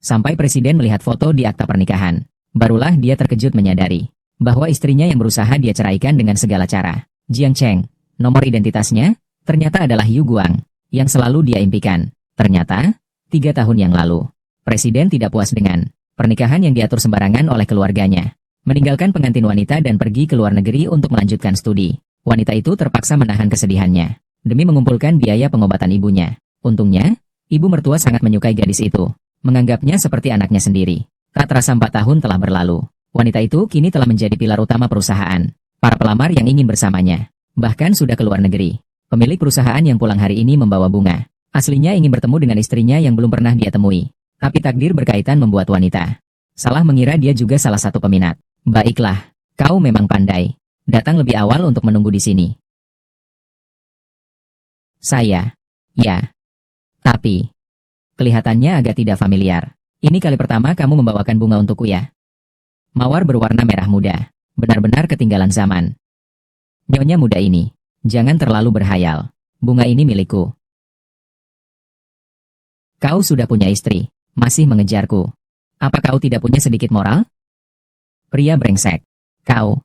Sampai presiden melihat foto di akta pernikahan. Barulah dia terkejut menyadari bahwa istrinya yang berusaha dia ceraikan dengan segala cara. Jiang Cheng, nomor identitasnya, ternyata adalah Yu Guang, yang selalu dia impikan. Ternyata, 3 tahun yang lalu, presiden tidak puas dengan pernikahan yang diatur sembarangan oleh keluarganya. Meninggalkan pengantin wanita dan pergi ke luar negeri untuk melanjutkan studi. Wanita itu terpaksa menahan kesedihannya demi mengumpulkan biaya pengobatan ibunya. Untungnya, ibu mertua sangat menyukai gadis itu, menganggapnya seperti anaknya sendiri. Tak terasa 4 tahun telah berlalu. Wanita itu kini telah menjadi pilar utama perusahaan. Para pelamar yang ingin bersamanya bahkan sudah ke luar negeri. Pemilik perusahaan yang pulang hari ini membawa bunga. Aslinya ingin bertemu dengan istrinya yang belum pernah dia temui. Tapi takdir berkaitan membuat wanita salah mengira dia juga salah satu peminat. Baiklah, kau memang pandai. Datang lebih awal untuk menunggu di sini. Saya. Ya. Tapi kelihatannya agak tidak familiar. Ini kali pertama kamu membawakan bunga untukku ya? Mawar berwarna merah muda. Benar-benar ketinggalan zaman. Nyonya muda ini, jangan terlalu berhayal. Bunga ini milikku. Kau sudah punya istri, masih mengejarku. Apa kau tidak punya sedikit moral? Pria brengsek. Kau.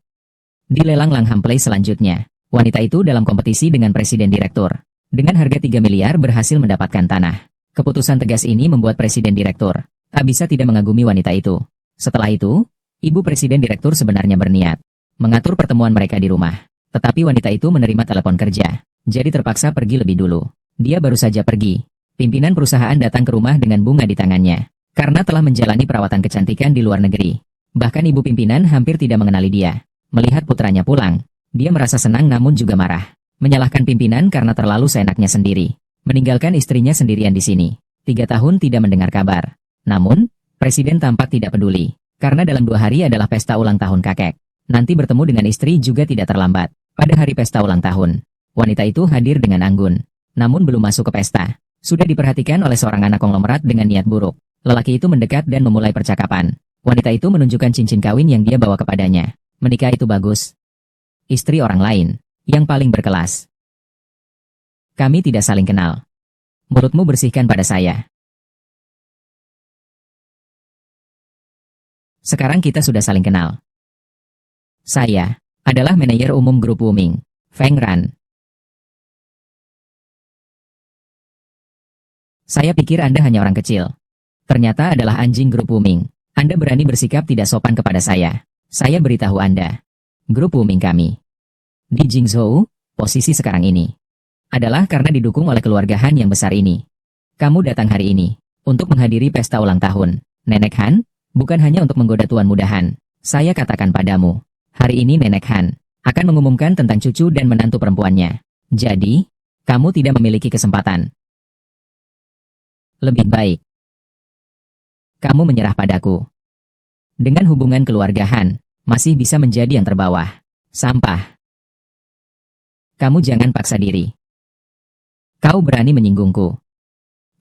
Di lelang Langham Play selanjutnya, wanita itu dalam kompetisi dengan presiden direktur. Dengan harga 3 miliar berhasil mendapatkan tanah. Keputusan tegas ini membuat presiden direktur tak bisa tidak mengagumi wanita itu. Setelah itu, ibu presiden direktur sebenarnya berniat mengatur pertemuan mereka di rumah. Tetapi wanita itu menerima telepon kerja, jadi terpaksa pergi lebih dulu. Dia baru saja pergi. Pimpinan perusahaan datang ke rumah dengan bunga di tangannya, karena telah menjalani perawatan kecantikan di luar negeri. Bahkan ibu pimpinan hampir tidak mengenali dia. Melihat putranya pulang, dia merasa senang namun juga marah. Menyalahkan pimpinan karena terlalu seenaknya sendiri. Meninggalkan istrinya sendirian di sini. 3 tahun tidak mendengar kabar. Namun, presiden tampak tidak peduli. Karena dalam 2 hari adalah pesta ulang tahun kakek. Nanti bertemu dengan istri juga tidak terlambat. Pada hari pesta ulang tahun, wanita itu hadir dengan anggun. Namun belum masuk ke pesta. Sudah diperhatikan oleh seorang anak konglomerat dengan niat buruk. Lelaki itu mendekat dan memulai percakapan. Wanita itu menunjukkan cincin kawin yang dia bawa kepadanya. Menikah itu bagus. Istri orang lain, yang paling berkelas. Kami tidak saling kenal. Mulutmu bersihkan pada saya. Sekarang kita sudah saling kenal. Saya adalah manajer umum grup Wuming, Feng Ran. Saya pikir Anda hanya orang kecil. Ternyata adalah anjing grup Wuming. Anda berani bersikap tidak sopan kepada saya. Saya beritahu Anda. Grup Wuming kami di Jingzhou, posisi sekarang ini adalah karena didukung oleh keluarga Han yang besar ini. Kamu datang hari ini untuk menghadiri pesta ulang tahun Nenek Han, bukan hanya untuk menggoda Tuan Muda Han. Saya katakan padamu, hari ini Nenek Han akan mengumumkan tentang cucu dan menantu perempuannya. Jadi, kamu tidak memiliki kesempatan. Lebih baik kamu menyerah padaku. Dengan hubungan keluarga Han, masih bisa menjadi yang terbawah. Sampah. Kamu jangan paksa diri. Kau berani menyinggungku.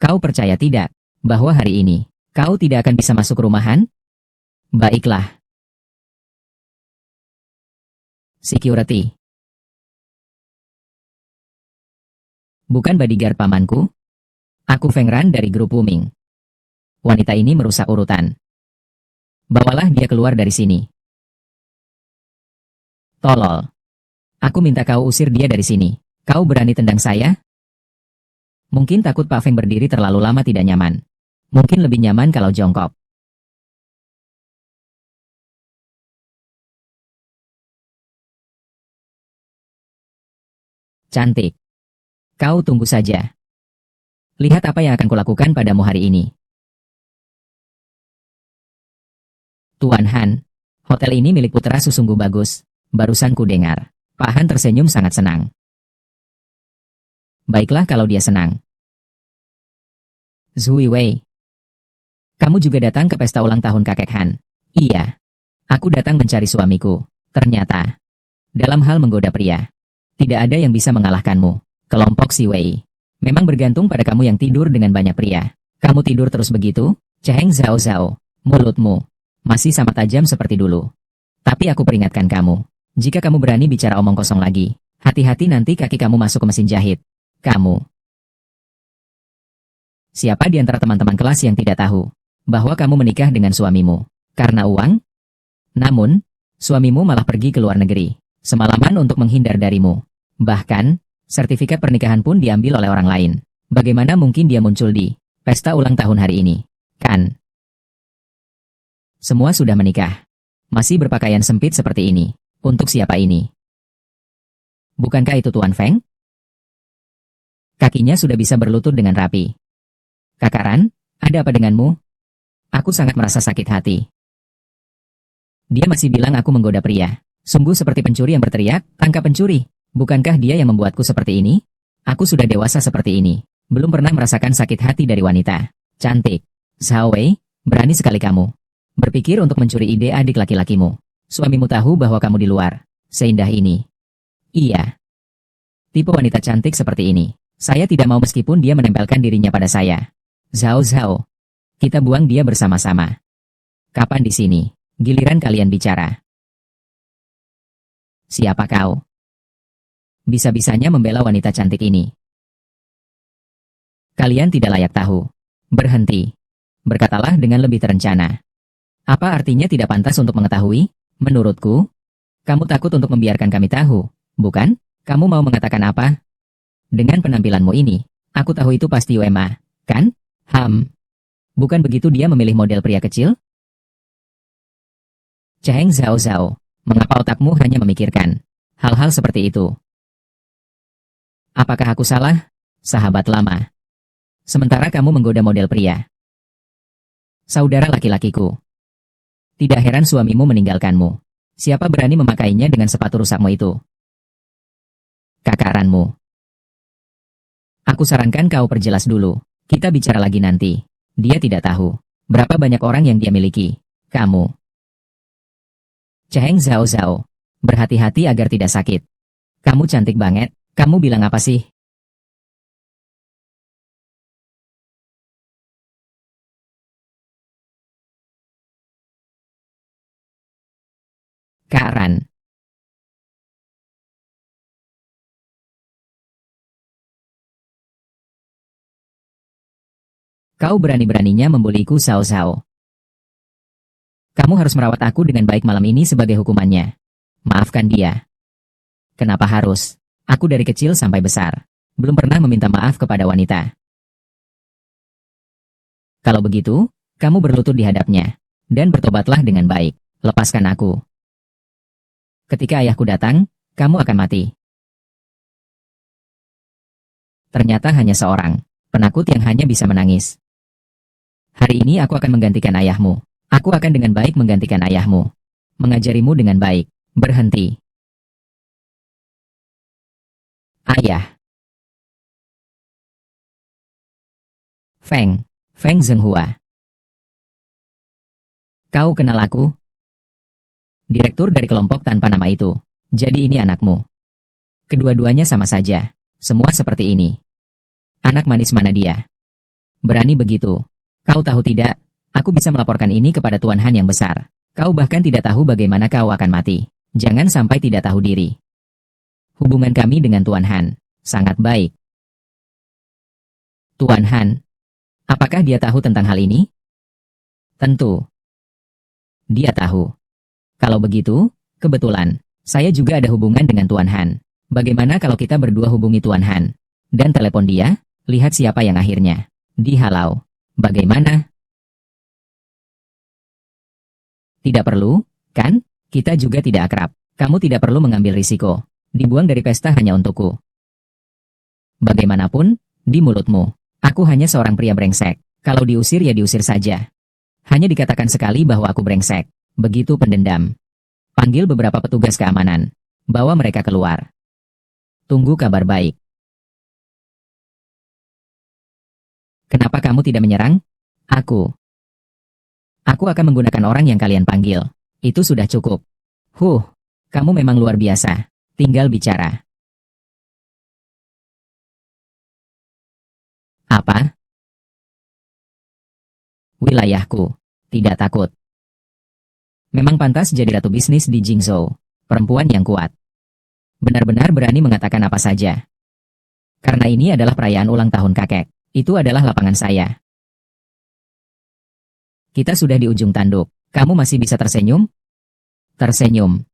Kau percaya tidak, bahwa hari ini, kau tidak akan bisa masuk rumahan? Baiklah. Security. Bukan bodyguard pamanku? Aku Feng Ran dari grup Wuming. Wanita ini merusak urutan. Bawalah dia keluar dari sini. Tolol. Aku minta kau usir dia dari sini. Kau berani tendang saya? Mungkin takut Pak Feng berdiri terlalu lama tidak nyaman. Mungkin lebih nyaman kalau jongkok. Cantik. Kau tunggu saja. Lihat apa yang akan kulakukan padamu hari ini. Tuan Han, hotel ini milik putraku sungguh bagus. Barusan ku dengar. Pak Han tersenyum sangat senang. Baiklah kalau dia senang. Zhui Wei. Kamu juga datang ke pesta ulang tahun kakek Han? Iya. Aku datang mencari suamiku. Ternyata, dalam hal menggoda pria, tidak ada yang bisa mengalahkanmu. Kelompok Si Wei. Memang bergantung pada kamu yang tidur dengan banyak pria. Kamu tidur terus begitu? Cheng Zhao Zhao. Mulutmu masih sama tajam seperti dulu. Tapi aku peringatkan kamu. Jika kamu berani bicara omong kosong lagi, hati-hati nanti kaki kamu masuk ke mesin jahit. Kamu. Siapa di antara teman-teman kelas yang tidak tahu bahwa kamu menikah dengan suamimu karena uang. Namun, suamimu malah pergi ke luar negeri semalaman untuk menghindar darimu. Bahkan, sertifikat pernikahan pun diambil oleh orang lain. Bagaimana mungkin dia muncul di pesta ulang tahun hari ini? Kan? Semua sudah menikah. Masih berpakaian sempit seperti ini. Untuk siapa ini? Bukankah itu Tuan Feng? Kakinya sudah bisa berlutut dengan rapi. Kakaran, ada apa denganmu? Aku sangat merasa sakit hati. Dia masih bilang aku menggoda pria. Sungguh seperti pencuri yang berteriak, tangkap pencuri. Bukankah dia yang membuatku seperti ini? Aku sudah dewasa seperti ini. Belum pernah merasakan sakit hati dari wanita. Cantik. Zhao Wei, berani sekali kamu. Berpikir untuk mencuri ide adik laki-lakimu. Suamimu tahu bahwa kamu di luar. Seindah ini. Iya. Tipe wanita cantik seperti ini. Saya tidak mau meskipun dia menempelkan dirinya pada saya. Zhao. Kita buang dia bersama-sama. Kapan di sini? Giliran kalian bicara. Siapa kau? Bisa-bisanya membela wanita cantik ini. Kalian tidak layak tahu. Berhenti. Berkatalah dengan lebih terencana. Apa artinya tidak pantas untuk mengetahui? Menurutku, kamu takut untuk membiarkan kami tahu, bukan? Kamu mau mengatakan apa? Dengan penampilanmu ini, aku tahu itu pasti UMA, kan? Bukan begitu dia memilih model pria kecil? Cheng Zhao, mengapa otakmu hanya memikirkan hal-hal seperti itu? Apakah aku salah, sahabat lama? Sementara kamu menggoda model pria. Saudara laki-lakiku. Tidak heran suamimu meninggalkanmu. Siapa berani memakainya dengan sepatu rusakmu itu? Kakaranmu. Aku sarankan kau perjelas dulu. Kita bicara lagi nanti. Dia tidak tahu berapa banyak orang yang dia miliki. Kamu. Cheng Zhao. Berhati-hati agar tidak sakit. Kamu cantik banget. Kamu bilang apa sih? Karan. Kau berani-beraninya membuliku, Zhao. Kamu harus merawat aku dengan baik malam ini sebagai hukumannya. Maafkan dia. Kenapa harus? Aku dari kecil sampai besar belum pernah meminta maaf kepada wanita. Kalau begitu, kamu berlutut di hadapnya dan bertobatlah dengan baik. Lepaskan aku. Ketika ayahku datang, kamu akan mati. Ternyata hanya seorang penakut yang hanya bisa menangis. Hari ini aku akan menggantikan ayahmu. Aku akan dengan baik menggantikan ayahmu. Mengajarimu dengan baik. Berhenti. Ayah. Feng Zhenghua. Kau kenal aku? Direktur dari kelompok tanpa nama itu. Jadi ini anakmu. Kedua-duanya sama saja. Semua seperti ini. Anak manis mana dia? Berani begitu. Kau tahu tidak? Aku bisa melaporkan ini kepada Tuan Han yang besar. Kau bahkan tidak tahu bagaimana kau akan mati. Jangan sampai tidak tahu diri. Hubungan kami dengan Tuan Han sangat baik. Tuan Han. Apakah dia tahu tentang hal ini? Tentu. Dia tahu. Kalau begitu, kebetulan, saya juga ada hubungan dengan Tuan Han. Bagaimana kalau kita berdua hubungi Tuan Han? Dan telepon dia, lihat siapa yang akhirnya dihalau. Bagaimana? Tidak perlu, kan? Kita juga tidak akrab. Kamu tidak perlu mengambil risiko. Dibuang dari pesta hanya untukku. Bagaimanapun, di mulutmu, aku hanya seorang pria brengsek. Kalau diusir ya diusir saja. Hanya dikatakan sekali bahwa aku brengsek. Begitu pendendam. Panggil beberapa petugas keamanan. Bawa mereka keluar. Tunggu kabar baik. Kenapa kamu tidak menyerang? Aku akan menggunakan orang yang kalian panggil. Itu sudah cukup. Kamu memang luar biasa. Tinggal bicara. Apa? Wilayahku. Tidak takut. Memang pantas jadi ratu bisnis di Jingzhou. Perempuan yang kuat. Benar-benar berani mengatakan apa saja. Karena ini adalah perayaan ulang tahun kakek. Itu adalah lapangan saya. Kita sudah di ujung tanduk. Kamu masih bisa tersenyum? Tersenyum.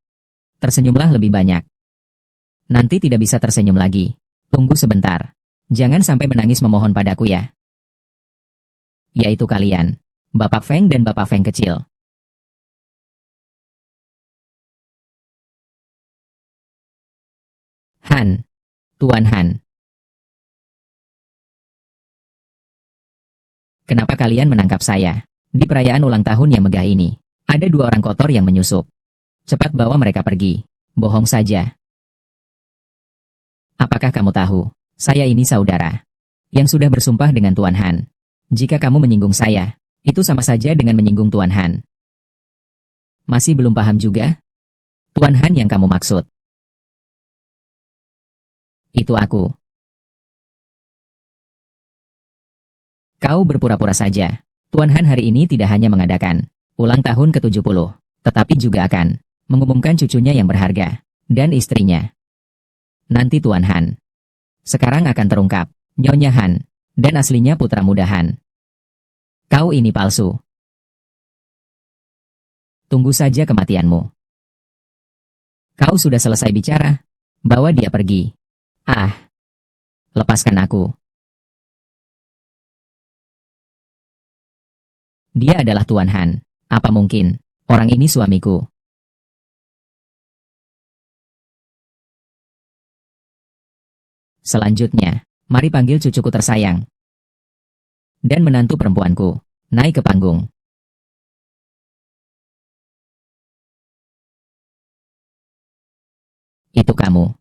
Tersenyumlah lebih banyak. Nanti tidak bisa tersenyum lagi. Tunggu sebentar. Jangan sampai menangis memohon padaku ya. Yaitu kalian. Bapak Feng dan Bapak Feng kecil. Han. Tuan Han. Kenapa kalian menangkap saya? Di perayaan ulang tahun yang megah ini, ada 2 orang kotor yang menyusup. Cepat bawa mereka pergi. Bohong saja. Apakah kamu tahu? Saya ini saudara yang sudah bersumpah dengan Tuan Han. Jika kamu menyinggung saya, itu sama saja dengan menyinggung Tuan Han. Masih belum paham juga? Tuan Han yang kamu maksud. Itu aku. Kau berpura-pura saja. Tuan Han hari ini tidak hanya mengadakan ulang tahun ke-70, tetapi juga akan mengumumkan cucunya yang berharga dan istrinya. Nanti Tuan Han. Sekarang akan terungkap, Nyonya Han, dan aslinya putra muda Han. Kau ini palsu. Tunggu saja kematianmu. Kau sudah selesai bicara? Bawa dia pergi. Ah. Lepaskan aku. Dia adalah Tuan Han. Apa mungkin? Orang ini suamiku. Selanjutnya, mari panggil cucuku tersayang. Dan menantu perempuanku. Naik ke panggung. Itu kamu.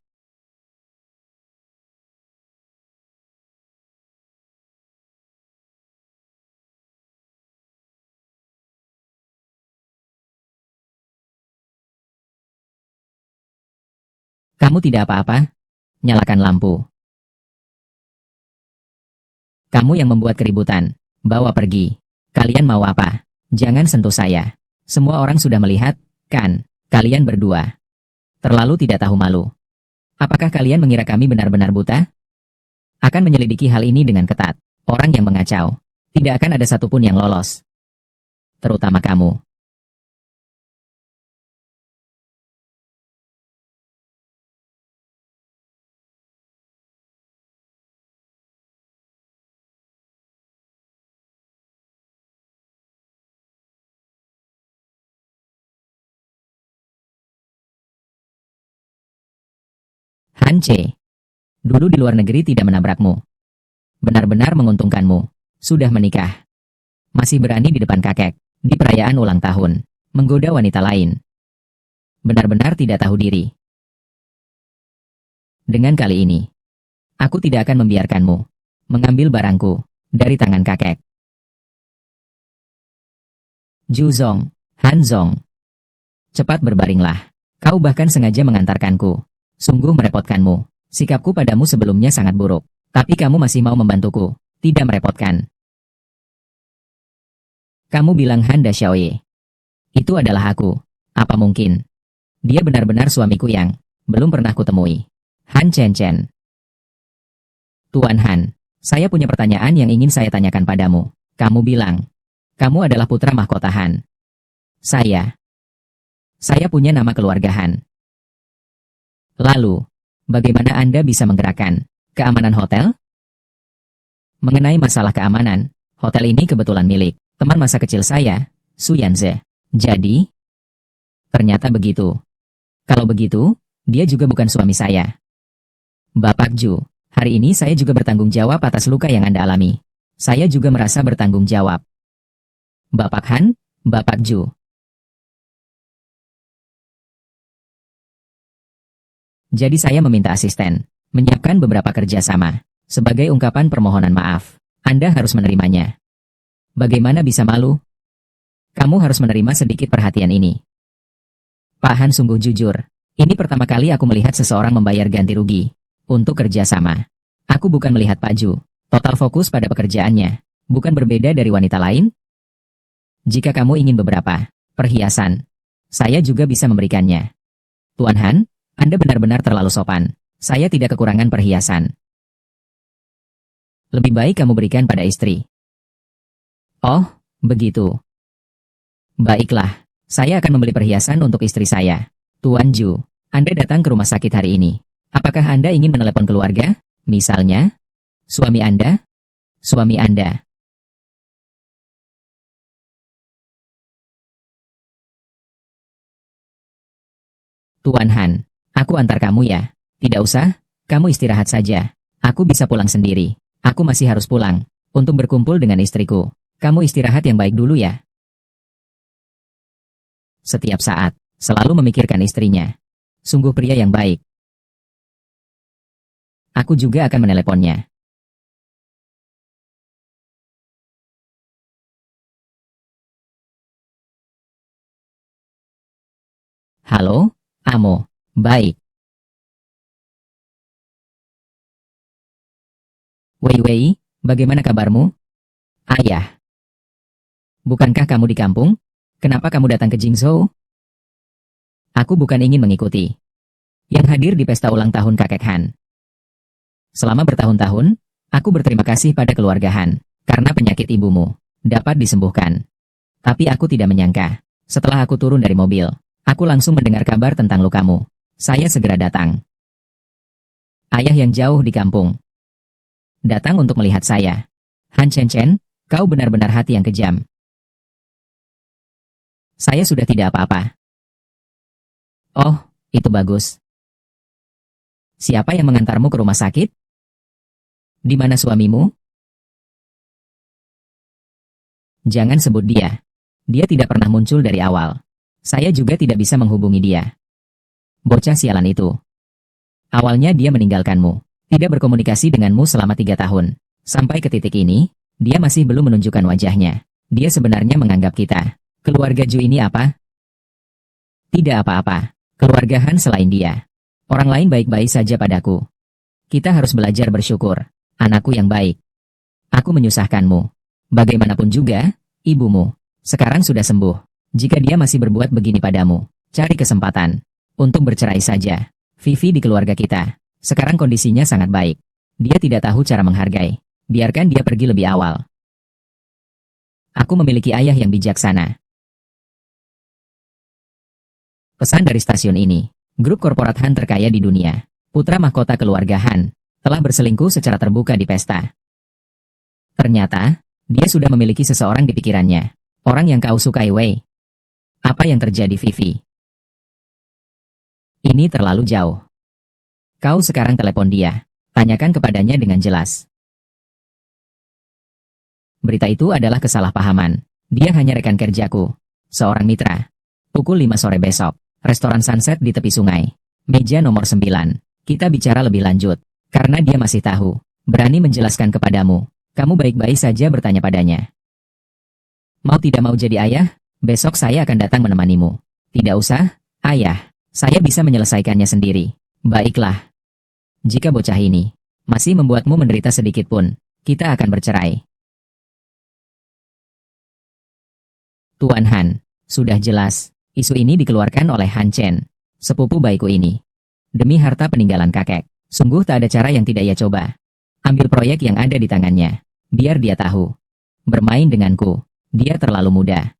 Kamu tidak apa-apa? Nyalakan lampu. Kamu yang membuat keributan. Bawa pergi. Kalian mau apa? Jangan sentuh saya. Semua orang sudah melihat, kan? Kalian berdua. Terlalu tidak tahu malu. Apakah kalian mengira kami benar-benar buta? Akan menyelidiki hal ini dengan ketat. Orang yang mengacau. Tidak akan ada satupun yang lolos. Terutama kamu. Hance. Dulu di luar negeri tidak menabrakmu. Benar-benar menguntungkanmu. Sudah menikah. Masih berani di depan kakek. Di perayaan ulang tahun. Menggoda wanita lain. Benar-benar tidak tahu diri. Dengan kali ini. Aku tidak akan membiarkanmu mengambil barangku dari tangan kakek. Ju Zong. Han Zong. Cepat berbaringlah. Kau bahkan sengaja mengantarkanku. Sungguh merepotkanmu. Sikapku padamu sebelumnya sangat buruk. Tapi kamu masih mau membantuku. Tidak merepotkan. Kamu bilang Han Da Xiaoye. Itu adalah aku. Apa mungkin? Dia benar-benar suamiku yang belum pernah kutemui. Han Chen Chen. Tuan Han, saya punya pertanyaan yang ingin saya tanyakan padamu. Kamu bilang, kamu adalah putra mahkota Han. Saya punya nama keluarga Han. Lalu, bagaimana Anda bisa menggerakkan keamanan hotel? Mengenai masalah keamanan, hotel ini kebetulan milik teman masa kecil saya, Su Yanze. Jadi, ternyata begitu. Kalau begitu, dia juga bukan suami saya. Bapak Ju, hari ini saya juga bertanggung jawab atas luka yang Anda alami. Saya juga merasa bertanggung jawab. Bapak Han, Bapak Ju. Jadi saya meminta asisten menyiapkan beberapa kerjasama. Sebagai ungkapan permohonan maaf, Anda harus menerimanya. Bagaimana bisa malu? Kamu harus menerima sedikit perhatian ini. Pak Han sungguh jujur. Ini pertama kali aku melihat seseorang membayar ganti rugi untuk kerjasama. Aku bukan melihat Pak Ju total fokus pada pekerjaannya, bukan berbeda dari wanita lain. Jika kamu ingin beberapa perhiasan, saya juga bisa memberikannya. Tuan Han, Anda benar-benar terlalu sopan. Saya tidak kekurangan perhiasan. Lebih baik kamu berikan pada istri. Oh, begitu. Baiklah, saya akan membeli perhiasan untuk istri saya. Tuan Ju, Anda datang ke rumah sakit hari ini. Apakah Anda ingin menelepon keluarga? Misalnya, suami Anda? Suami Anda. Tuan Han, aku antar kamu ya. Tidak usah, kamu istirahat saja. Aku bisa pulang sendiri. Aku masih harus pulang untuk berkumpul dengan istriku. Kamu istirahat yang baik dulu ya. Setiap saat, selalu memikirkan istrinya. Sungguh pria yang baik. Aku juga akan meneleponnya. Halo, Amo. Baik. Wei Wei, bagaimana kabarmu? Ayah. Bukankah kamu di kampung? Kenapa kamu datang ke Jingzhou? Aku bukan ingin mengikuti. Yang hadir di pesta ulang tahun kakek Han. Selama bertahun-tahun, aku berterima kasih pada keluarga Han, karena penyakit ibumu dapat disembuhkan. Tapi aku tidak menyangka, setelah aku turun dari mobil, aku langsung mendengar kabar tentang lukamu. Saya segera datang. Ayah yang jauh di kampung datang untuk melihat saya. Han Chen Chen, kau benar-benar hati yang kejam. Saya sudah tidak apa-apa. Oh, itu bagus. Siapa yang mengantarmu ke rumah sakit? Di mana suamimu? Jangan sebut dia. Dia tidak pernah muncul dari awal. Saya juga tidak bisa menghubungi dia. Bocah sialan itu. Awalnya dia meninggalkanmu. Tidak berkomunikasi denganmu selama 3 tahun. Sampai ke titik ini, dia masih belum menunjukkan wajahnya. Dia sebenarnya menganggap kita, keluarga Ju ini apa? Tidak apa-apa. Keluarga Han selain dia. Orang lain baik-baik saja padaku. Kita harus belajar bersyukur. Anakku yang baik. Aku menyusahkanmu. Bagaimanapun juga, ibumu sekarang sudah sembuh. Jika dia masih berbuat begini padamu, cari kesempatan untuk bercerai saja. Vivi di keluarga kita. Sekarang kondisinya sangat baik. Dia tidak tahu cara menghargai. Biarkan dia pergi lebih awal. Aku memiliki ayah yang bijaksana. Pesan dari stasiun ini. Grup korporat Han terkaya di dunia. Putra mahkota keluarga Han telah berselingkuh secara terbuka di pesta. Ternyata, dia sudah memiliki seseorang di pikirannya. Orang yang kau sukai, Wei. Apa yang terjadi, Vivi? Ini terlalu jauh. Kau sekarang telepon dia. Tanyakan kepadanya dengan jelas. Berita itu adalah kesalahpahaman. Dia hanya rekan kerjaku. Seorang mitra. Pukul 5 sore besok. Restoran Sunset di tepi sungai. Meja nomor 9. Kita bicara lebih lanjut. Karena dia masih tahu. Berani menjelaskan kepadamu. Kamu baik-baik saja bertanya padanya. Mau tidak mau jadi ayah? Besok saya akan datang menemanimu. Tidak usah, ayah. Saya bisa menyelesaikannya sendiri. Baiklah. Jika bocah ini masih membuatmu menderita sedikit pun, kita akan bercerai. Tuan Han, sudah jelas. Isu ini dikeluarkan oleh Han Chen, sepupu bayiku ini. Demi harta peninggalan kakek, sungguh tak ada cara yang tidak ia coba. Ambil proyek yang ada di tangannya, biar dia tahu. Bermain denganku, dia terlalu muda.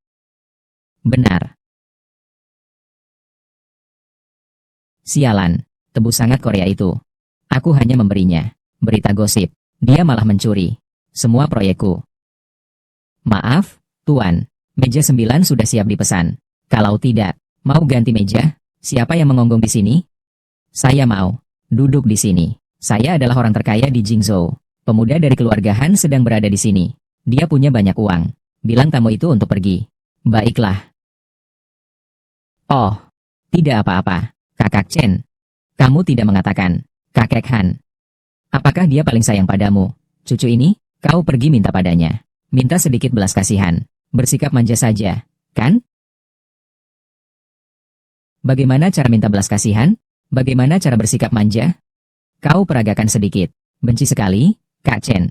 Benar. Sialan, tebu sangat Korea itu. Aku hanya memberinya berita gosip, dia malah mencuri semua proyekku. Maaf, Tuan, meja 9 sudah siap dipesan. Kalau tidak, mau ganti meja? Siapa yang mengonggong di sini? Saya mau duduk di sini. Saya adalah orang terkaya di Jingzhou. Pemuda dari keluarga Han sedang berada di sini. Dia punya banyak uang. Bilang tamu itu untuk pergi. Baiklah. Oh, tidak apa-apa, Kakak Chen. Kamu tidak mengatakan, Kakek Han. Apakah dia paling sayang padamu? Cucu ini, kau pergi minta padanya. Minta sedikit belas kasihan. Bersikap manja saja, kan? Bagaimana cara minta belas kasihan? Bagaimana cara bersikap manja? Kau peragakan sedikit. Benci sekali, Kak Chen.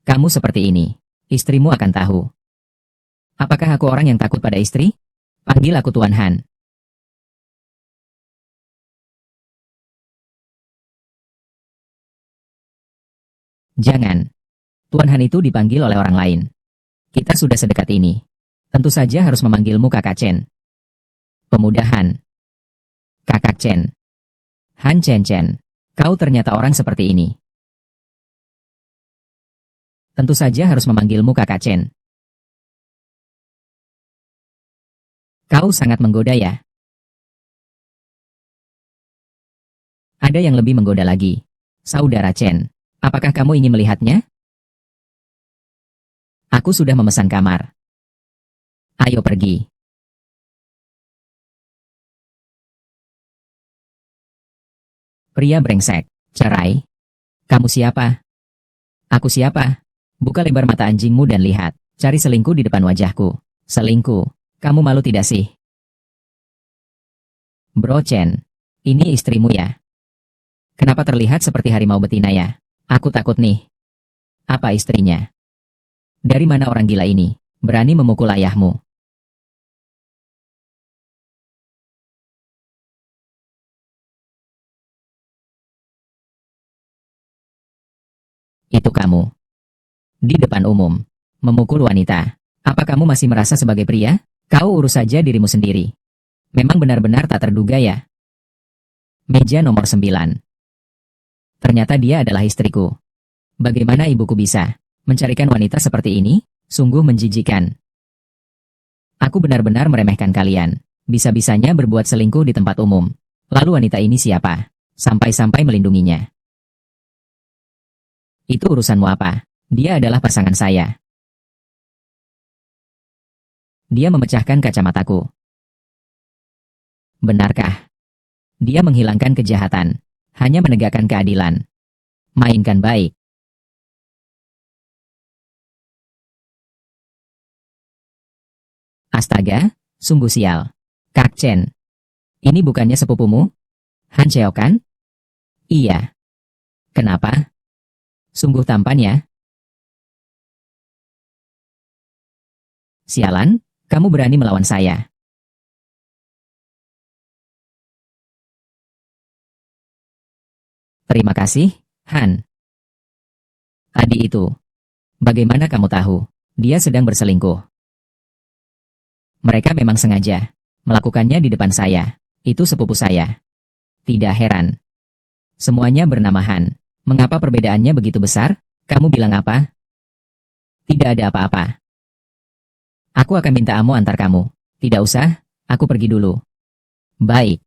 Kamu seperti ini. Istrimu akan tahu. Apakah aku orang yang takut pada istri? Panggil aku Tuan Han. Jangan. Tuan Han itu dipanggil oleh orang lain. Kita sudah sedekat ini. Tentu saja harus memanggilmu Kakak Chen. Pemuda Han. Kakak Chen. Han Chen Chen. Kau ternyata orang seperti ini. Tentu saja harus memanggilmu Kakak Chen. Kau sangat menggoda ya. Ada yang lebih menggoda lagi. Saudara Chen. Apakah kamu ingin melihatnya? Aku sudah memesan kamar. Ayo pergi. Pria brengsek. Cerai. Kamu siapa? Aku siapa? Buka lebar mata anjingmu dan lihat. Cari selingkuh di depan wajahku. Selingkuh. Kamu malu tidak sih? Bro Chen. Ini istrimu ya? Kenapa terlihat seperti harimau betina ya? Aku takut nih. Apa istrinya? Dari mana orang gila ini? Berani memukul ayahmu? Itu kamu. Di depan umum. Memukul wanita. Apa kamu masih merasa sebagai pria? Kau urus saja dirimu sendiri. Memang benar-benar tak terduga ya. Meja nomor 9. Ternyata dia adalah istriku. Bagaimana ibuku bisa mencarikan wanita seperti ini? Sungguh menjijikan. Aku benar-benar meremehkan kalian. Bisa-bisanya berbuat selingkuh di tempat umum. Lalu wanita ini siapa? Sampai-sampai melindunginya. Itu urusanmu apa? Dia adalah pasangan saya. Dia memecahkan kacamataku. Benarkah? Dia menghilangkan kejahatan. Hanya menegakkan keadilan. Mainkan baik. Astaga, sungguh sial. Kak Chen. Ini bukannya sepupumu? Han Cheo kan? Iya. Kenapa? Sungguh tampan ya. Sialan, kamu berani melawan saya. Terima kasih, Han. Tadi itu. Bagaimana kamu tahu? Dia sedang berselingkuh. Mereka memang sengaja melakukannya di depan saya. Itu sepupu saya. Tidak heran. Semuanya bernama Han. Mengapa perbedaannya begitu besar? Kamu bilang apa? Tidak ada apa-apa. Aku akan minta Amo antar kamu. Tidak usah, aku pergi dulu. Baik.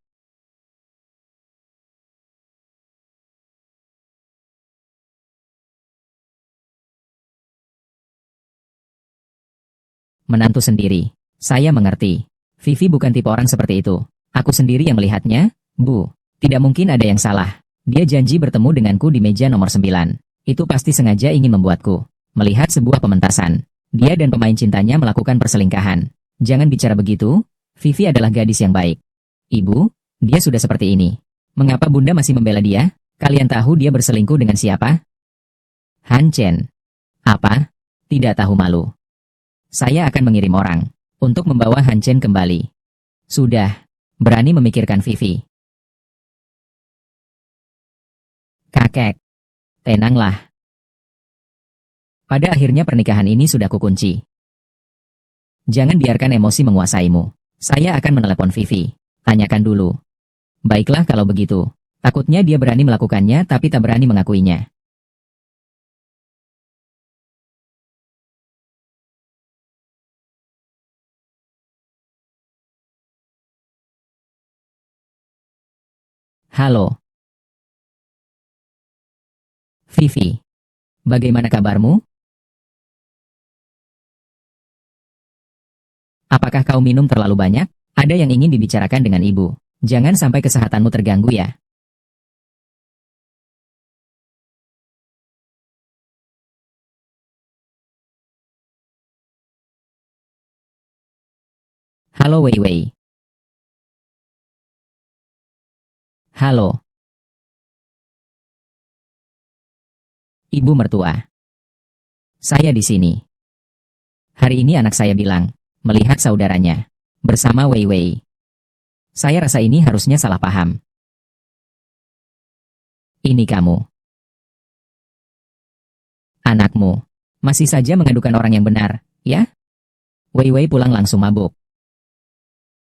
Menantu sendiri. Saya mengerti. Vivi bukan tipe orang seperti itu. Aku sendiri yang melihatnya, Bu. Tidak mungkin ada yang salah. Dia janji bertemu denganku di meja nomor 9. Itu pasti sengaja ingin membuatku melihat sebuah pementasan. Dia dan pemain cintanya melakukan perselingkahan. Jangan bicara begitu, Vivi adalah gadis yang baik. Ibu, dia sudah seperti ini. Mengapa Bunda masih membela dia? Kalian tahu dia berselingkuh dengan siapa? Han Chen. Apa? Tidak tahu malu. Saya akan mengirim orang untuk membawa Han Chen kembali. Sudah, berani memikirkan Vivi. Kakek, tenanglah. Pada akhirnya pernikahan ini sudah kukunci. Jangan biarkan emosi menguasaimu. Saya akan menelepon Vivi. Tanyakan dulu. Baiklah kalau begitu. Takutnya dia berani melakukannya tapi tak berani mengakuinya. Halo, Vivi. Bagaimana kabarmu? Apakah kau minum terlalu banyak? Ada yang ingin dibicarakan dengan ibu. Jangan sampai kesehatanmu terganggu ya. Halo Wei Wei. Halo, ibu mertua. Saya di sini. Hari ini anak saya bilang, melihat saudaranya bersama Wei Wei. Saya rasa ini harusnya salah paham. Ini kamu. Anakmu. Masih saja mengadukan orang yang benar, ya? Wei Wei pulang langsung mabuk.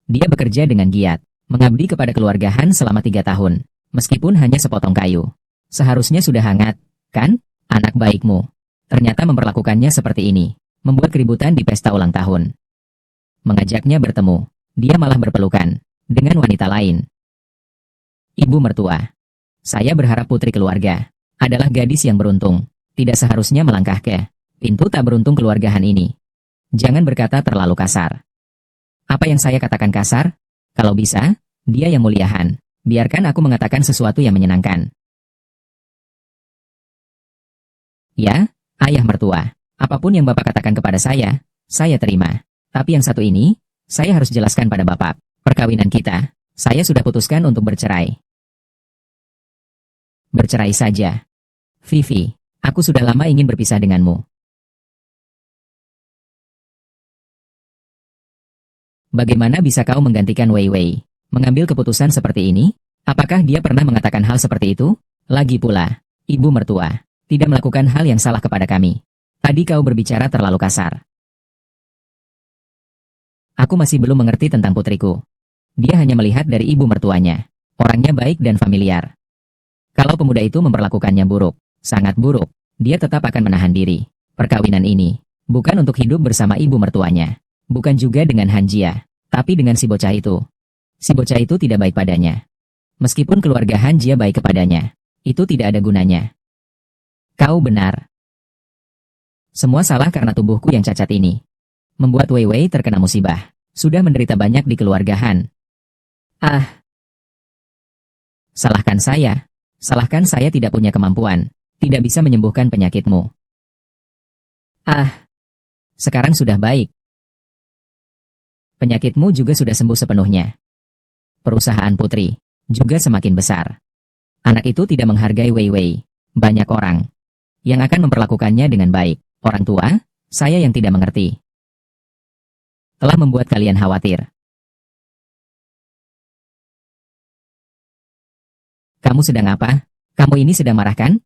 Dia bekerja dengan giat, mengabdi kepada keluarga Han selama 3 tahun, meskipun hanya sepotong kayu. Seharusnya sudah hangat, kan? Anak baikmu. Ternyata memperlakukannya seperti ini, membuat keributan di pesta ulang tahun. Mengajaknya bertemu, dia malah berpelukan dengan wanita lain. Ibu mertua. Saya berharap putri keluarga adalah gadis yang beruntung, tidak seharusnya melangkah ke pintu tak beruntung keluarga Han ini. Jangan berkata terlalu kasar. Apa yang saya katakan kasar? Kalau bisa, dia yang mulia Han. Biarkan aku mengatakan sesuatu yang menyenangkan. Ya, ayah mertua. Apapun yang Bapak katakan kepada saya terima. Tapi yang satu ini, saya harus jelaskan pada Bapak. Perkawinan kita, saya sudah putuskan untuk bercerai. Bercerai saja. Vivi, aku sudah lama ingin berpisah denganmu. Bagaimana bisa kau menggantikan Wei Wei? Mengambil keputusan seperti ini? Apakah dia pernah mengatakan hal seperti itu? Lagi pula, ibu mertua tidak melakukan hal yang salah kepada kami. Tadi kau berbicara terlalu kasar. Aku masih belum mengerti tentang putriku. Dia hanya melihat dari ibu mertuanya. Orangnya baik dan familiar. Kalau pemuda itu memperlakukannya buruk, sangat buruk, dia tetap akan menahan diri. Perkawinan ini bukan untuk hidup bersama ibu mertuanya. Bukan juga dengan Han Jia, tapi dengan si bocah itu. Si bocah itu tidak baik padanya. Meskipun keluarga Han Jia baik kepadanya, itu tidak ada gunanya. Kau benar. Semua salah karena tubuhku yang cacat ini. Membuat Wei Wei terkena musibah. Sudah menderita banyak di keluarga Han. Salahkan saya. Salahkan saya tidak punya kemampuan. Tidak bisa menyembuhkan penyakitmu. Sekarang sudah baik. Penyakitmu juga sudah sembuh sepenuhnya. Perusahaan putri juga semakin besar. Anak itu tidak menghargai Wei Wei. Banyak orang yang akan memperlakukannya dengan baik. Orang tua, saya yang tidak mengerti. Telah membuat kalian khawatir. Kamu sedang apa? Kamu ini sedang marah kan?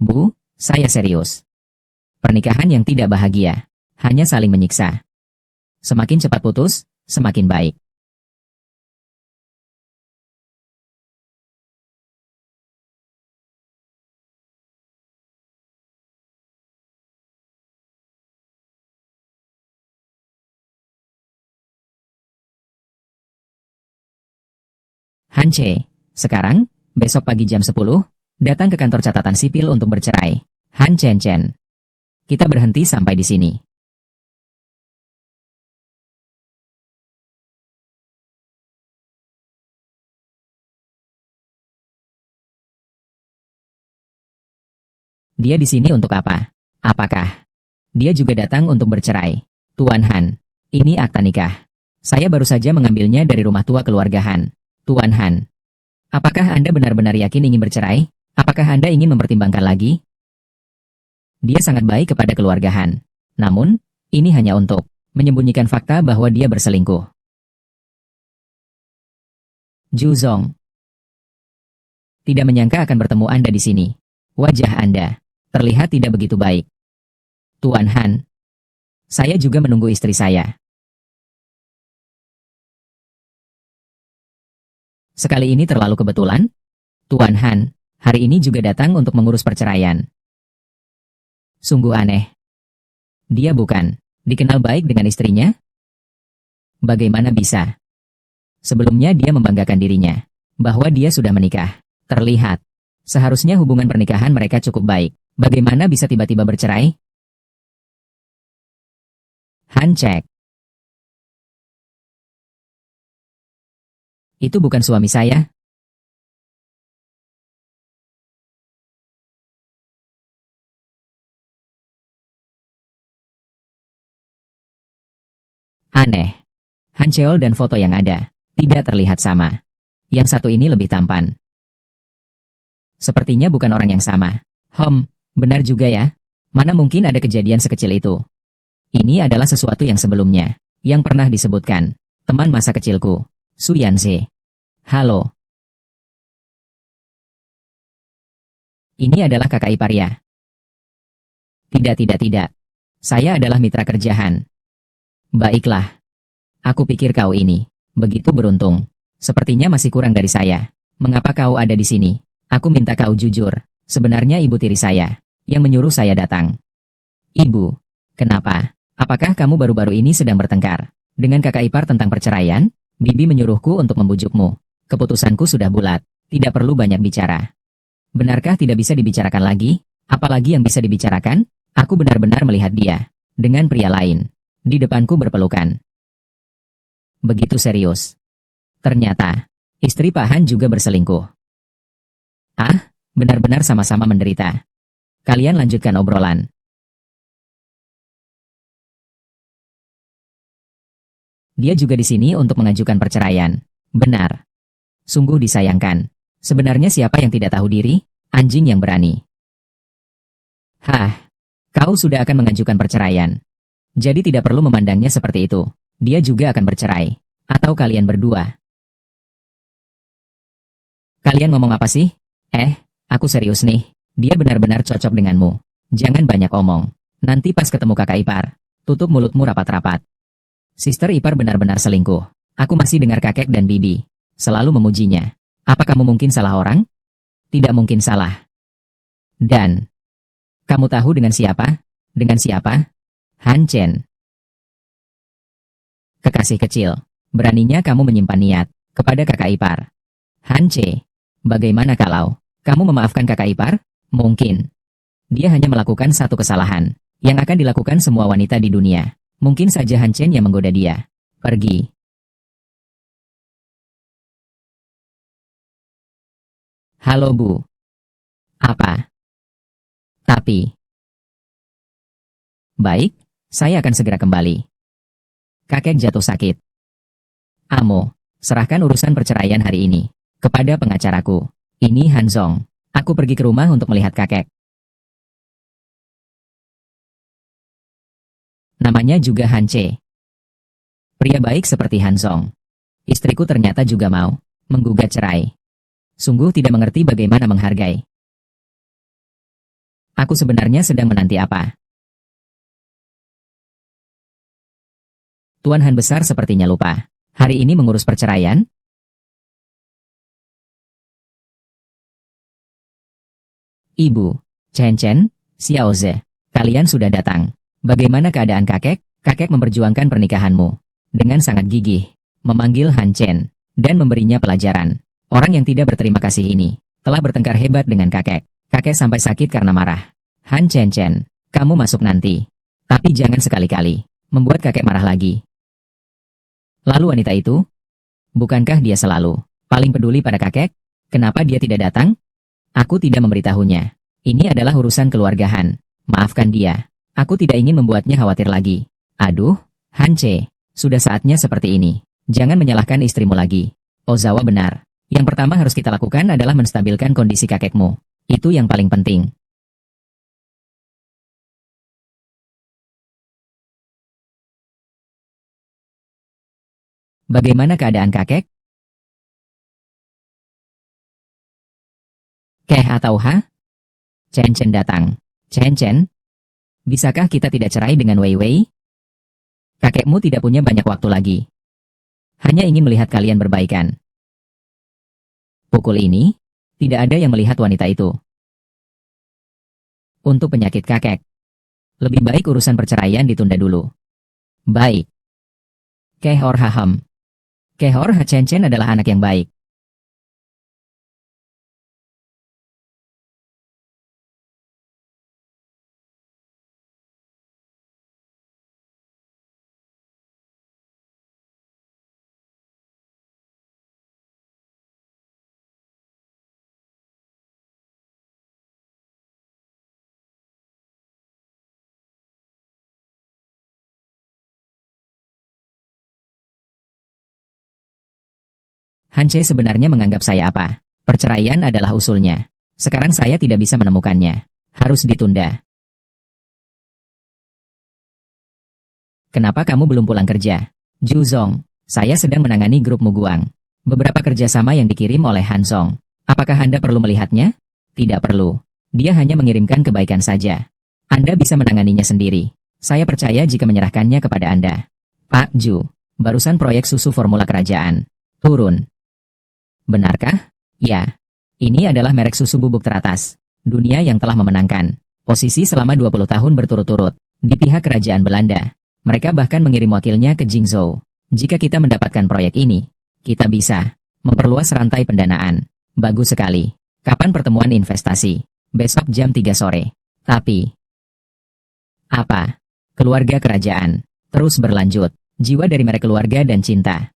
Bu, saya serius. Pernikahan yang tidak bahagia, hanya saling menyiksa. Semakin cepat putus, semakin baik. Hanche, sekarang, besok pagi jam 10, datang ke kantor catatan sipil untuk bercerai. Han Chen Chen. Kita berhenti sampai di sini. Dia di sini untuk apa? Apakah dia juga datang untuk bercerai? Tuan Han, ini akta nikah. Saya baru saja mengambilnya dari rumah tua keluarga Han. Tuan Han, apakah Anda benar-benar yakin ingin bercerai? Apakah Anda ingin mempertimbangkan lagi? Dia sangat baik kepada keluarga Han. Namun, ini hanya untuk menyembunyikan fakta bahwa dia berselingkuh. Zhu Zong. Tidak menyangka akan bertemu Anda di sini. Wajah Anda terlihat tidak begitu baik. Tuan Han, saya juga menunggu istri saya. Sekali ini terlalu kebetulan. Tuan Han, hari ini juga datang untuk mengurus perceraian. Sungguh aneh. Dia bukan dikenal baik dengan istrinya? Bagaimana bisa? Sebelumnya dia membanggakan dirinya bahwa dia sudah menikah. Terlihat, seharusnya hubungan pernikahan mereka cukup baik. Bagaimana bisa tiba-tiba bercerai? Han cek. Itu bukan suami saya. Aneh. Han Cheol dan foto yang ada tidak terlihat sama. Yang satu ini lebih tampan. Sepertinya bukan orang yang sama. Benar juga ya. Mana mungkin ada kejadian sekecil itu. Ini adalah sesuatu yang sebelumnya, yang pernah disebutkan. Teman masa kecilku, Su Yanze. Halo. Ini adalah kakak ipar ya? Tidak. Saya adalah mitra kerja Han. Baiklah. Aku pikir kau ini begitu beruntung. Sepertinya masih kurang dari saya. Mengapa kau ada di sini? Aku minta kau jujur. Sebenarnya ibu tiri saya yang menyuruh saya datang. Ibu, kenapa? Apakah kamu baru-baru ini sedang bertengkar dengan kakak ipar tentang perceraian? Bibi menyuruhku untuk membujukmu. Keputusanku sudah bulat. Tidak perlu banyak bicara. Benarkah tidak bisa dibicarakan lagi? Apalagi yang bisa dibicarakan? Aku benar-benar melihat dia dengan pria lain di depanku berpelukan. Begitu serius. Ternyata, istri Pak Han juga berselingkuh. Ah, benar-benar sama-sama menderita. Kalian lanjutkan obrolan. Dia juga di sini untuk mengajukan perceraian. Benar. Sungguh disayangkan. Sebenarnya siapa yang tidak tahu diri? Anjing yang berani. Hah, kau sudah akan mengajukan perceraian. Jadi tidak perlu memandangnya seperti itu. Dia juga akan bercerai. Atau kalian berdua. Kalian ngomong apa sih? Aku serius nih. Dia benar-benar cocok denganmu. Jangan banyak omong. Nanti pas ketemu kakak ipar, tutup mulutmu rapat-rapat. Sister ipar benar-benar selingkuh. Aku masih dengar kakek dan bibi selalu memujinya. Apa kamu mungkin salah orang? Tidak mungkin salah. Dan, kamu tahu dengan siapa? Dengan siapa? Han Chen. Kekasih kecil, beraninya kamu menyimpan niat kepada kakak ipar. Han Che, bagaimana kalau kamu memaafkan kakak ipar? Mungkin. Dia hanya melakukan satu kesalahan yang akan dilakukan semua wanita di dunia. Mungkin saja Han Chen yang menggoda dia. Pergi. Halo Bu. Apa? Tapi. Baik, saya akan segera kembali. Kakek jatuh sakit. Amo, serahkan urusan perceraian hari ini kepada pengacaraku. Ini Han Zong. Aku pergi ke rumah untuk melihat kakek. Namanya juga Han Che. Pria baik seperti Han Zong. Istriku ternyata juga mau menggugat cerai. Sungguh tidak mengerti bagaimana menghargai. Aku sebenarnya sedang menanti apa? Tuan Han besar sepertinya lupa. Hari ini mengurus perceraian? Ibu, Chen Chen, Xiaoze, kalian sudah datang. Bagaimana keadaan kakek? Kakek memperjuangkan pernikahanmu dengan sangat gigih, memanggil Han Chen dan memberinya pelajaran. Orang yang tidak berterima kasih ini telah bertengkar hebat dengan kakek. Kakek sampai sakit karena marah. Han Chen Chen, kamu masuk nanti. Tapi jangan sekali-kali membuat kakek marah lagi. Lalu wanita itu? Bukankah dia selalu paling peduli pada kakek? Kenapa dia tidak datang? Aku tidak memberitahunya. Ini adalah urusan keluarga Han. Maafkan dia. Aku tidak ingin membuatnya khawatir lagi. Aduh, Han Che, sudah saatnya seperti ini. Jangan menyalahkan istrimu lagi. Ozawa benar. Yang pertama harus kita lakukan adalah menstabilkan kondisi kakekmu. Itu yang paling penting. Bagaimana keadaan kakek? Keh atau ha? Chen Chen datang. Chen Chen, bisakah kita tidak cerai dengan Wei Wei? Kakekmu tidak punya banyak waktu lagi. Hanya ingin melihat kalian berbaikan. Pukul ini, tidak ada yang melihat wanita itu. Untuk penyakit kakek, lebih baik urusan perceraian ditunda dulu. Baik. Kehor Haham. Kehor Ha Chen Chen adalah anak yang baik. Han Che sebenarnya menganggap saya apa? Perceraian adalah usulnya. Sekarang saya tidak bisa menemukannya. Harus ditunda. Kenapa kamu belum pulang kerja? Ju Zong, saya sedang menangani grup Muguang. Beberapa kerjasama yang dikirim oleh Han Zong. Apakah Anda perlu melihatnya? Tidak perlu. Dia hanya mengirimkan kebaikan saja. Anda bisa menanganinya sendiri. Saya percaya jika menyerahkannya kepada Anda. Pak Ju, barusan proyek susu formula kerajaan. Turun. Benarkah? Ya. Ini adalah merek susu bubuk teratas dunia yang telah memenangkan posisi selama 20 tahun berturut-turut di pihak kerajaan Belanda. Mereka bahkan mengirim wakilnya ke Jingzhou. Jika kita mendapatkan proyek ini, kita bisa memperluas rantai pendanaan. Bagus sekali. Kapan pertemuan investasi? Besok jam 3 sore. Tapi apa? Keluarga kerajaan terus berlanjut. Jiwa dari merek keluarga dan cinta.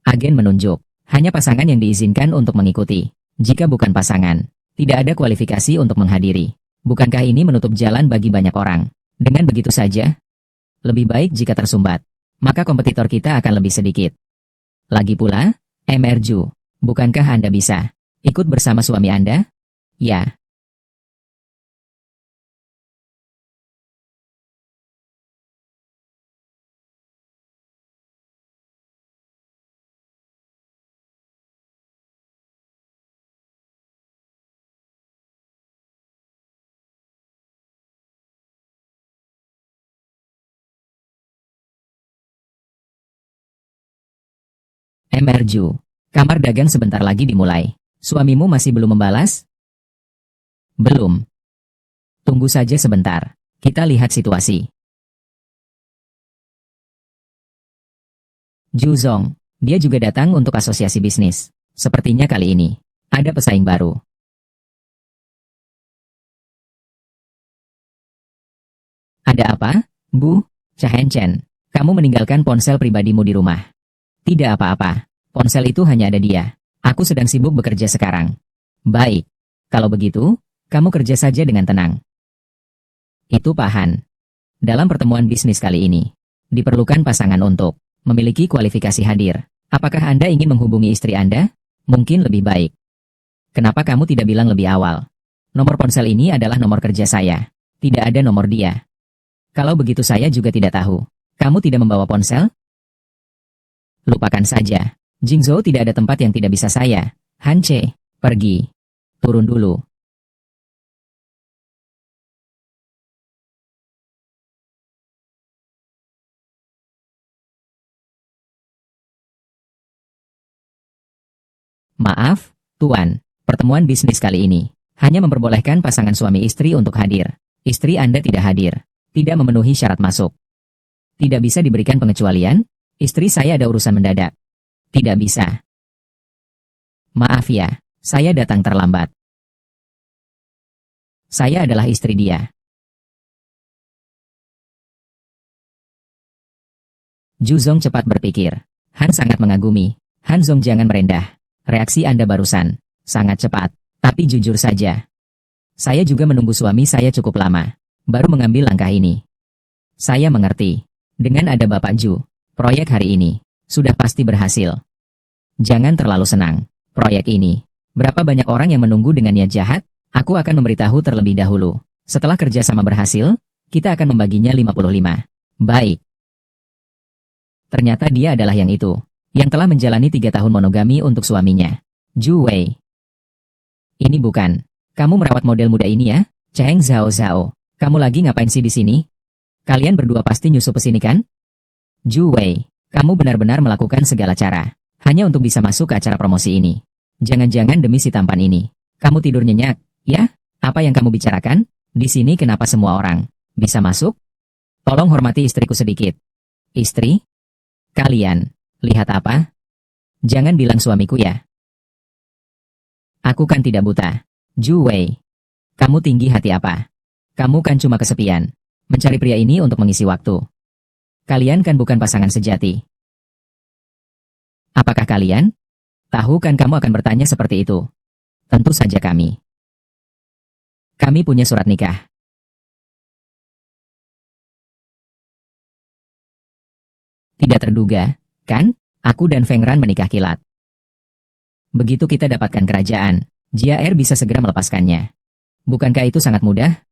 Agen menunjuk. Hanya pasangan yang diizinkan untuk mengikuti. Jika bukan pasangan, tidak ada kualifikasi untuk menghadiri. Bukankah ini menutup jalan bagi banyak orang? Dengan begitu saja, lebih baik jika tersumbat. Maka kompetitor kita akan lebih sedikit. Lagi pula, Mr. Ju, bukankah Anda bisa ikut bersama suami Anda? Ya. Mr. Ju, kamar dagang sebentar lagi dimulai. Suamimu masih belum membalas? Belum. Tunggu saja sebentar. Kita lihat situasi. Ju Zong, dia juga datang untuk asosiasi bisnis. Sepertinya kali ini ada pesaing baru. Ada apa, Bu? Chahen Chen, kamu meninggalkan ponsel pribadimu di rumah. Tidak apa-apa, ponsel itu hanya ada dia. Aku sedang sibuk bekerja sekarang. Baik, kalau begitu, kamu kerja saja dengan tenang. Itu Pak Han. Dalam pertemuan bisnis kali ini, diperlukan pasangan untuk memiliki kualifikasi hadir. Apakah Anda ingin menghubungi istri Anda? Mungkin lebih baik. Kenapa kamu tidak bilang lebih awal? Nomor ponsel ini adalah nomor kerja saya. Tidak ada nomor dia. Kalau begitu saya juga tidak tahu. Kamu tidak membawa ponsel? Lupakan saja. Jingzhou tidak ada tempat yang tidak bisa saya. Han Che, pergi. Turun dulu. Maaf, Tuan. Pertemuan bisnis kali ini hanya memperbolehkan pasangan suami istri untuk hadir. Istri Anda tidak hadir. Tidak memenuhi syarat masuk. Tidak bisa diberikan pengecualian? Istri saya ada urusan mendadak. Tidak bisa. Maaf ya, saya datang terlambat. Saya adalah istri dia. Ju Zong cepat berpikir. Han sangat mengagumi. Han Zong jangan merendah. Reaksi Anda barusan sangat cepat. Tapi jujur saja, saya juga menunggu suami saya cukup lama. Baru mengambil langkah ini. Saya mengerti. Dengan ada Bapak Ju, proyek hari ini sudah pasti berhasil. Jangan terlalu senang. Proyek ini, berapa banyak orang yang menunggu dengan niat jahat? Aku akan memberitahu terlebih dahulu. Setelah kerjasama berhasil, kita akan membaginya 55. Baik. Ternyata dia adalah yang itu, yang telah menjalani 3 tahun monogami untuk suaminya. Ju Wei. Ini bukan. Kamu merawat model muda ini ya? Cheng Zhao Zhao. Kamu lagi ngapain sih di sini? Kalian berdua pasti nyusup ke sini kan? Ju Wei, kamu benar-benar melakukan segala cara hanya untuk bisa masuk ke acara promosi ini. Jangan-jangan demi si tampan ini, kamu tidur nyenyak, ya? Apa yang kamu bicarakan? Di sini kenapa semua orang bisa masuk? Tolong hormati istriku sedikit. Istri? Kalian, lihat apa? Jangan bilang suamiku ya. Aku kan tidak buta. Ju Wei, kamu tinggi hati apa? Kamu kan cuma kesepian. Mencari pria ini untuk mengisi waktu. Kalian kan bukan pasangan sejati. Apakah kalian? Tahu kan kamu akan bertanya seperti itu. Tentu saja kami. Kami punya surat nikah. Tidak terduga, kan? Aku dan Feng Ran menikah kilat. Begitu kita dapatkan kerajaan, Jia Er bisa segera melepaskannya. Bukankah itu sangat mudah?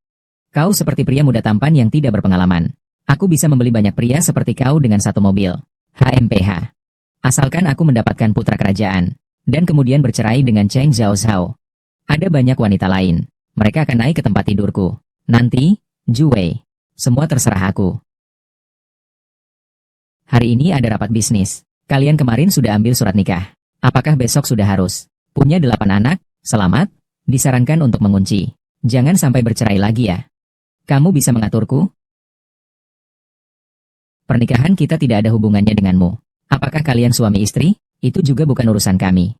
Kau seperti pria muda tampan yang tidak berpengalaman. Aku bisa membeli banyak pria seperti kau dengan satu mobil. HMPH. Asalkan aku mendapatkan putra kerajaan, dan kemudian bercerai dengan Cheng Zhao Zhao. Ada banyak wanita lain. Mereka akan naik ke tempat tidurku. Nanti, Ju Wei. Semua terserah aku. Hari ini ada rapat bisnis. Kalian kemarin sudah ambil surat nikah. Apakah besok sudah harus? Punya 8 anak? Selamat. Disarankan untuk mengunci. Jangan sampai bercerai lagi ya. Kamu bisa mengaturku? Pernikahan kita tidak ada hubungannya denganmu. Apakah kalian suami istri? Itu juga bukan urusan kami.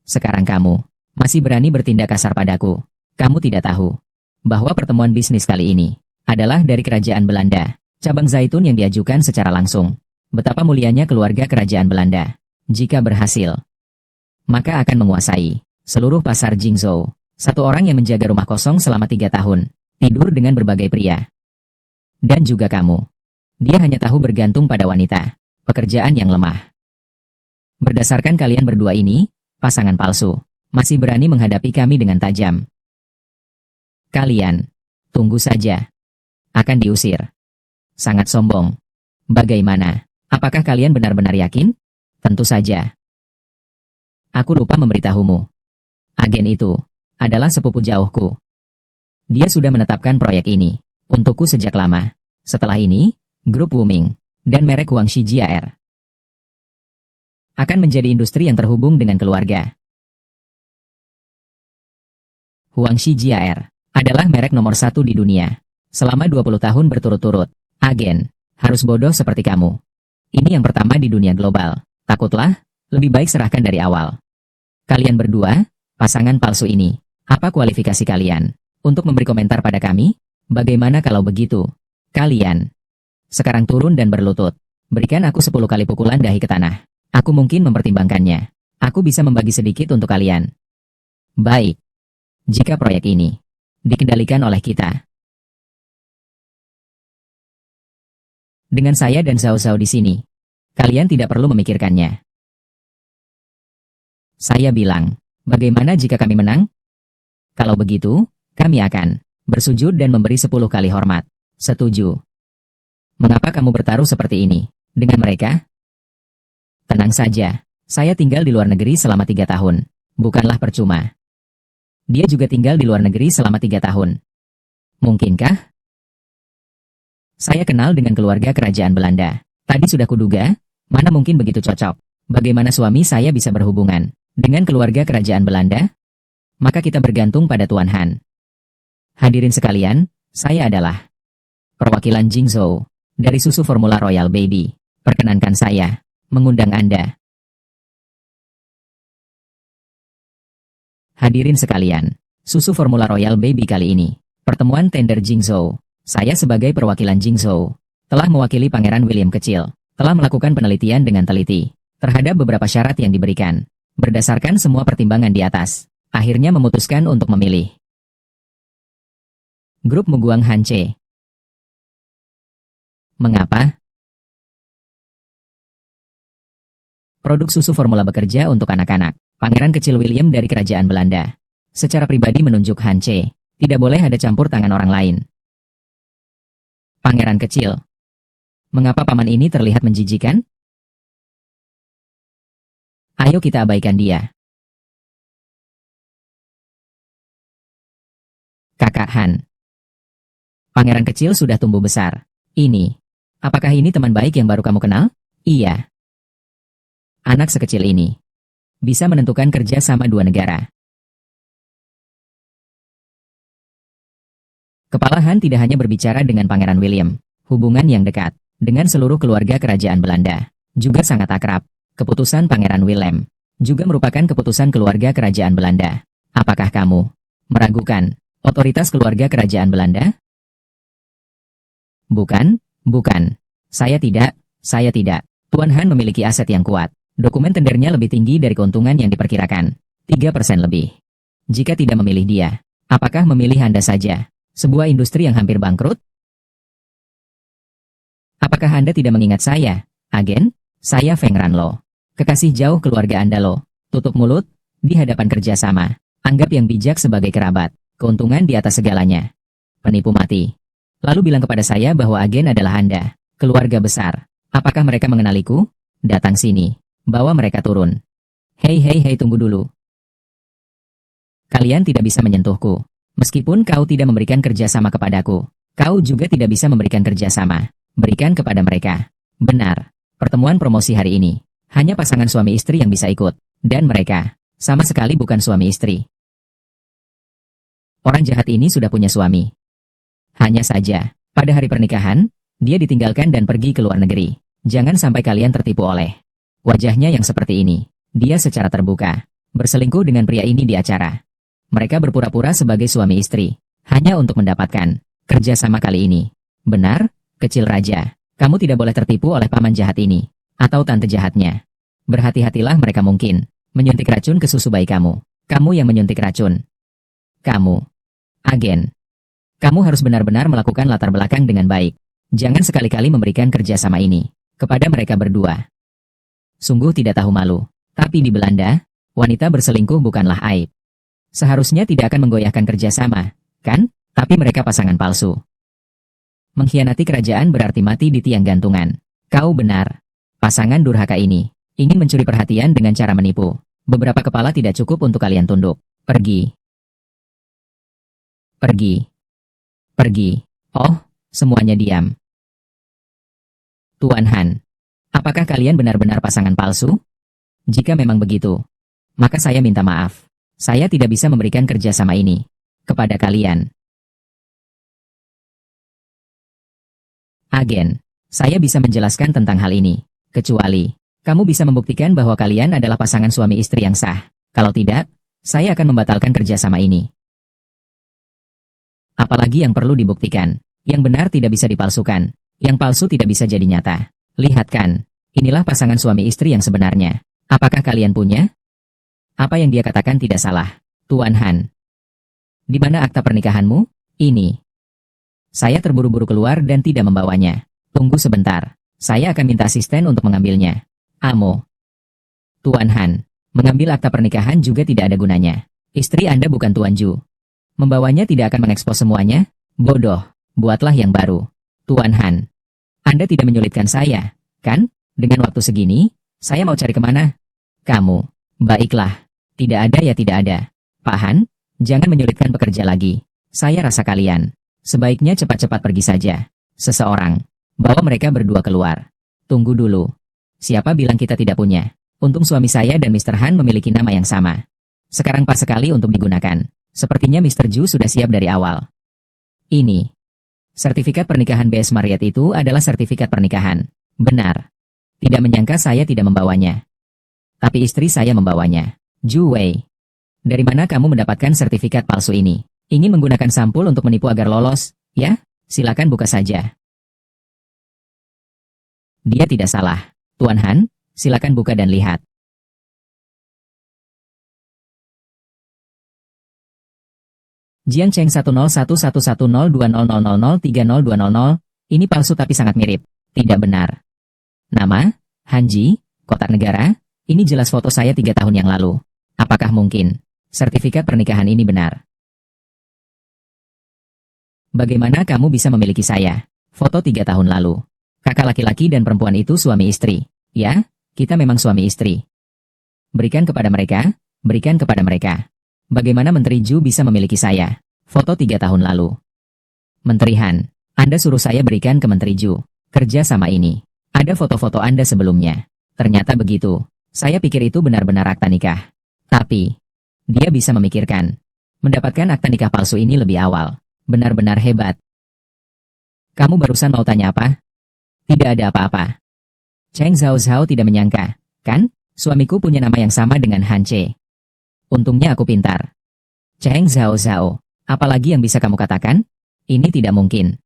Sekarang kamu masih berani bertindak kasar padaku. Kamu tidak tahu bahwa pertemuan bisnis kali ini adalah dari kerajaan Belanda, cabang Zaitun yang diajukan secara langsung. Betapa mulianya keluarga kerajaan Belanda. Jika berhasil, maka akan menguasai seluruh pasar Jingzhou. Satu orang yang menjaga rumah kosong selama 3 tahun, tidur dengan berbagai pria. Dan juga kamu. Dia hanya tahu bergantung pada wanita. Pekerjaan yang lemah. Berdasarkan kalian berdua ini, pasangan palsu, masih berani menghadapi kami dengan tajam. Kalian, tunggu saja. Akan diusir. Sangat sombong. Bagaimana? Apakah kalian benar-benar yakin? Tentu saja. Aku lupa memberitahumu. Agen itu adalah sepupu jauhku. Dia sudah menetapkan proyek ini untukku sejak lama. Setelah ini, grup Wuming dan merek Huangshi JR akan menjadi industri yang terhubung dengan keluarga. Huangshi JR adalah merek nomor 1 di dunia. Selama 20 tahun berturut-turut, agen harus bodoh seperti kamu. Ini yang pertama di dunia global. Takutlah, lebih baik serahkan dari awal. Kalian berdua, pasangan palsu ini, apa kualifikasi kalian untuk memberi komentar pada kami? Bagaimana kalau begitu? Kalian sekarang turun dan berlutut. Berikan aku 10 kali pukulan dahi ke tanah. Aku mungkin mempertimbangkannya. Aku bisa membagi sedikit untuk kalian. Baik. Jika proyek ini dikendalikan oleh kita, dengan saya dan Zhao Zhao di sini, kalian tidak perlu memikirkannya. Saya bilang, bagaimana jika kami menang? Kalau begitu, kami akan bersujud dan memberi 10 kali hormat. Setuju. Mengapa kamu bertaruh seperti ini dengan mereka? Tenang saja, saya tinggal di luar negeri selama 3 tahun. Bukanlah percuma. Dia juga tinggal di luar negeri selama 3 tahun. Mungkinkah? Saya kenal dengan keluarga kerajaan Belanda. Tadi sudah kuduga, mana mungkin begitu cocok. Bagaimana suami saya bisa berhubungan dengan keluarga kerajaan Belanda? Maka kita bergantung pada Tuan Han. Hadirin sekalian, saya adalah perwakilan Jingzhou dari susu formula Royal Baby. Perkenankan saya mengundang Anda. Hadirin sekalian, susu formula Royal Baby kali ini, pertemuan tender Jingzhou. Saya sebagai perwakilan Jingzhou, telah mewakili Pangeran William Kecil, telah melakukan penelitian dengan teliti terhadap beberapa syarat yang diberikan. Berdasarkan semua pertimbangan di atas, akhirnya memutuskan untuk memilih Grup Muguang Hanche. Mengapa? Produk susu formula bekerja untuk anak-anak. Pangeran Kecil William dari Kerajaan Belanda secara pribadi menunjuk Hanche, tidak boleh ada campur tangan orang lain. Pangeran Kecil, mengapa paman ini terlihat menjijikan? Ayo kita abaikan dia. Kakak Han. Pangeran Kecil sudah tumbuh besar. Apakah ini teman baik yang baru kamu kenal? Iya. Anak sekecil ini bisa menentukan kerja sama 2 negara. Kepala Han tidak hanya berbicara dengan Pangeran William, hubungan yang dekat dengan seluruh keluarga kerajaan Belanda juga sangat akrab. Keputusan Pangeran William juga merupakan keputusan keluarga kerajaan Belanda. Apakah kamu meragukan otoritas keluarga kerajaan Belanda? Bukan. Saya tidak. Tuan Han memiliki aset yang kuat. Dokumen tendernya lebih tinggi dari keuntungan yang diperkirakan. 3% lebih. Jika tidak memilih dia, apakah memilih Anda saja? Sebuah industri yang hampir bangkrut? Apakah Anda tidak mengingat saya, agen? Saya Feng Ranlo. Kekasih jauh keluarga Anda loh. Tutup mulut, di hadapan kerjasama. Anggap yang bijak sebagai kerabat. Keuntungan di atas segalanya. Penipu mati. Lalu bilang kepada saya bahwa agen adalah Anda. Keluarga besar. Apakah mereka mengenaliku? Datang sini. Bawa mereka turun. Hei, tunggu dulu. Kalian tidak bisa menyentuhku. Meskipun kau tidak memberikan kerjasama kepadaku, kau juga tidak bisa memberikan kerjasama berikan kepada mereka. Benar, pertemuan promosi hari ini, hanya pasangan suami istri yang bisa ikut, dan mereka, sama sekali bukan suami istri. Orang jahat ini sudah punya suami. Hanya saja, pada hari pernikahan, dia ditinggalkan dan pergi ke luar negeri. Jangan sampai kalian tertipu oleh wajahnya yang seperti ini. Dia secara terbuka berselingkuh dengan pria ini di acara. Mereka berpura-pura sebagai suami istri, hanya untuk mendapatkan kerjasama kali ini. Benar, kecil raja, kamu tidak boleh tertipu oleh paman jahat ini, atau tante jahatnya. Berhati-hatilah, mereka mungkin menyuntik racun ke susu bayi kamu. Kamu yang menyuntik racun. Kamu, agen. Kamu harus benar-benar melakukan latar belakang dengan baik. Jangan sekali-kali memberikan kerjasama ini kepada mereka berdua. Sungguh tidak tahu malu. Tapi di Belanda, wanita berselingkuh bukanlah aib. Seharusnya tidak akan menggoyahkan kerjasama, kan? Tapi mereka pasangan palsu. Mengkhianati kerajaan berarti mati di tiang gantungan. Kau benar. Pasangan durhaka ini ingin mencuri perhatian dengan cara menipu. Beberapa kepala tidak cukup untuk kalian tunduk. Pergi. Pergi. Pergi. Oh, semuanya diam. Tuan Han, apakah kalian benar-benar pasangan palsu? Jika memang begitu, maka saya minta maaf. Saya tidak bisa memberikan kerjasama ini kepada kalian. Agen, saya bisa menjelaskan tentang hal ini, kecuali kamu bisa membuktikan bahwa kalian adalah pasangan suami istri yang sah. Kalau tidak, saya akan membatalkan kerjasama ini. Apalagi yang perlu dibuktikan, yang benar tidak bisa dipalsukan, yang palsu tidak bisa jadi nyata. Lihat kan, inilah pasangan suami istri yang sebenarnya. Apakah kalian punya? Apa yang dia katakan tidak salah, Tuan Han. Di mana akta pernikahanmu? Ini. Saya terburu-buru keluar dan tidak membawanya. Tunggu sebentar, saya akan minta asisten untuk mengambilnya. Amo. Tuan Han, mengambil akta pernikahan juga tidak ada gunanya. Istri Anda bukan Tuan Ju. Membawanya tidak akan mengekspos semuanya. Bodoh, buatlah yang baru. Tuan Han, Anda tidak menyulitkan saya, kan? Dengan waktu segini, saya mau cari kemana? Kamu. Baiklah. Tidak ada ya tidak ada. Pak Han, jangan menyulitkan pekerja lagi. Saya rasa kalian sebaiknya cepat-cepat pergi saja. Seseorang, bawa mereka berdua keluar. Tunggu dulu. Siapa bilang kita tidak punya? Untung suami saya dan Mr. Han memiliki nama yang sama. Sekarang pas sekali untuk digunakan. Sepertinya Mr. Ju sudah siap dari awal. Ini. Sertifikat pernikahan B.S. Marriott itu adalah sertifikat pernikahan. Benar. Tidak menyangka saya tidak membawanya. Tapi istri saya membawanya. Ju Wei. Dari mana kamu mendapatkan sertifikat palsu ini? Ingin menggunakan sampul untuk menipu agar lolos, ya? Silakan buka saja. Dia tidak salah. Tuan Han, silakan buka dan lihat. Jiang Cheng 10111102000302000, ini palsu tapi sangat mirip. Tidak benar. Nama? Hanji, kotak negara? Ini jelas foto saya 3 tahun yang lalu. Apakah mungkin sertifikat pernikahan ini benar? Bagaimana kamu bisa memiliki saya? Foto 3 tahun lalu. Kakak laki-laki dan perempuan itu suami istri. Ya, kita memang suami istri. Berikan kepada mereka, berikan kepada mereka. Bagaimana Menteri Ju bisa memiliki saya? Foto 3 tahun lalu. Menteri Han, Anda suruh saya berikan ke Menteri Ju kerja sama ini. Ada foto-foto Anda sebelumnya. Ternyata begitu. Saya pikir itu benar-benar akta nikah. Tapi, dia bisa memikirkan. Mendapatkan akta nikah palsu ini lebih awal. Benar-benar hebat. Kamu barusan mau tanya apa? Tidak ada apa-apa. Cheng Zhao Zhao tidak menyangka, kan? Suamiku punya nama yang sama dengan Han Che. Untungnya aku pintar. Cheng Zhao Zhao, apalagi yang bisa kamu katakan? Ini tidak mungkin.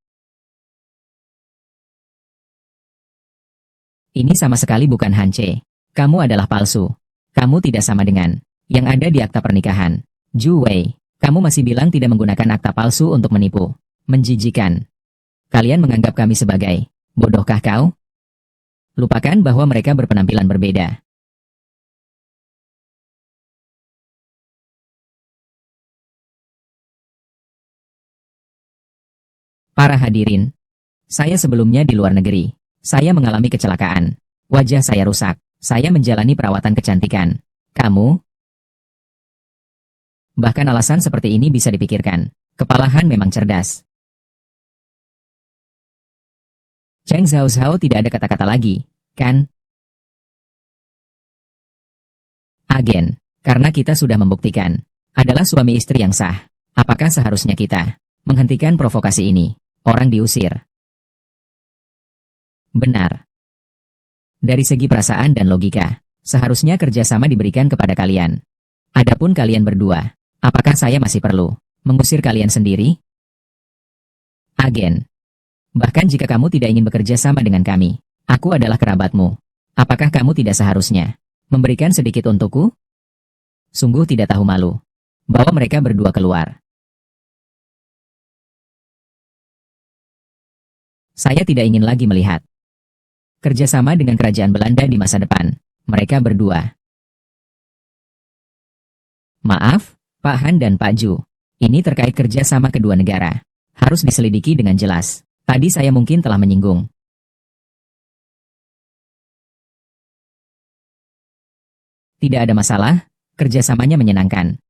Ini sama sekali bukan Han Che. Kamu adalah palsu. Kamu tidak sama dengan yang ada di akta pernikahan. Ju Wei, kamu masih bilang tidak menggunakan akta palsu untuk menipu. Menjijikan. Kalian menganggap kami sebagai bodohkah kau? Lupakan bahwa mereka berpenampilan berbeda. Para hadirin, saya sebelumnya di luar negeri. Saya mengalami kecelakaan. Wajah saya rusak. Saya menjalani perawatan kecantikan. Kamu? Bahkan alasan seperti ini bisa dipikirkan. Kepala Han memang cerdas. Cheng Zhao Zhao tidak ada kata-kata lagi, kan? Agen, karena kita sudah membuktikan, adalah suami istri yang sah. Apakah seharusnya kita menghentikan provokasi ini? Orang diusir. Benar. Dari segi perasaan dan logika, seharusnya kerjasama diberikan kepada kalian. Adapun kalian berdua, apakah saya masih perlu mengusir kalian sendiri? Agen, bahkan jika kamu tidak ingin bekerja sama dengan kami, aku adalah kerabatmu. Apakah kamu tidak seharusnya memberikan sedikit untukku? Sungguh tidak tahu malu. Bawa mereka berdua keluar. Saya tidak ingin lagi melihat kerjasama dengan kerajaan Belanda di masa depan. Mereka berdua. Maaf, Pak Han dan Pak Ju. Ini terkait kerjasama kedua negara. Harus diselidiki dengan jelas. Tadi saya mungkin telah menyinggung. Tidak ada masalah, kerjasamanya menyenangkan.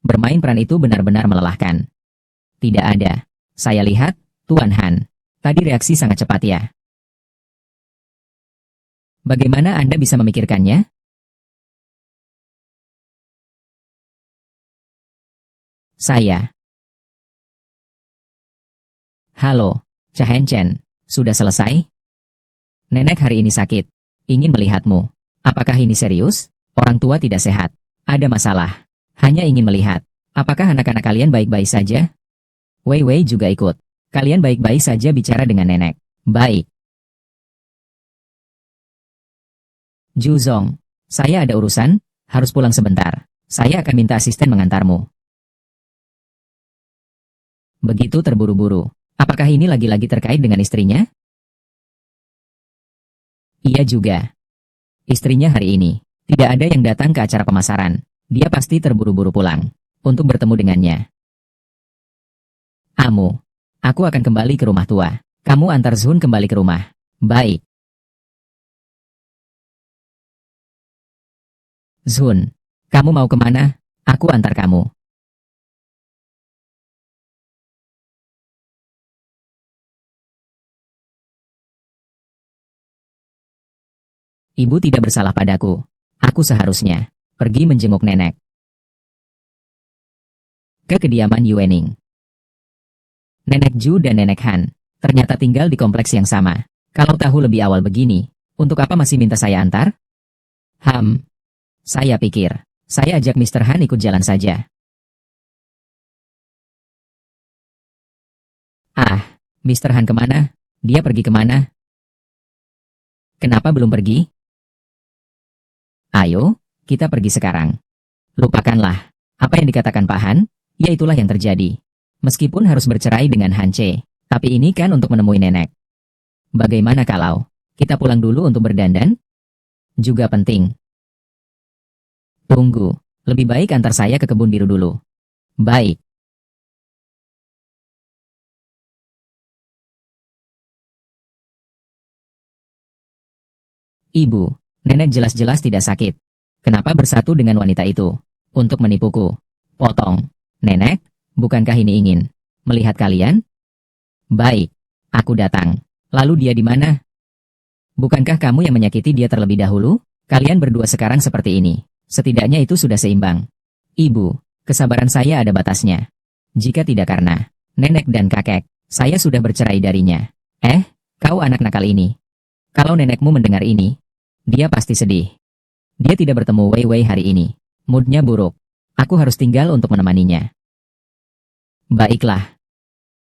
Bermain peran itu benar-benar melelahkan. Tidak ada. Saya lihat, Tuan Han. Tadi reaksi sangat cepat ya. Bagaimana Anda bisa memikirkannya? Saya. Halo, Chahen Chen. Sudah selesai? Nenek hari ini sakit. Ingin melihatmu. Apakah ini serius? Orang tua tidak sehat. Ada masalah. Hanya ingin melihat. Apakah anak-anak kalian baik-baik saja? Wei Wei juga ikut. Kalian baik-baik saja bicara dengan nenek. Baik. Ju Zong. Saya ada urusan, harus pulang sebentar. Saya akan minta asisten mengantarmu. Begitu terburu-buru. Apakah ini lagi-lagi terkait dengan istrinya? Iya juga. Istrinya hari ini. Tidak ada yang datang ke acara pemasaran. Dia pasti terburu-buru pulang. Untuk bertemu dengannya. Amu. Aku akan kembali ke rumah tua. Kamu antar Zun kembali ke rumah. Baik. Zun. Kamu mau kemana? Aku antar kamu. Ibu tidak bersalah padaku. Aku seharusnya pergi menjenguk nenek. Ke kediaman Yuening. Nenek Ju dan Nenek Han ternyata tinggal di kompleks yang sama. Kalau tahu lebih awal begini, untuk apa masih minta saya antar? Saya pikir, saya ajak Mr. Han ikut jalan saja. Ah, Mr. Han kemana? Dia pergi kemana? Kenapa belum pergi? Ayo, kita pergi sekarang. Lupakanlah. Apa yang dikatakan Pak Han, ya itulah yang terjadi. Meskipun harus bercerai dengan Han Che, tapi ini kan untuk menemui nenek. Bagaimana kalau kita pulang dulu untuk berdandan? Juga penting. Tunggu, lebih baik antar saya ke kebun biru dulu. Baik. Ibu, nenek jelas-jelas tidak sakit. Kenapa bersatu dengan wanita itu? Untuk menipuku. Potong. Nenek, bukankah ini ingin melihat kalian? Baik. Aku datang. Lalu dia di mana? Bukankah kamu yang menyakiti dia terlebih dahulu? Kalian berdua sekarang seperti ini. Setidaknya itu sudah seimbang. Ibu, kesabaran saya ada batasnya. Jika tidak karena nenek dan kakek, saya sudah bercerai darinya. Kau anak nakal ini. Kalau nenekmu mendengar ini, dia pasti sedih. Dia tidak bertemu Wei Wei hari ini. Moodnya buruk. Aku harus tinggal untuk menemaninya. Baiklah.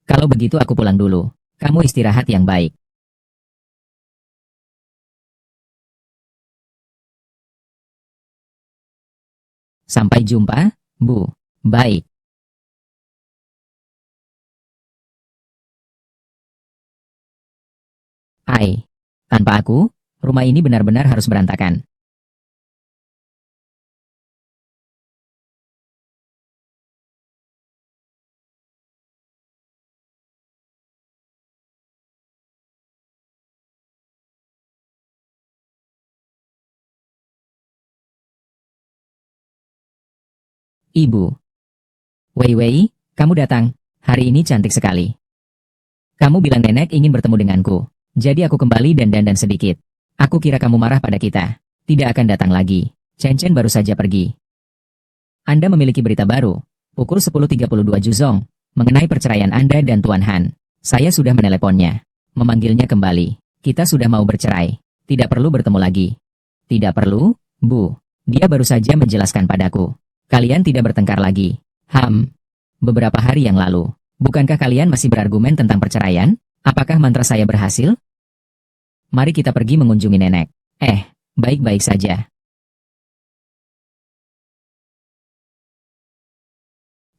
Kalau begitu aku pulang dulu. Kamu istirahat yang baik. Sampai jumpa, Bu. Baik. Tanpa aku, rumah ini benar-benar harus berantakan. Ibu. Wei Wei, kamu datang. Hari ini cantik sekali. Kamu bilang nenek ingin bertemu denganku. Jadi aku kembali dan dandan sedikit. Aku kira kamu marah pada kita. Tidak akan datang lagi. Chen Chen baru saja pergi. Anda memiliki berita baru. Pukul 10.32 Juzong. Mengenai perceraian Anda dan Tuan Han. Saya sudah meneleponnya. Memanggilnya kembali. Kita sudah mau bercerai. Tidak perlu bertemu lagi. Tidak perlu, Bu. Dia baru saja menjelaskan padaku. Kalian tidak bertengkar lagi. Beberapa hari yang lalu. Bukankah kalian masih berargumen tentang perceraian? Apakah mantra saya berhasil? Mari kita pergi mengunjungi nenek. Baik-baik saja.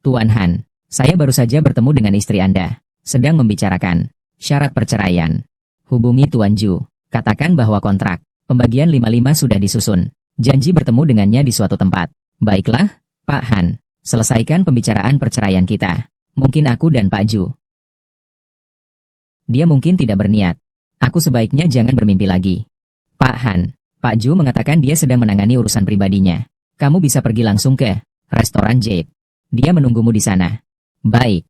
Tuan Han, saya baru saja bertemu dengan istri Anda. Sedang membicarakan syarat perceraian. Hubungi Tuan Ju. Katakan bahwa kontrak pembagian 5-5 sudah disusun. Janji bertemu dengannya di suatu tempat. Baiklah, Pak Han. Selesaikan pembicaraan perceraian kita. Mungkin aku dan Pak Ju. Dia mungkin tidak berniat. Aku sebaiknya jangan bermimpi lagi. Pak Han, Pak Ju mengatakan dia sedang menangani urusan pribadinya. Kamu bisa pergi langsung ke restoran Jade. Dia menunggumu di sana. Baik.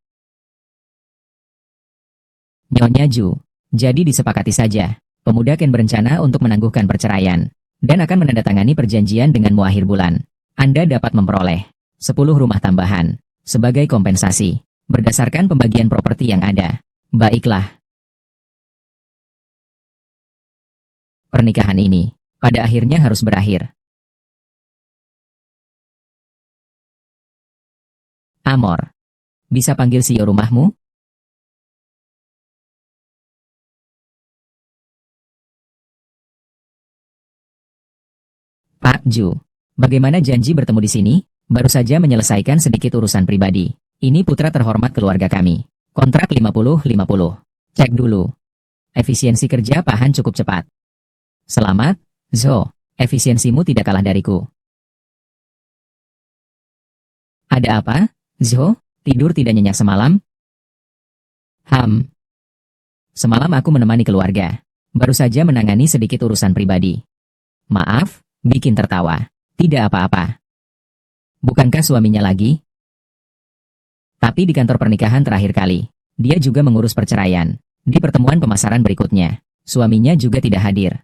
Nyonya Ju. Jadi disepakati saja. Pemuda Ken berencana untuk menangguhkan perceraian. Dan akan menandatangani perjanjian denganmu akhir bulan. Anda dapat memperoleh 10 rumah tambahan. Sebagai kompensasi. Berdasarkan pembagian properti yang ada. Baiklah. Pernikahan ini, pada akhirnya harus berakhir. Amor. Bisa panggil CEO rumahmu? Pak Ju. Bagaimana janji bertemu di sini? Baru saja menyelesaikan sedikit urusan pribadi. Ini putra terhormat keluarga kami. Kontrak 50-50. Cek dulu. Efisiensi kerja Pak Han cukup cepat. Selamat, Zo. Efisiensimu tidak kalah dariku. Ada apa, Zo? Tidur tidak nyenyak semalam? Semalam aku menemani keluarga. Baru saja menangani sedikit urusan pribadi. Maaf, bikin tertawa. Tidak apa-apa. Bukankah suaminya lagi? Tapi di kantor pernikahan terakhir kali, dia juga mengurus perceraian. Di pertemuan pemasaran berikutnya, suaminya juga tidak hadir.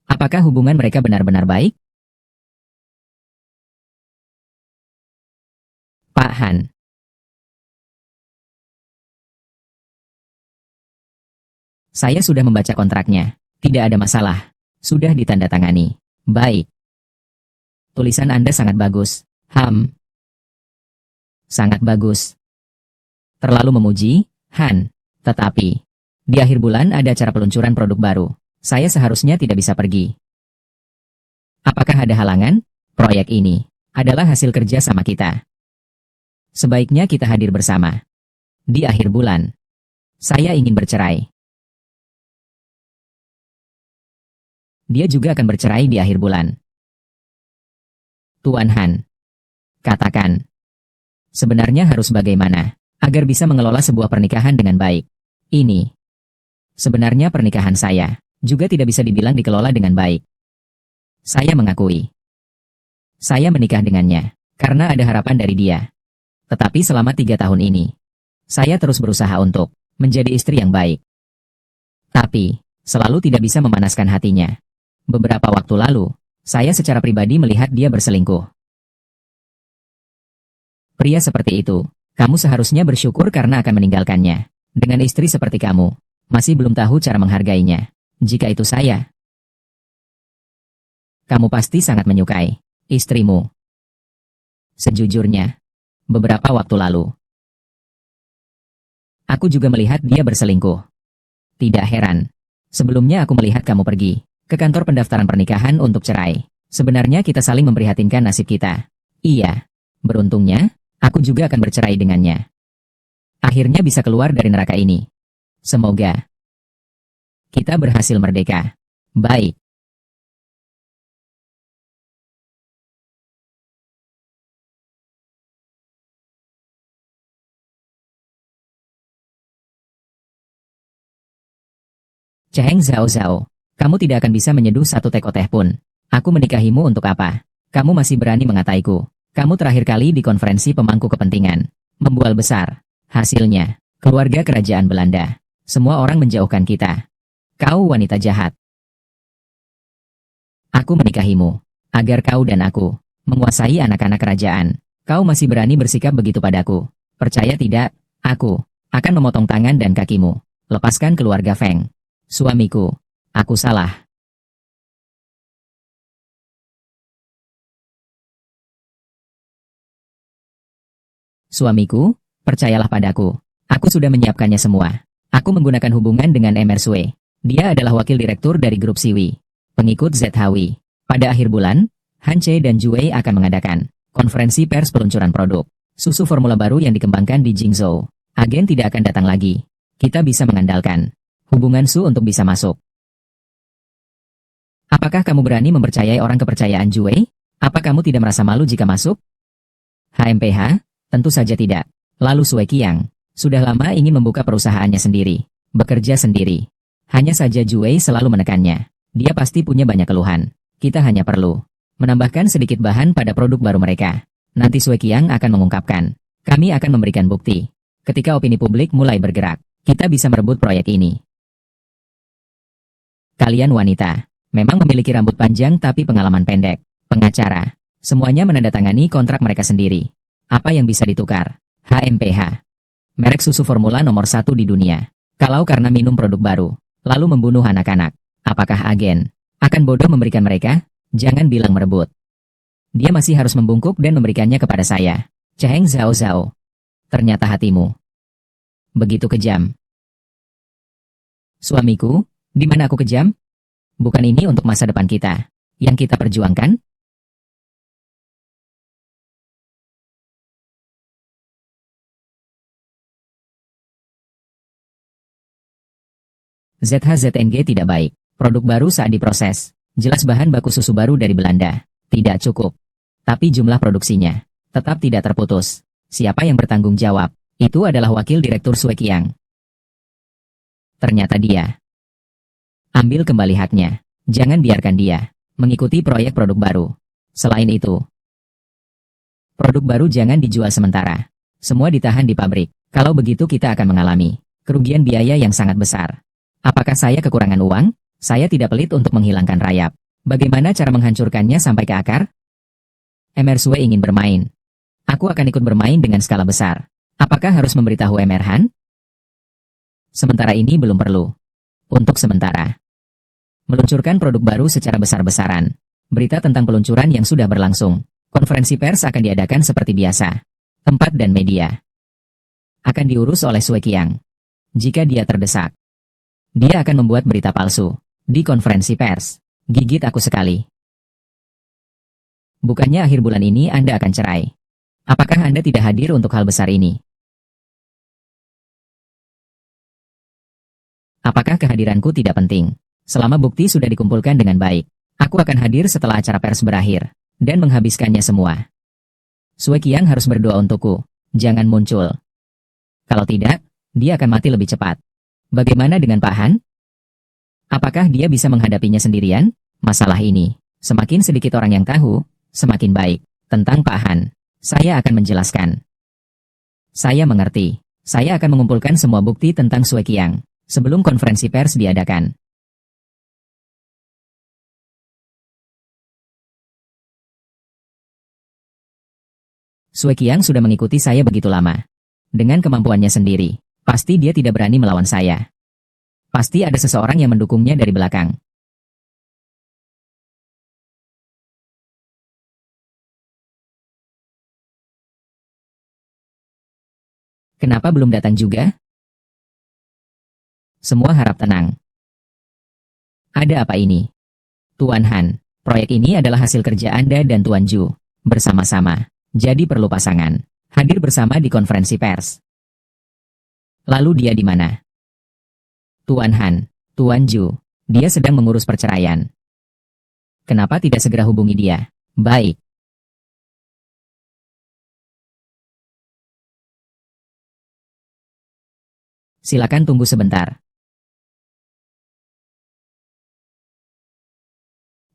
Apakah hubungan mereka benar-benar baik? Pak Han. Saya sudah membaca kontraknya. Tidak ada masalah. Sudah ditandatangani. Baik. Tulisan Anda sangat bagus. Sangat bagus. Terlalu memuji, Han. Tetapi, di akhir bulan ada acara peluncuran produk baru. Saya seharusnya tidak bisa pergi. Apakah ada halangan? Proyek ini adalah hasil kerja sama kita. Sebaiknya kita hadir bersama. Di akhir bulan. Saya ingin bercerai. Dia juga akan bercerai di akhir bulan. Tuan Han. Katakan. Sebenarnya harus bagaimana agar bisa mengelola sebuah pernikahan dengan baik? Ini. Sebenarnya pernikahan saya juga tidak bisa dibilang dikelola dengan baik. Saya mengakui. Saya menikah dengannya karena ada harapan dari dia. Tetapi selama 3 tahun ini, saya terus berusaha untuk menjadi istri yang baik. Tapi, selalu tidak bisa memanaskan hatinya. Beberapa waktu lalu, saya secara pribadi melihat dia berselingkuh. Pria seperti itu, kamu seharusnya bersyukur karena akan meninggalkannya. Dengan istri seperti kamu, masih belum tahu cara menghargainya. Jika itu saya, kamu pasti sangat menyukai istrimu. Sejujurnya, beberapa waktu lalu, aku juga melihat dia berselingkuh. Tidak heran. Sebelumnya aku melihat kamu pergi ke kantor pendaftaran pernikahan untuk cerai. Sebenarnya kita saling memprihatinkan nasib kita. Iya. Beruntungnya, aku juga akan bercerai dengannya. Akhirnya bisa keluar dari neraka ini. Semoga kita berhasil merdeka. Baik. Cheng Zhao Zhao, kamu tidak akan bisa menyeduh satu teko teh pun. Aku menikahimu untuk apa? Kamu masih berani mengataiku. Kamu terakhir kali di konferensi pemangku kepentingan. Membual besar. Hasilnya, keluarga kerajaan Belanda. Semua orang menjauhkan kita. Kau wanita jahat. Aku menikahimu. Agar kau dan aku menguasai anak-anak kerajaan. Kau masih berani bersikap begitu padaku. Percaya tidak, aku akan memotong tangan dan kakimu. Lepaskan keluarga Feng. Suamiku. Aku salah. Suamiku, percayalah padaku. Aku sudah menyiapkannya semua. Aku menggunakan hubungan dengan MRSW. Dia adalah wakil direktur dari grup Siwi. Pengikut ZHW. Pada akhir bulan, Han Che dan Jue akan mengadakan konferensi pers peluncuran produk susu formula baru yang dikembangkan di Jingzhou. Agen tidak akan datang lagi. Kita bisa mengandalkan hubungan Su untuk bisa masuk. Apakah kamu berani mempercayai orang kepercayaan Jue? Apa kamu tidak merasa malu jika masuk? HMPH? Tentu saja tidak. Lalu Sue Qiang sudah lama ingin membuka perusahaannya sendiri, bekerja sendiri. Hanya saja Jue selalu menekannya. Dia pasti punya banyak keluhan. Kita hanya perlu menambahkan sedikit bahan pada produk baru mereka. Nanti Sue Qiang akan mengungkapkan. Kami akan memberikan bukti. Ketika opini publik mulai bergerak, kita bisa merebut proyek ini. Kalian wanita, memang memiliki rambut panjang tapi pengalaman pendek. Pengacara, semuanya menandatangani kontrak mereka sendiri. Apa yang bisa ditukar? HMPH. Merek susu formula nomor 1 di dunia. Kalau karena minum produk baru, lalu membunuh anak-anak, apakah agen akan bodoh memberikan mereka? Jangan bilang merebut. Dia masih harus membungkuk dan memberikannya kepada saya. Cheng Zhao Zhao. Ternyata hatimu begitu kejam. Suamiku, di mana aku kejam? Bukan ini untuk masa depan kita yang kita perjuangkan? ZHZNG tidak baik. Produk baru saat diproses. Jelas bahan baku susu baru dari Belanda. Tidak cukup. Tapi jumlah produksinya tetap tidak terputus. Siapa yang bertanggung jawab? Itu adalah wakil direktur Sue Qiang. Ternyata dia. Ambil kembali haknya. Jangan biarkan dia mengikuti proyek produk baru. Selain itu, produk baru jangan dijual sementara. Semua ditahan di pabrik. Kalau begitu kita akan mengalami kerugian biaya yang sangat besar. Apakah saya kekurangan uang? Saya tidak pelit untuk menghilangkan rayap. Bagaimana cara menghancurkannya sampai ke akar? MRSW ingin bermain. Aku akan ikut bermain dengan skala besar. Apakah harus memberitahu MR Han? Sementara ini belum perlu. Untuk sementara. Meluncurkan produk baru secara besar-besaran. Berita tentang peluncuran yang sudah berlangsung. Konferensi pers akan diadakan seperti biasa. Tempat dan media akan diurus oleh Sue Qiang. Jika dia terdesak, dia akan membuat berita palsu di konferensi pers. Gigit aku sekali. Bukannya akhir bulan ini Anda akan cerai. Apakah Anda tidak hadir untuk hal besar ini? Apakah kehadiranku tidak penting? Selama bukti sudah dikumpulkan dengan baik, aku akan hadir setelah acara pers berakhir dan menghabiskannya semua. Sue Qiang harus berdoa untukku. Jangan muncul. Kalau tidak, dia akan mati lebih cepat. Bagaimana dengan Pak Han? Apakah dia bisa menghadapinya sendirian? Masalah ini, semakin sedikit orang yang tahu, semakin baik. Tentang Pak Han, saya akan menjelaskan. Saya mengerti. Saya akan mengumpulkan semua bukti tentang Sue Qiang sebelum konferensi pers diadakan. Sue Qiang sudah mengikuti saya begitu lama. Dengan kemampuannya sendiri, pasti dia tidak berani melawan saya. Pasti ada seseorang yang mendukungnya dari belakang. Kenapa belum datang juga? Semua harap tenang. Ada apa ini? Tuan Han, proyek ini adalah hasil kerja Anda dan Tuan Ju bersama-sama. Jadi perlu pasangan hadir bersama di konferensi pers. Lalu dia di mana? Tuan Han, Tuan Ju, dia sedang mengurus perceraian. Kenapa tidak segera hubungi dia? Baik. Silakan tunggu sebentar.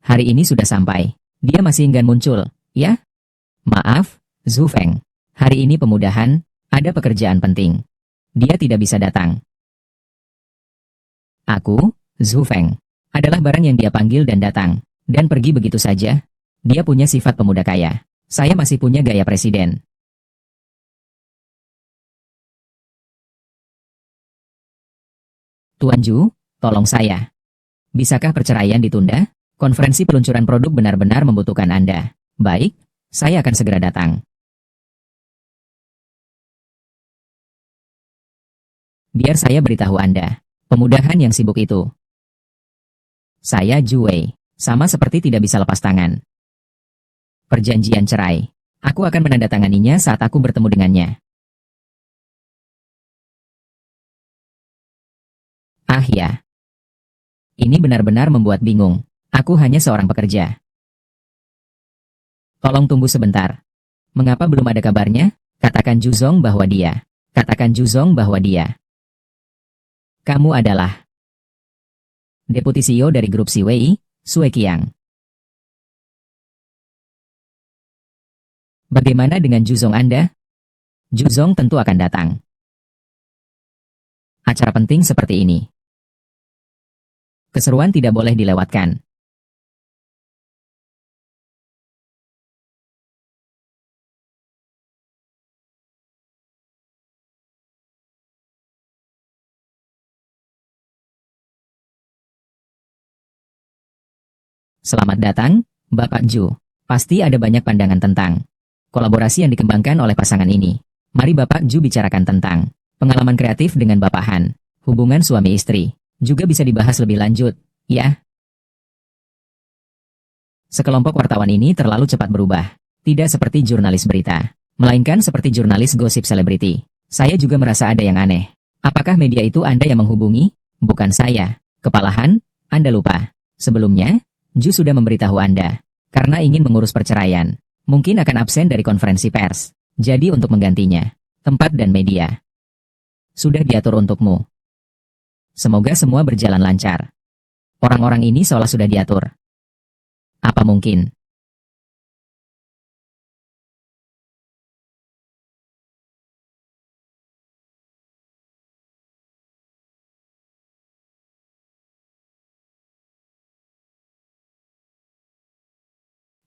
Hari ini sudah sampai. Dia masih enggan muncul, ya? Maaf, Zhu Feng. Hari ini pemudahan, ada pekerjaan penting. Dia tidak bisa datang. Aku, Zhu Feng, adalah barang yang dia panggil dan datang, dan pergi begitu saja. Dia punya sifat pemuda kaya. Saya masih punya gaya presiden. Tuan Zhu, tolong saya. Bisakah perceraian ditunda? Konferensi peluncuran produk benar-benar membutuhkan Anda. Baik, saya akan segera datang. Biar saya beritahu Anda. Pemudahan yang sibuk itu. Saya Zhu Wei. Sama seperti tidak bisa lepas tangan. Perjanjian cerai. Aku akan menandatanganinya saat aku bertemu dengannya. Ah ya. Ini benar-benar membuat bingung. Aku hanya seorang pekerja. Tolong tunggu sebentar. Mengapa belum ada kabarnya? Katakan Zhuzong bahwa dia. Katakan Zhuzong bahwa dia. Kamu adalah Deputi CEO dari grup Siwei, Sue Qiang. Bagaimana dengan Zhuzong Anda? Zhuzong tentu akan datang. Acara penting seperti ini. Keseruan tidak boleh dilewatkan. Selamat datang, Bapak Zhu. Pasti ada banyak pandangan tentang kolaborasi yang dikembangkan oleh pasangan ini. Mari Bapak Zhu bicarakan tentang pengalaman kreatif dengan Bapak Han. Hubungan suami istri juga bisa dibahas lebih lanjut, ya. Sekelompok wartawan ini terlalu cepat berubah. Tidak seperti jurnalis berita, melainkan seperti jurnalis gosip selebriti. Saya juga merasa ada yang aneh. Apakah media itu Anda yang menghubungi? Bukan saya. Kepala Han, Anda lupa. Sebelumnya, Zhu sudah memberitahu Anda. Karena ingin mengurus perceraian, mungkin akan absen dari konferensi pers. Jadi untuk menggantinya, tempat dan media sudah diatur untukmu. Semoga semua berjalan lancar. Orang-orang ini seolah sudah diatur. Apa mungkin?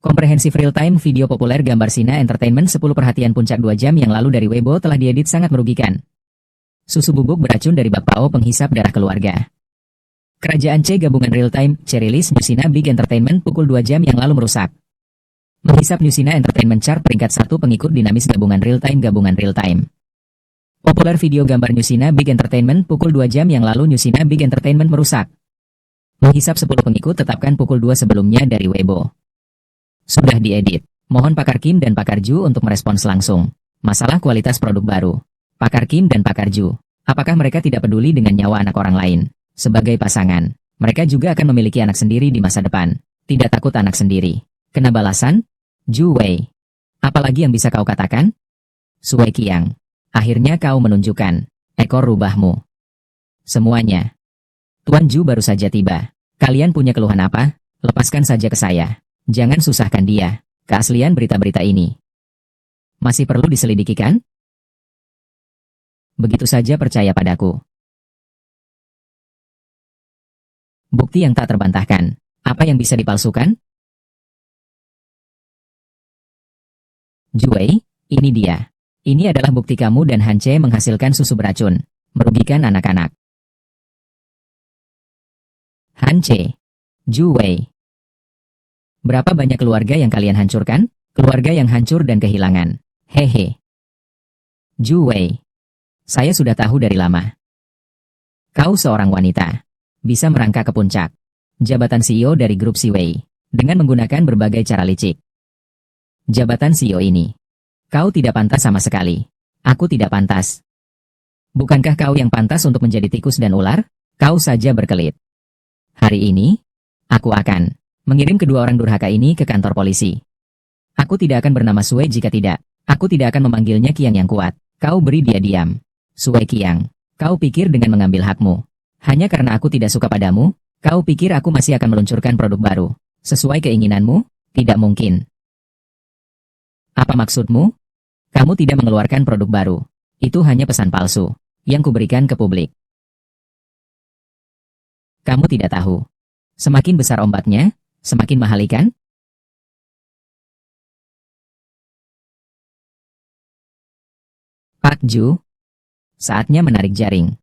Komprehensif real-time video populer gambar Sina Entertainment 10 perhatian puncak 2 jam yang lalu dari Weibo telah diedit sangat merugikan. Susu bubuk beracun dari Bak Pao penghisap darah keluarga. Kerajaan C gabungan real-time, C-Release New Sina Big Entertainment pukul 2 jam yang lalu merusak. Menghisap New Sina Entertainment chart peringkat 1 pengikut dinamis gabungan real-time. Populer video gambar New Sina Big Entertainment pukul 2 jam yang lalu New Sina Big Entertainment merusak. Menghisap 10 pengikut tetapkan pukul 2 sebelumnya dari Weibo. Sudah diedit. Mohon Pakar Kim dan Pakar Zhu untuk merespons langsung. Masalah kualitas produk baru. Pakar Kim dan Pakar Zhu. Apakah mereka tidak peduli dengan nyawa anak orang lain? Sebagai pasangan, mereka juga akan memiliki anak sendiri di masa depan. Tidak takut anak sendiri. Kena balasan? Zhu Wei. Apalagi yang bisa kau katakan? Sue Qiang. Akhirnya kau menunjukkan ekor rubahmu. Semuanya. Tuan Zhu baru saja tiba. Kalian punya keluhan apa? Lepaskan saja ke saya. Jangan susahkan dia. Keaslian berita-berita ini masih perlu diselidiki kan? Begitu saja percaya padaku. Bukti yang tak terbantahkan. Apa yang bisa dipalsukan? Zhu Wei, ini dia. Ini adalah bukti kamu dan Han Che menghasilkan susu beracun, merugikan anak-anak. Han Che, Zhu Wei. Berapa banyak keluarga yang kalian hancurkan? Keluarga yang hancur dan kehilangan. Hehe. Zhu Wei. Saya sudah tahu dari lama. Kau seorang wanita. Bisa merangkak ke puncak jabatan CEO dari grup Siwei dengan menggunakan berbagai cara licik. Jabatan CEO ini. Kau tidak pantas sama sekali. Aku tidak pantas. Bukankah kau yang pantas untuk menjadi tikus dan ular? Kau saja berkelit. Hari ini, aku akan mengirim kedua orang durhaka ini ke kantor polisi. Aku tidak akan bernama Sue jika tidak. Aku tidak akan memanggilnya Qiang yang kuat. Kau beri dia diam. Sue Qiang, kau pikir dengan mengambil hakmu hanya karena aku tidak suka padamu? Kau pikir aku masih akan meluncurkan produk baru sesuai keinginanmu? Tidak mungkin. Apa maksudmu? Kamu tidak mengeluarkan produk baru. Itu hanya pesan palsu yang kuberikan ke publik. Kamu tidak tahu. Semakin besar ombaknya, semakin mahal ikan? Pak Ju, saatnya menarik jaring.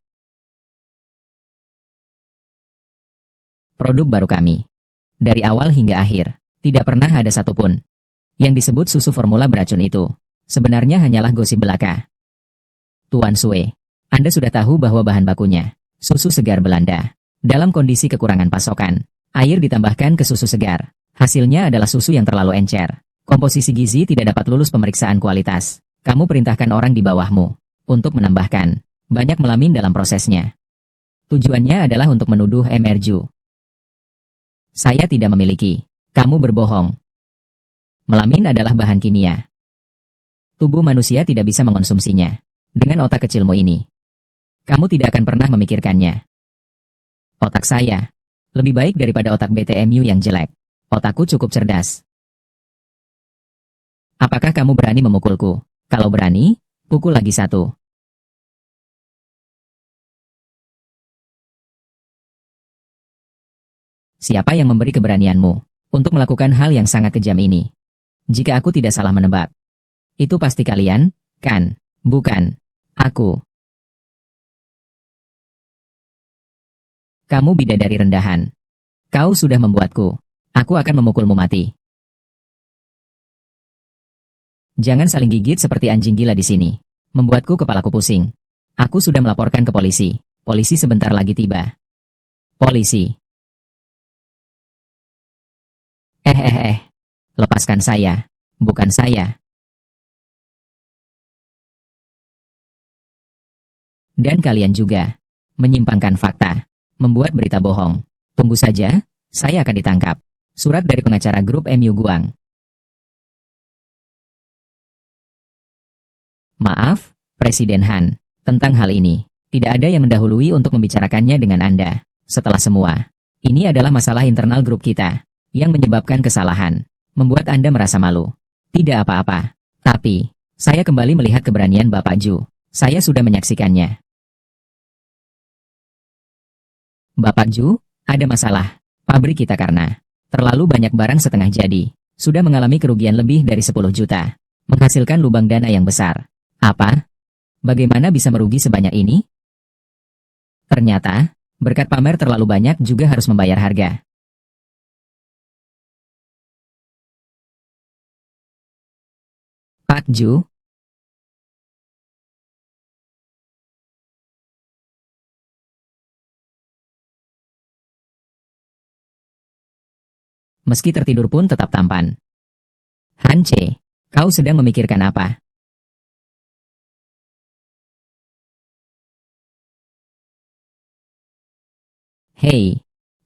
Produk baru kami. Dari awal hingga akhir, tidak pernah ada satupun yang disebut susu formula beracun itu. Sebenarnya hanyalah gosip belaka. Tuan Sue, Anda sudah tahu bahwa bahan bakunya susu segar Belanda. Dalam kondisi kekurangan pasokan, air ditambahkan ke susu segar. Hasilnya adalah susu yang terlalu encer. Komposisi gizi tidak dapat lulus pemeriksaan kualitas. Kamu perintahkan orang di bawahmu untuk menambahkan banyak melamin dalam prosesnya. Tujuannya adalah untuk menuduh MRJU. Saya tidak memiliki. Kamu berbohong. Melamin adalah bahan kimia. Tubuh manusia tidak bisa mengonsumsinya. Dengan otak kecilmu ini, kamu tidak akan pernah memikirkannya. Otak saya lebih baik daripada otak BTMU yang jelek. Otakku cukup cerdas. Apakah kamu berani memukulku? Kalau berani, pukul lagi satu. Siapa yang memberi keberanianmu untuk melakukan hal yang sangat kejam ini? Jika aku tidak salah menebak, itu pasti kalian, kan? Bukan aku. Kamu bidadari rendahan. Kau sudah membuatku. Aku akan memukulmu mati. Jangan saling gigit seperti anjing gila di sini. Membuatku kepalaku pusing. Aku sudah melaporkan ke polisi. Polisi sebentar lagi tiba. Polisi. Lepaskan saya. Bukan saya. Dan kalian juga. Menyimpangkan fakta. Membuat berita bohong. Tunggu saja, saya akan ditangkap. Surat dari pengacara grup MU Guang. Maaf, Presiden Han. Tentang hal ini, tidak ada yang mendahului untuk membicarakannya dengan Anda. Setelah semua, ini adalah masalah internal grup kita, yang menyebabkan kesalahan. Membuat Anda merasa malu. Tidak apa-apa. Tapi, saya kembali melihat keberanian Bapak Ju. Saya sudah menyaksikannya. Bapak Ju, ada masalah. Pabrik kita karena terlalu banyak barang setengah jadi, sudah mengalami kerugian lebih dari 10 juta. Menghasilkan lubang dana yang besar. Apa? Bagaimana bisa merugi sebanyak ini? Ternyata, berkat pamer terlalu banyak juga harus membayar harga. Pak Ju, meski tertidur pun tetap tampan. Hance, kau sedang memikirkan apa? Hei,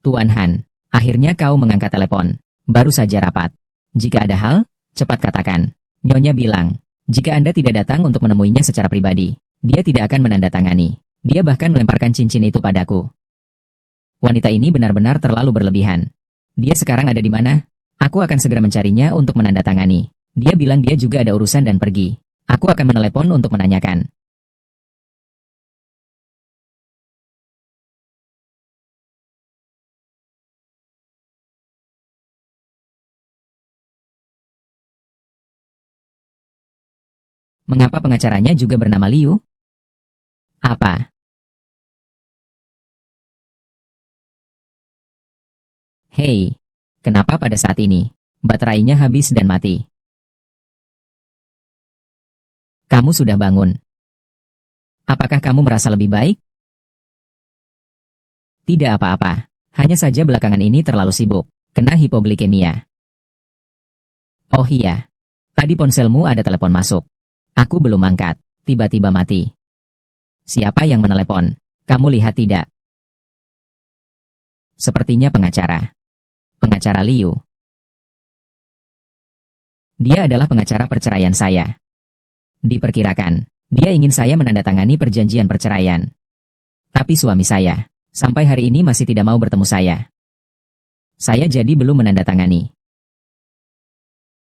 Tuan Han, akhirnya kau mengangkat telepon. Baru saja rapat. Jika ada hal, cepat katakan. Nyonya bilang, jika Anda tidak datang untuk menemuinya secara pribadi, dia tidak akan menandatangani. Dia bahkan melemparkan cincin itu padaku. Wanita ini benar-benar terlalu berlebihan. Dia sekarang ada di mana? Aku akan segera mencarinya untuk menandatangani. Dia bilang dia juga ada urusan dan pergi. Aku akan menelepon untuk menanyakan. Mengapa pengacaranya juga bernama Liu? Apa? Hei, kenapa pada saat ini baterainya habis dan mati? Kamu sudah bangun. Apakah kamu merasa lebih baik? Tidak apa-apa. Hanya saja belakangan ini terlalu sibuk. Kena hipoglikemia. Oh iya. Tadi ponselmu ada telepon masuk. Aku belum angkat. Tiba-tiba mati. Siapa yang menelepon? Kamu lihat tidak? Sepertinya pengacara. Pengacara Liu. Dia adalah pengacara perceraian saya. Diperkirakan, dia ingin saya menandatangani perjanjian perceraian. Tapi suami saya, sampai hari ini masih tidak mau bertemu saya. Saya jadi belum menandatangani.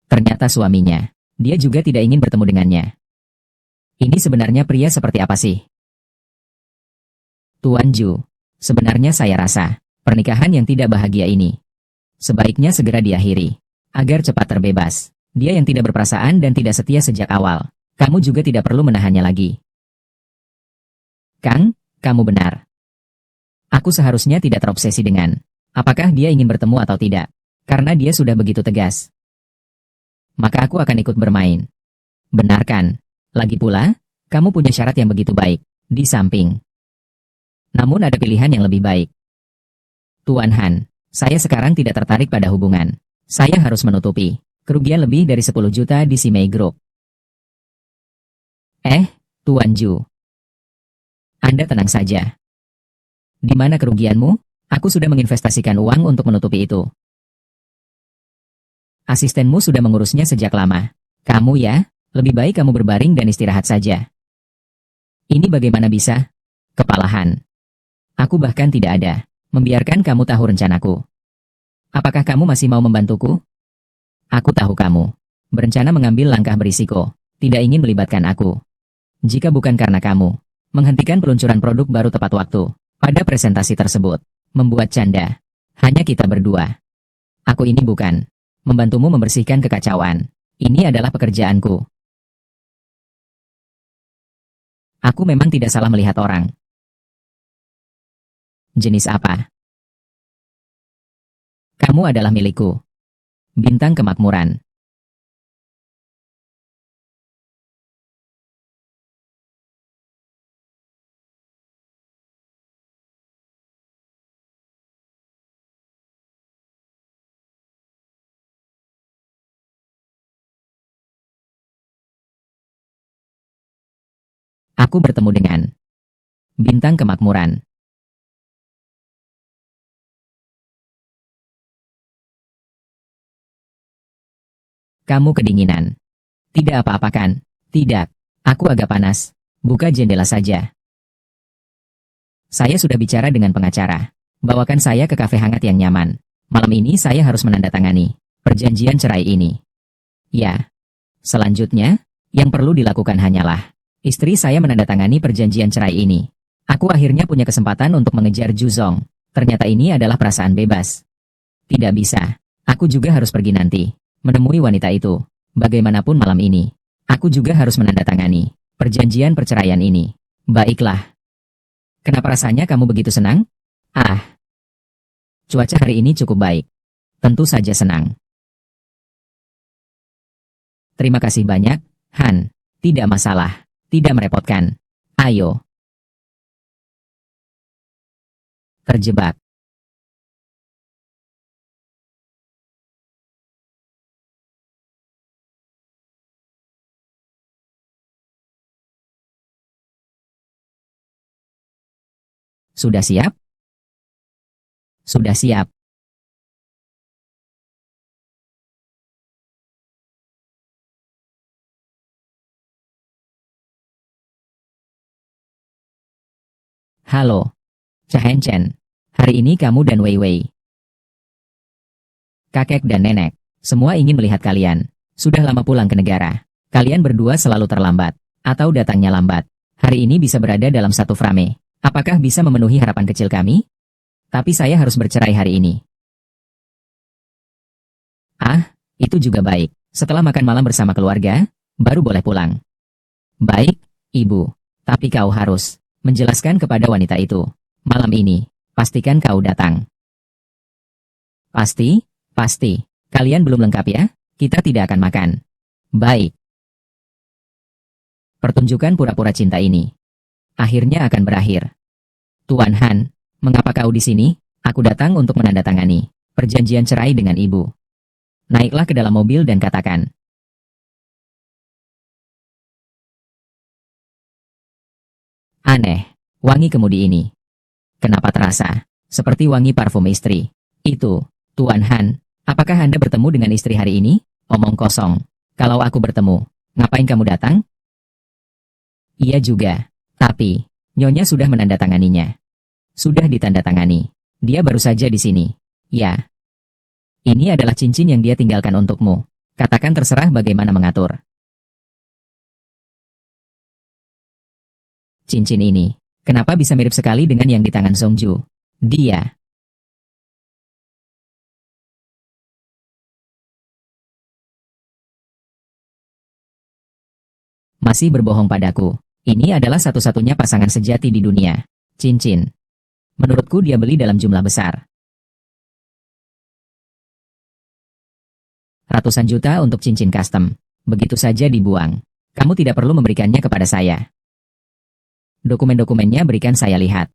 Ternyata suaminya, Dia juga tidak ingin bertemu dengannya. Ini sebenarnya pria seperti apa sih? Tuan Ju, sebenarnya saya rasa, pernikahan yang tidak bahagia ini sebaiknya segera diakhiri, agar cepat terbebas. Dia yang tidak berperasaan dan tidak setia sejak awal. Kamu juga tidak perlu menahannya lagi. Kang, kamu benar. Aku seharusnya tidak terobsesi dengan apakah dia ingin bertemu atau tidak, karena dia sudah begitu tegas. Maka aku akan ikut bermain. Benar kan? Lagi pula, kamu punya syarat yang begitu baik, di samping. Namun ada pilihan yang lebih baik. Tuan Han, saya sekarang tidak tertarik pada hubungan. Saya harus menutupi kerugian lebih dari 10 juta di Simei Group. Tuan Ju. Anda tenang saja. Di mana kerugianmu? Aku sudah menginvestasikan uang untuk menutupi itu. Asistenmu sudah mengurusnya sejak lama. Kamu ya, lebih baik kamu berbaring dan istirahat saja. Ini bagaimana bisa? Kepalahan. Aku bahkan tidak ada membiarkan kamu tahu rencanaku. Apakah kamu masih mau membantuku? Aku tahu kamu berencana mengambil langkah berisiko, tidak ingin melibatkan aku. Jika bukan karena kamu menghentikan peluncuran produk baru tepat waktu pada presentasi tersebut, membuat canda, hanya kita berdua. Aku ini bukan membantumu membersihkan kekacauan. Ini adalah pekerjaanku. Aku memang tidak salah melihat orang. Jenis apa? Kamu adalah milikku. Bintang kemakmuran. Aku bertemu dengan Bintang Kemakmuran. Kamu kedinginan. Tidak apa-apa kan? Tidak. Aku agak panas. Buka jendela saja. Saya sudah bicara dengan pengacara. Bawakan saya ke kafe hangat yang nyaman. Malam ini saya harus menandatangani perjanjian cerai ini. Ya. Selanjutnya, yang perlu dilakukan hanyalah istri saya menandatangani perjanjian cerai ini. Aku akhirnya punya kesempatan untuk mengejar Juzong. Ternyata ini adalah perasaan bebas. Tidak bisa. Aku juga harus pergi nanti menemui wanita itu. Bagaimanapun malam ini, aku juga harus menandatangani perjanjian perceraian ini. Baiklah. Kenapa rasanya kamu begitu senang? Cuaca hari ini cukup baik. Tentu saja senang. Terima kasih banyak, Han. Tidak masalah. Tidak merepotkan. Ayo. Terjebak. Sudah siap? Sudah siap. Halo. Chahen Chen. Hari ini kamu dan Wei Wei, kakek dan nenek, semua ingin melihat kalian. Sudah lama pulang ke negara. Kalian berdua selalu terlambat, atau datangnya lambat. Hari ini bisa berada dalam satu frame. Apakah bisa memenuhi harapan kecil kami? Tapi saya harus bercerai hari ini. Itu juga baik. Setelah makan malam bersama keluarga, baru boleh pulang. Baik, Ibu. Tapi kau harus menjelaskan kepada wanita itu. Malam ini, pastikan kau datang. Pasti, pasti. Kalian belum lengkap ya? Kita tidak akan makan. Baik. Pertunjukan pura-pura cinta ini akhirnya akan berakhir. Tuan Han, mengapa kau di sini? Aku datang untuk menandatangani perjanjian cerai dengan ibu. Naiklah ke dalam mobil dan katakan. Aneh, wangi kemudi ini. Kenapa terasa seperti wangi parfum istri? Itu, Tuan Han, apakah Anda bertemu dengan istri hari ini? Omong kosong. Kalau aku bertemu, ngapain kamu datang? Iya juga. Tapi, Nyonya sudah menandatanganinya. Sudah ditandatangani. Dia baru saja di sini. Ya. Ini adalah cincin yang dia tinggalkan untukmu. Katakan terserah bagaimana mengatur. Cincin ini, kenapa bisa mirip sekali dengan yang di tangan Songju? Dia. Masih berbohong padaku. Ini adalah satu-satunya pasangan sejati di dunia. Cincin. Menurutku dia beli dalam jumlah besar. Ratusan juta untuk cincin custom. Begitu saja dibuang. Kamu tidak perlu memberikannya kepada saya. Dokumen-dokumennya berikan saya lihat.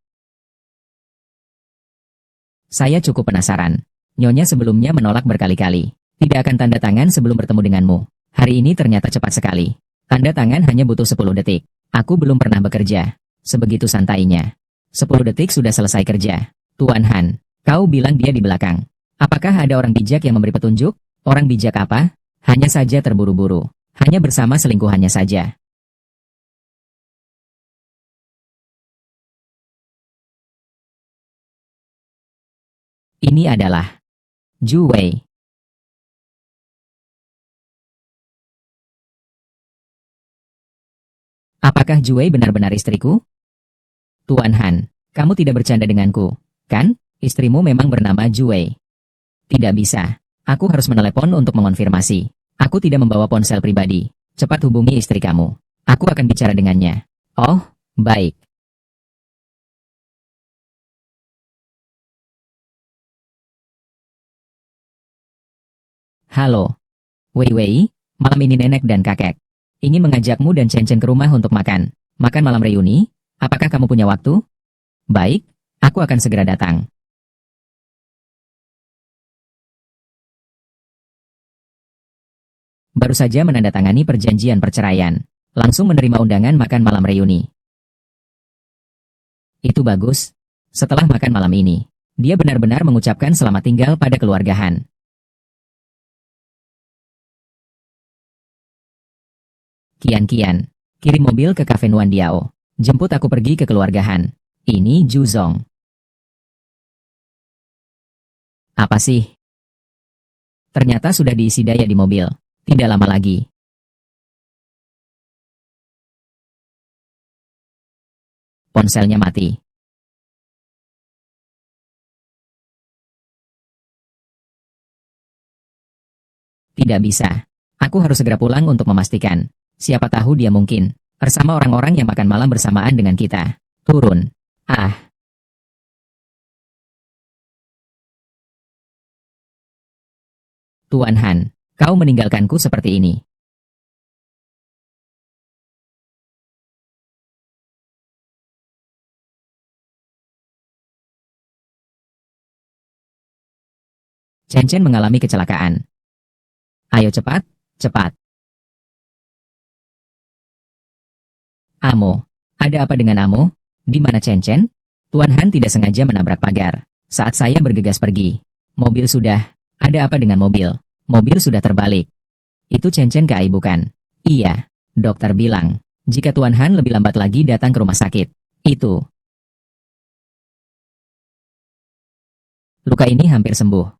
Saya cukup penasaran. Nyonya sebelumnya menolak berkali-kali. Tidak akan tanda tangan sebelum bertemu denganmu. Hari ini ternyata cepat sekali. Tanda tangan hanya butuh 10 detik. Aku belum pernah bekerja. Sebegitu santainya. 10 detik sudah selesai kerja. Tuan Han, kau bilang dia di belakang. Apakah ada orang bijak yang memberi petunjuk? Orang bijak apa? Hanya saja terburu-buru. Hanya bersama selingkuhannya saja. Ini adalah Zhu Wei. Apakah Zhu Wei benar-benar istriku? Tuan Han, kamu tidak bercanda denganku, kan? Istrimu memang bernama Zhu Wei. Tidak bisa. Aku harus menelepon untuk mengonfirmasi. Aku tidak membawa ponsel pribadi. Cepat hubungi istri kamu. Aku akan bicara dengannya. Oh, baik. Halo. Wei Wei, malam ini nenek dan kakek ingin mengajakmu dan Chen ke rumah untuk makan. Makan malam reuni? Apakah kamu punya waktu? Baik, aku akan segera datang. Baru saja menandatangani perjanjian perceraian. Langsung menerima undangan makan malam reuni. Itu bagus. Setelah makan malam ini, dia benar-benar mengucapkan selamat tinggal pada keluarga Han. Kian, kirim mobil ke Cafe Nuan Diao. Jemput aku pergi ke keluarga Han. Ini Zhu Zong. Apa sih? Ternyata sudah diisi daya di mobil. Tidak lama lagi. Ponselnya mati. Tidak bisa. Aku harus segera pulang untuk memastikan. Siapa tahu dia mungkin bersama orang-orang yang makan malam bersamaan dengan kita. Turun. Ah, Tuan Han, kau meninggalkanku seperti ini. Chen mengalami kecelakaan. Ayo cepat, cepat. Amo, ada apa dengan Amo? Di mana Chen? Tuan Han tidak sengaja menabrak pagar. Saat saya bergegas pergi, mobil sudah. Ada apa dengan mobil? Mobil sudah terbalik. Itu Chen Kai bukan? Iya, dokter bilang. Jika Tuan Han lebih lambat lagi datang ke rumah sakit. Itu. Luka ini hampir sembuh.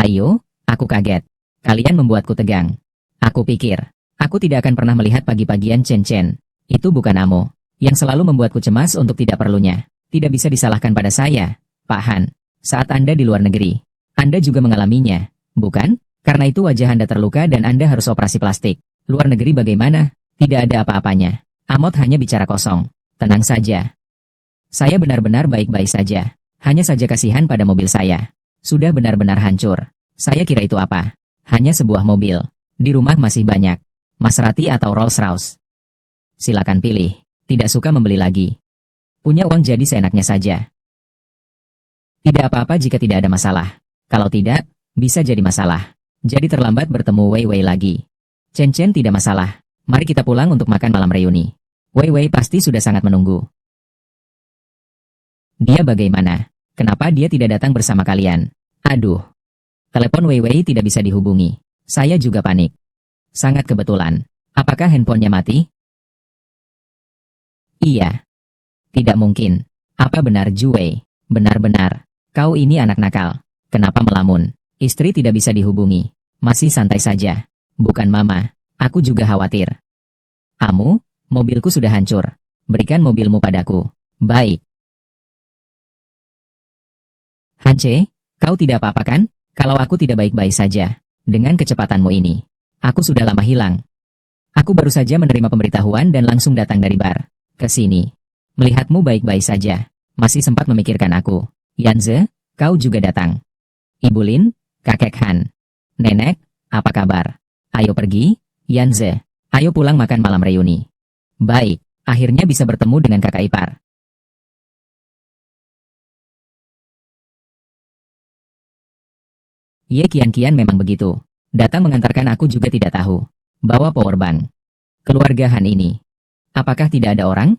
Ayo, aku kaget. Kalian membuatku tegang. Aku pikir, aku tidak akan pernah melihat pagi-pagian Chen. Itu bukan Amo. Yang selalu membuatku cemas untuk tidak perlunya. Tidak bisa disalahkan pada saya, Pak Han. Saat Anda di luar negeri, Anda juga mengalaminya, bukan? Karena itu wajah Anda terluka dan Anda harus operasi plastik. Luar negeri bagaimana? Tidak ada apa-apanya. Amot hanya bicara kosong. Tenang saja. Saya benar-benar baik-baik saja. Hanya saja kasihan pada mobil saya. Sudah benar-benar hancur. Saya kira itu apa? Hanya sebuah mobil. Di rumah masih banyak. Maserati atau Rolls-Royce. Silakan pilih. Tidak suka membeli lagi. Punya uang jadi seenaknya saja. Tidak apa-apa jika tidak ada masalah. Kalau tidak, bisa jadi masalah. Jadi terlambat bertemu Wei Wei lagi. Chen tidak masalah. Mari kita pulang untuk makan malam reuni. Wei Wei pasti sudah sangat menunggu. Dia bagaimana? Kenapa dia tidak datang bersama kalian? Aduh. Telepon Wei Wei tidak bisa dihubungi. Saya juga panik. Sangat kebetulan. Apakah handphonenya mati? Iya. Tidak mungkin. Apa benar Zhu Wei? Benar-benar. Kau ini anak nakal. Kenapa melamun? Istri tidak bisa dihubungi. Masih santai saja. Bukan mama. Aku juga khawatir. Amu, mobilku sudah hancur. Berikan mobilmu padaku. Baik. Hanche, kau tidak apa-apa kan? Kalau aku tidak baik-baik saja. Dengan kecepatanmu ini. Aku sudah lama hilang. Aku baru saja menerima pemberitahuan dan langsung datang dari bar. Ke sini. Melihatmu baik-baik saja. Masih sempat memikirkan aku. Yanze, kau juga datang. Ibu Lin, kakek Han. Nenek, apa kabar? Ayo pergi, Yanze. Ayo pulang makan malam reuni. Baik, akhirnya bisa bertemu dengan kakak ipar. Ye kian-kian memang begitu. Datang mengantarkan aku juga tidak tahu. Bawa powerbank. Keluarga Han ini. Apakah tidak ada orang?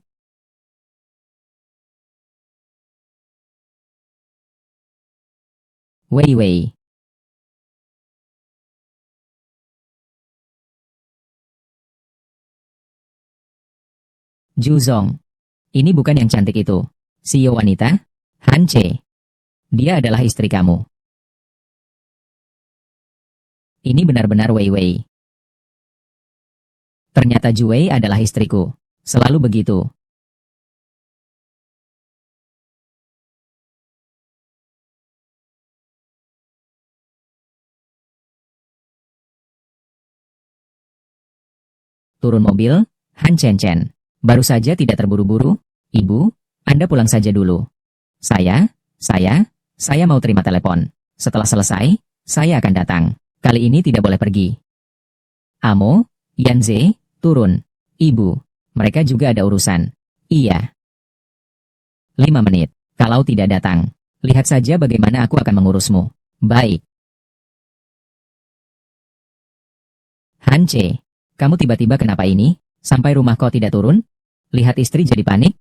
Wei Wei. Ju Zong. Ini bukan yang cantik itu. Sio wanita? Han Che. Dia adalah istri kamu. Ini benar-benar Wei Wei. Ternyata Ju Wei adalah istriku. Selalu begitu. Turun mobil, Han Chen Chen. Baru saja tidak terburu-buru. Ibu, Anda pulang saja dulu. Saya mau terima telepon. Setelah selesai, saya akan datang. Kali ini tidak boleh pergi. Amo, Yanze, turun. Ibu, mereka juga ada urusan. Iya. 5 menit. Kalau tidak datang, lihat saja bagaimana aku akan mengurusmu. Baik. Hanche, kamu tiba-tiba kenapa ini? Sampai rumah kau tidak turun? Lihat istri jadi panik.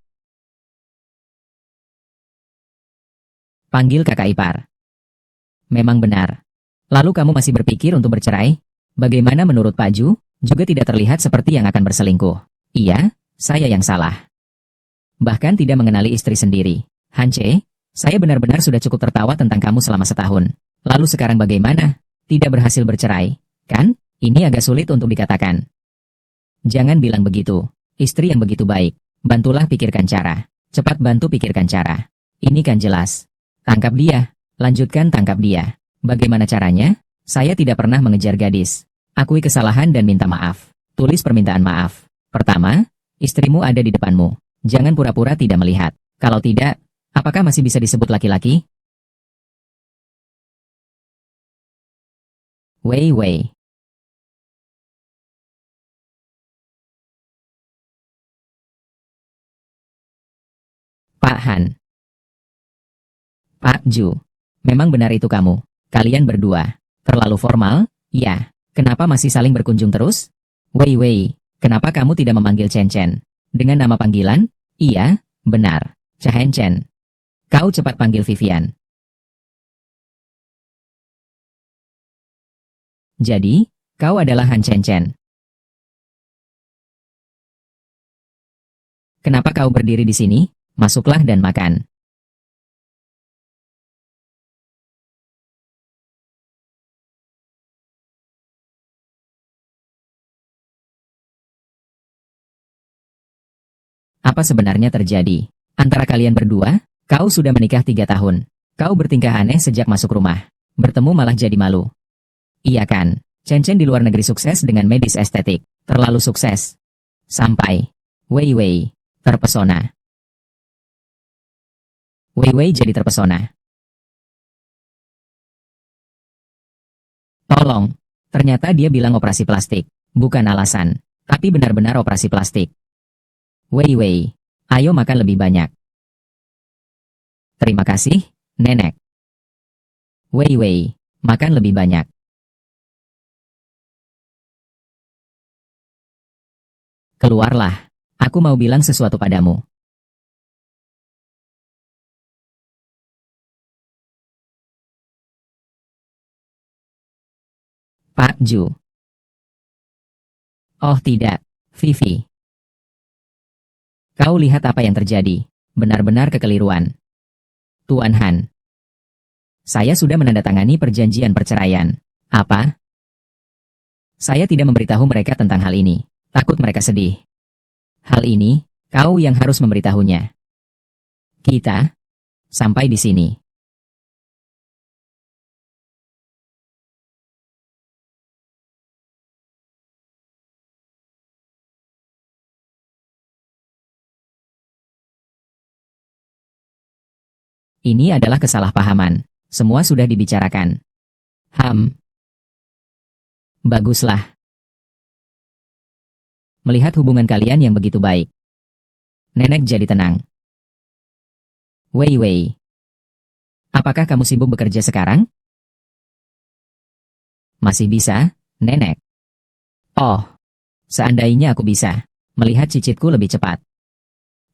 Panggil kakak ipar. Memang benar. Lalu kamu masih berpikir untuk bercerai? Bagaimana menurut Pak Ju? Juga tidak terlihat seperti yang akan berselingkuh. Iya, saya yang salah. Bahkan tidak mengenali istri sendiri. Hanche, saya benar-benar sudah cukup tertawa tentang kamu selama setahun. Lalu sekarang bagaimana? Tidak berhasil bercerai, kan? Ini agak sulit untuk dikatakan. Jangan bilang begitu. Istri yang begitu baik. Bantulah pikirkan cara. Cepat bantu pikirkan cara. Ini kan jelas. Tangkap dia. Lanjutkan tangkap dia. Bagaimana caranya? Saya tidak pernah mengejar gadis. Akui kesalahan dan minta maaf. Tulis permintaan maaf. Pertama, istrimu ada di depanmu. Jangan pura-pura tidak melihat. Kalau tidak, apakah masih bisa disebut laki-laki? Wei Wei. Pak Han. Pak Ju. Memang benar itu kamu. Kalian berdua. Terlalu formal? Ya. Kenapa masih saling berkunjung terus? Wei Wei. Kenapa kamu tidak memanggil Chen Chen? Dengan nama panggilan? Iya, benar. Chen Chen. Kau cepat panggil Vivian. Jadi, kau adalah Han Chen Chen. Kenapa kau berdiri di sini? Masuklah dan makan. Apa sebenarnya terjadi? Antara kalian berdua, kau sudah menikah 3 tahun. Kau bertingkah aneh sejak masuk rumah. Bertemu malah jadi malu. Iya kan? Chen Chen di luar negeri sukses dengan medis estetik. Terlalu sukses. Sampai Wei Wei terpesona. Wei Wei jadi terpesona. Tolong. Ternyata dia bilang operasi plastik. Bukan alasan. Tapi benar-benar operasi plastik. Wei Wei. Ayo makan lebih banyak. Terima kasih, Nenek. Wei Wei. Makan lebih banyak. Keluarlah. Aku mau bilang sesuatu padamu. Pak Ju. Oh tidak, Vivi. Kau lihat apa yang terjadi. Benar-benar kekeliruan. Tuan Han. Saya sudah menandatangani perjanjian perceraian. Apa? Saya tidak memberitahu mereka tentang hal ini. Takut mereka sedih. Hal ini, Kau yang harus memberitahunya. Kita sampai di sini. Ini adalah kesalahpahaman. Semua sudah dibicarakan. Baguslah. Melihat hubungan kalian yang begitu baik, Nenek jadi tenang. Wei Wei, apakah kamu sibuk bekerja sekarang? Masih bisa, Nenek. Oh, seandainya aku bisa melihat cicitku lebih cepat.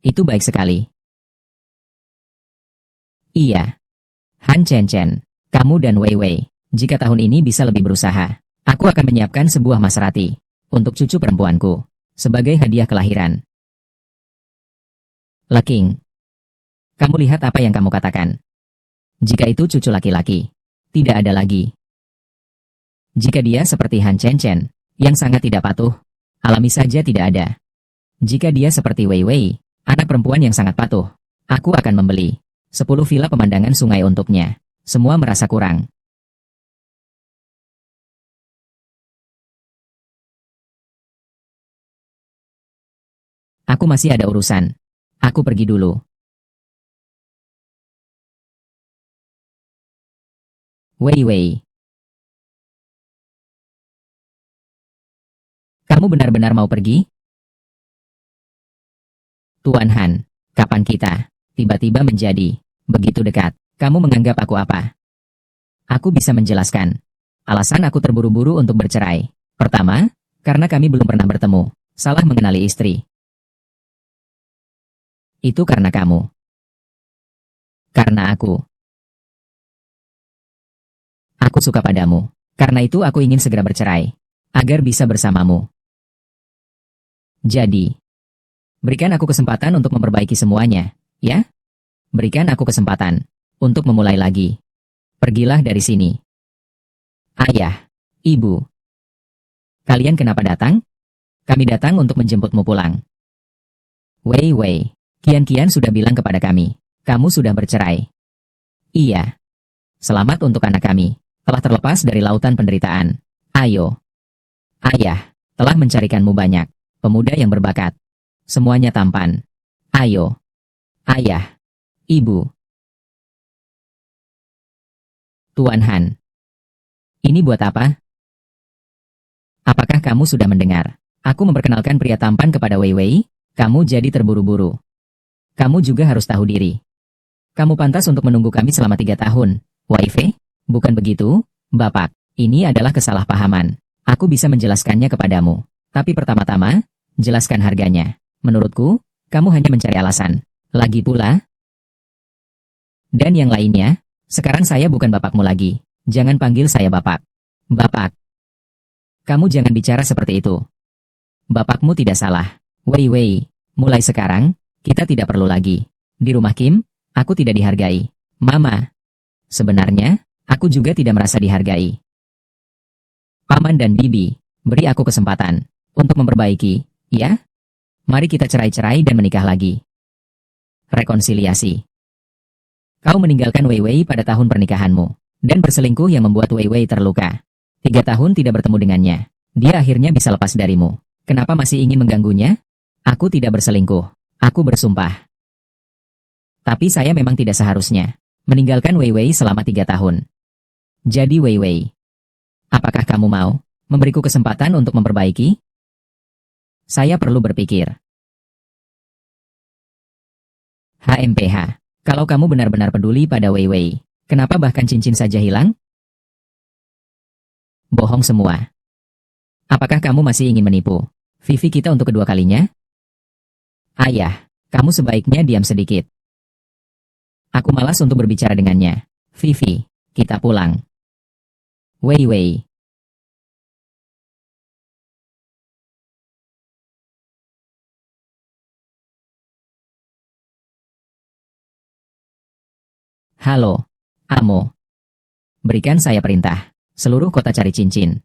Itu baik sekali. Iya. Han Chen Chen, kamu dan Wei Wei, jika tahun ini bisa lebih berusaha, aku akan menyiapkan sebuah Maserati untuk cucu perempuanku sebagai hadiah kelahiran. Leking, kamu lihat apa yang kamu katakan. Jika itu cucu laki-laki, tidak ada lagi. Jika dia seperti Han Chen Chen, yang sangat tidak patuh, alami saja tidak ada. Jika dia seperti Wei Wei, anak perempuan yang sangat patuh, aku akan membeli 10 villa pemandangan sungai untuknya. Semua merasa kurang. Aku masih ada urusan. Aku pergi dulu. Wei Wei, kamu benar-benar mau pergi? Tuan Han, kapan kita tiba-tiba menjadi begitu dekat? Kamu menganggap aku apa? Aku bisa menjelaskan. Alasan aku terburu-buru untuk bercerai. Pertama, karena kami belum pernah bertemu. Salah mengenali istri. Itu karena kamu. Karena aku. Aku suka padamu. Karena itu aku ingin segera bercerai. Agar bisa bersamamu. Jadi, berikan aku kesempatan untuk memperbaiki semuanya, ya? Berikan aku kesempatan untuk memulai lagi. Pergilah dari sini. Ayah, ibu. Kalian kenapa datang? Kami datang untuk menjemputmu pulang. Wei Wei, Kian sudah bilang kepada kami, kamu sudah bercerai. Iya. Selamat untuk anak kami. Telah terlepas dari lautan penderitaan. Ayo. Ayah, telah mencarikanmu banyak pemuda yang berbakat. Semuanya tampan. Ayo. Ayah. Ibu. Tuan Han. Ini buat apa? Apakah kamu sudah mendengar? Aku memperkenalkan pria tampan kepada Wei Wei, kamu jadi terburu-buru. Kamu juga harus tahu diri. Kamu pantas untuk menunggu kami selama 3 tahun. Wei Fei? Bukan begitu, Bapak. Ini adalah kesalahpahaman. Aku bisa menjelaskannya kepadamu. Tapi pertama-tama, jelaskan harganya. Menurutku, kamu hanya mencari alasan. Lagi pula. Dan yang lainnya, sekarang saya bukan bapakmu lagi. Jangan panggil saya Bapak. Bapak. Kamu jangan bicara seperti itu. Bapakmu tidak salah. Wei Wei, mulai sekarang, kita tidak perlu lagi. Di rumah Kim, aku tidak dihargai. Mama. Sebenarnya, aku juga tidak merasa dihargai. Paman dan Bibi, beri aku kesempatan untuk memperbaiki, ya? Mari kita cerai-cerai dan menikah lagi. Rekonsiliasi. Kau meninggalkan Wei Wei pada tahun pernikahanmu, dan berselingkuh yang membuat Wei Wei terluka. 3 tahun tidak bertemu dengannya. Dia akhirnya bisa lepas darimu. Kenapa masih ingin mengganggunya? Aku tidak berselingkuh. Aku bersumpah. Tapi saya memang tidak seharusnya meninggalkan Wei Wei selama 3 tahun. Jadi Wei Wei, apakah kamu mau memberiku kesempatan untuk memperbaiki? Saya perlu berpikir. HMPH, kalau kamu benar-benar peduli pada Wei Wei, kenapa bahkan cincin saja hilang? Bohong semua. Apakah kamu masih ingin menipu Vivi kita untuk kedua kalinya? Ayah, kamu sebaiknya diam sedikit. Aku malas untuk berbicara dengannya. Vivi, kita pulang. Wei Wei. Halo, Amo. Berikan saya perintah. Seluruh kota cari cincin.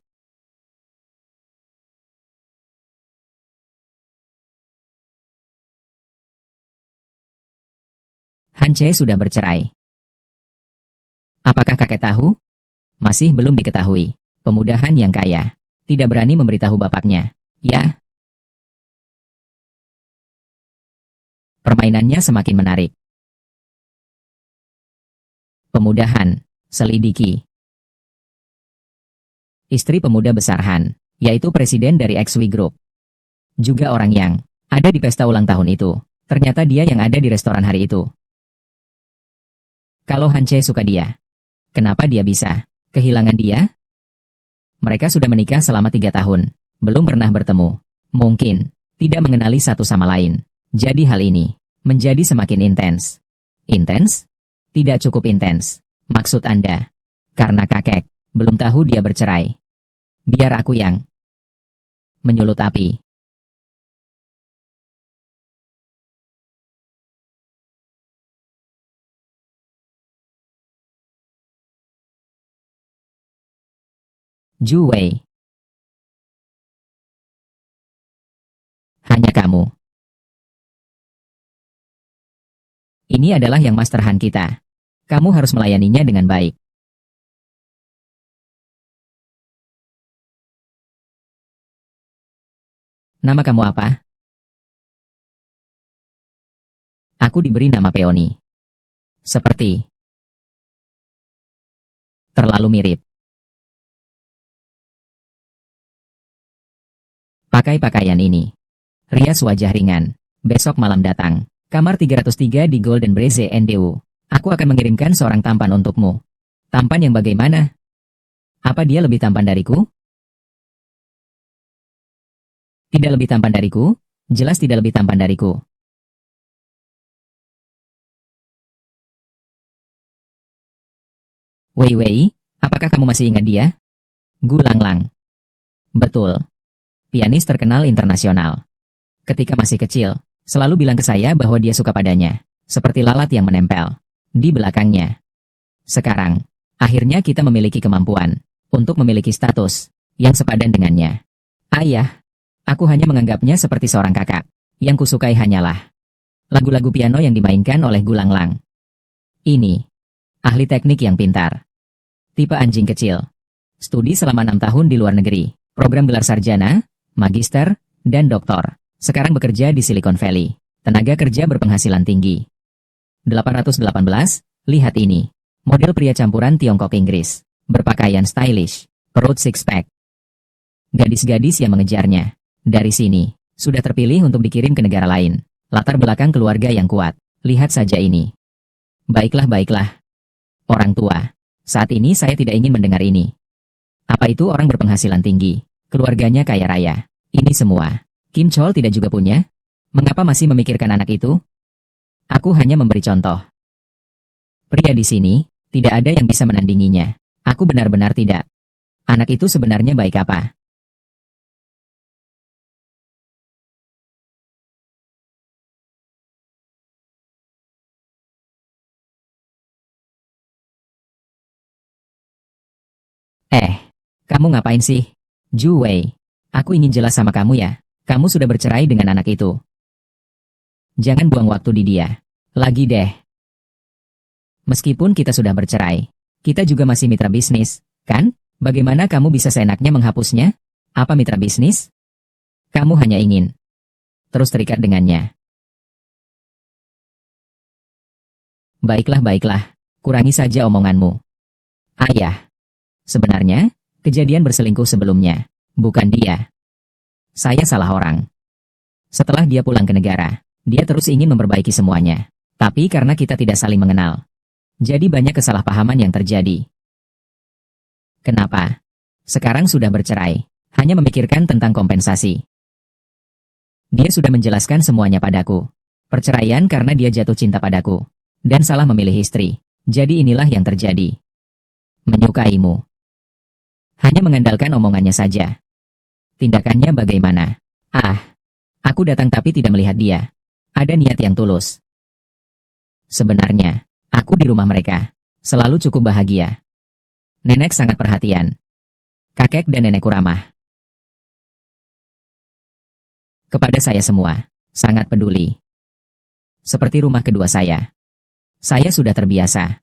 Hance sudah bercerai. Apakah kakek tahu? Masih belum diketahui. Pemuda Han yang kaya. Tidak berani memberitahu bapaknya. Ya. Permainannya semakin menarik. Pemuda Han. Selidiki. Istri pemuda besar Han, yaitu presiden dari XW Group. Juga orang yang ada di pesta ulang tahun itu. Ternyata dia yang ada di restoran hari itu. Kalau Hance suka dia, kenapa dia bisa kehilangan dia? Mereka sudah menikah selama 3 tahun, belum pernah bertemu. Mungkin tidak mengenali satu sama lain. Jadi hal ini menjadi semakin intens. Intens? Tidak cukup intens. Maksud Anda? Karena kakek belum tahu dia bercerai. Biar aku yang menyulut api. Zhu Wei. Hanya kamu. Ini adalah yang Master Han kita. Kamu harus melayaninya dengan baik. Nama kamu apa? Aku diberi nama Peony. Seperti terlalu mirip. Pakai pakaian ini. Rias wajah ringan. Besok malam datang. Kamar 303 di Golden Braze NDU. Aku akan mengirimkan seorang tampan untukmu. Tampan yang bagaimana? Apa dia lebih tampan dariku? Tidak lebih tampan dariku? Jelas tidak lebih tampan dariku. Wei Wei, apakah kamu masih ingat dia? Gu Langlang. Betul. Pianis terkenal internasional. Ketika masih kecil, selalu bilang ke saya bahwa dia suka padanya. Seperti lalat yang menempel di belakangnya. Sekarang, akhirnya kita memiliki kemampuan untuk memiliki status yang sepadan dengannya. Ayah, aku hanya menganggapnya seperti seorang kakak. Yang kusukai hanyalah lagu-lagu piano yang dimainkan oleh Gu Langlang. Ini ahli teknik yang pintar. Tipe anjing kecil. Studi selama 6 tahun di luar negeri. Program gelar sarjana, magister, dan doktor. Sekarang bekerja di Silicon Valley. Tenaga kerja berpenghasilan tinggi. 818, lihat ini. Model pria campuran Tiongkok-Inggris. Berpakaian stylish. Perut six-pack. Gadis-gadis yang mengejarnya. Dari sini, sudah terpilih untuk dikirim ke negara lain. Latar belakang keluarga yang kuat. Lihat saja ini. Baiklah. Orang tua. Saat ini saya tidak ingin mendengar ini. Apa itu orang berpenghasilan tinggi? Keluarganya kaya raya. Ini semua. Kim Chol tidak juga punya? Mengapa masih memikirkan anak itu? Aku hanya memberi contoh. Pria di sini, tidak ada yang bisa menandinginya. Aku benar-benar tidak. Anak itu sebenarnya baik apa? Kamu ngapain sih? Zhu Wei, aku ingin jelas sama kamu ya. Kamu sudah bercerai dengan anak itu. Jangan buang waktu di dia. Lagi deh. Meskipun kita sudah bercerai, kita juga masih mitra bisnis, kan? Bagaimana kamu bisa seenaknya menghapusnya? Apa mitra bisnis? Kamu hanya ingin terus terikat dengannya. Baiklah. Kurangi saja omonganmu. Ayah. Sebenarnya, kejadian berselingkuh sebelumnya. Bukan dia. Saya salah orang. Setelah dia pulang ke negara, dia terus ingin memperbaiki semuanya. Tapi karena kita tidak saling mengenal, jadi banyak kesalahpahaman yang terjadi. Kenapa? Sekarang sudah bercerai, hanya memikirkan tentang kompensasi. Dia sudah menjelaskan semuanya padaku. Perceraian karena dia jatuh cinta padaku. Dan salah memilih istri. Jadi inilah yang terjadi. Menyukaimu. Hanya mengandalkan omongannya saja. Tindakannya bagaimana? Aku datang tapi tidak melihat dia. Ada niat yang tulus. Sebenarnya, aku di rumah mereka. Selalu cukup bahagia. Nenek sangat perhatian. Kakek dan nenekku ramah. Kepada saya semua, sangat peduli. Seperti rumah kedua saya. Saya sudah terbiasa.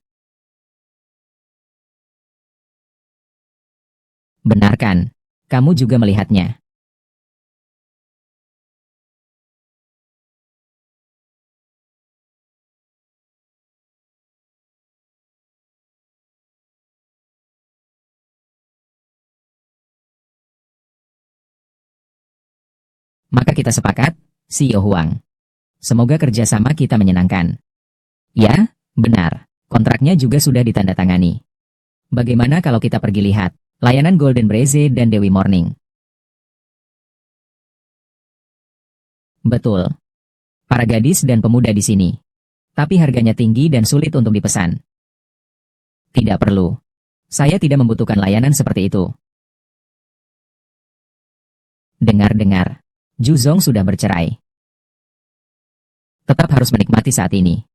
Benar kan? Kamu juga melihatnya. Maka kita sepakat, CEO Huang. Semoga kerjasama kita menyenangkan. Ya, benar. Kontraknya juga sudah ditandatangani. Bagaimana kalau kita pergi lihat layanan Golden Braze dan Dewi Morning? Betul. Para gadis dan pemuda di sini. Tapi harganya tinggi dan sulit untuk dipesan. Tidak perlu. Saya tidak membutuhkan layanan seperti itu. Dengar-dengar. Juzong sudah bercerai. Tetap harus menikmati saat ini.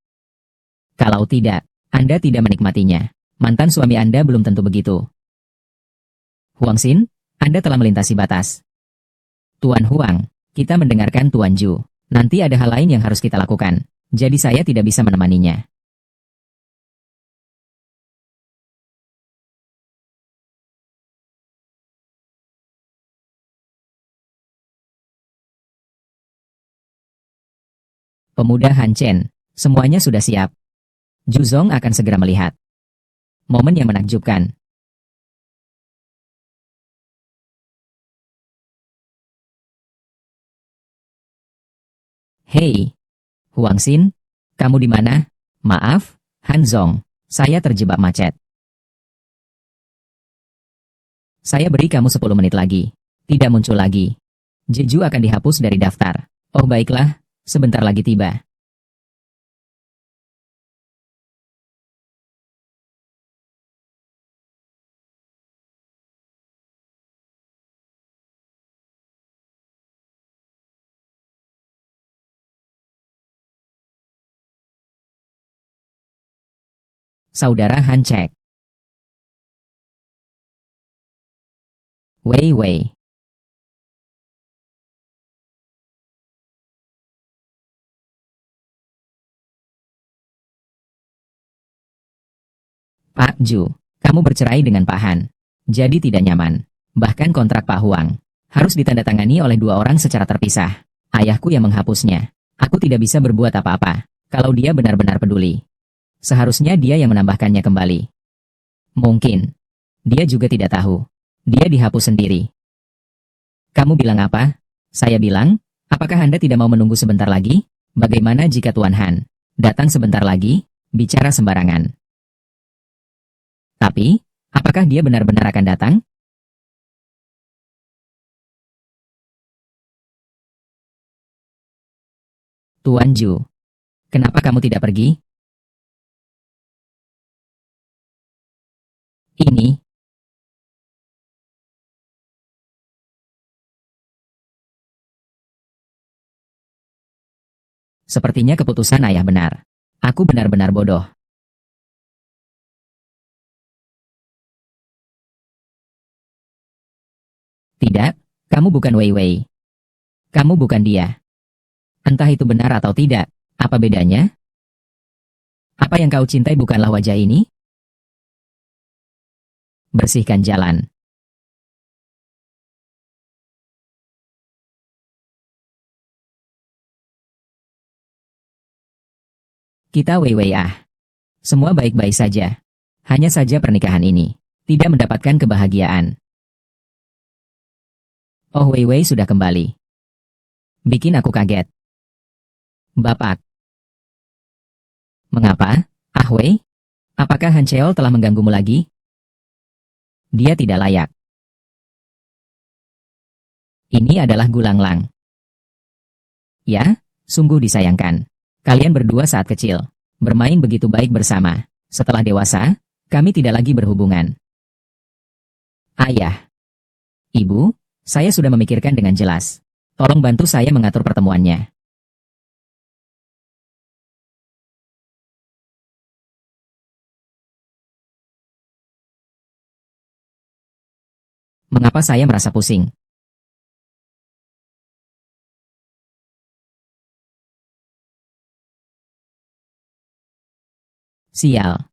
Kalau tidak, Anda tidak menikmatinya. Mantan suami Anda belum tentu begitu. Huang Xin, Anda telah melintasi batas. Tuan Huang, kita mendengarkan Tuan Ju. Nanti ada hal lain yang harus kita lakukan. Jadi saya tidak bisa menemaninya. Pemuda Han Chen, semuanya sudah siap. Juzong akan segera melihat. Momen yang menakjubkan. Hei, Huang Xin, kamu di mana? Maaf, Han Zong, saya terjebak macet. Saya beri kamu 10 menit lagi. Tidak muncul lagi. Jeju akan dihapus dari daftar. Oh baiklah, sebentar lagi tiba. Saudara Han cek. Wei Wei. Pak Ju, kamu bercerai dengan Pak Han. Jadi tidak nyaman. Bahkan kontrak Pak Huang harus ditandatangani oleh dua orang secara terpisah. Ayahku yang menghapusnya. Aku tidak bisa berbuat apa-apa. Kalau dia benar-benar peduli. Seharusnya dia yang menambahkannya kembali. Mungkin. Dia juga tidak tahu. Dia dihapus sendiri. Kamu bilang apa? Saya bilang, apakah Anda tidak mau menunggu sebentar lagi? Bagaimana jika Tuan Han datang sebentar lagi? Bicara sembarangan. Tapi, apakah dia benar-benar akan datang? Tuan Ju, kenapa kamu tidak pergi? Ini, sepertinya keputusan ayah benar. Aku benar-benar bodoh. Tidak, kamu bukan Wei Wei. Kamu bukan dia. Entah itu benar atau tidak. Apa bedanya? Apa yang kau cintai bukanlah wajah ini? Bersihkan jalan. Kita Wei Wei ah. Semua baik-baik saja. Hanya saja pernikahan ini tidak mendapatkan kebahagiaan. Oh Wei Wei sudah kembali. Bikin aku kaget. Bapak, mengapa? Ah Wei? Apakah Han Cheol telah mengganggumu lagi? Dia tidak layak. Ini adalah Gulang Lang. Ya, sungguh disayangkan. Kalian berdua saat kecil bermain begitu baik bersama. Setelah dewasa, kami tidak lagi berhubungan. Ayah, ibu, saya sudah memikirkan dengan jelas. Tolong bantu saya mengatur pertemuannya. Mengapa saya merasa pusing? Sial.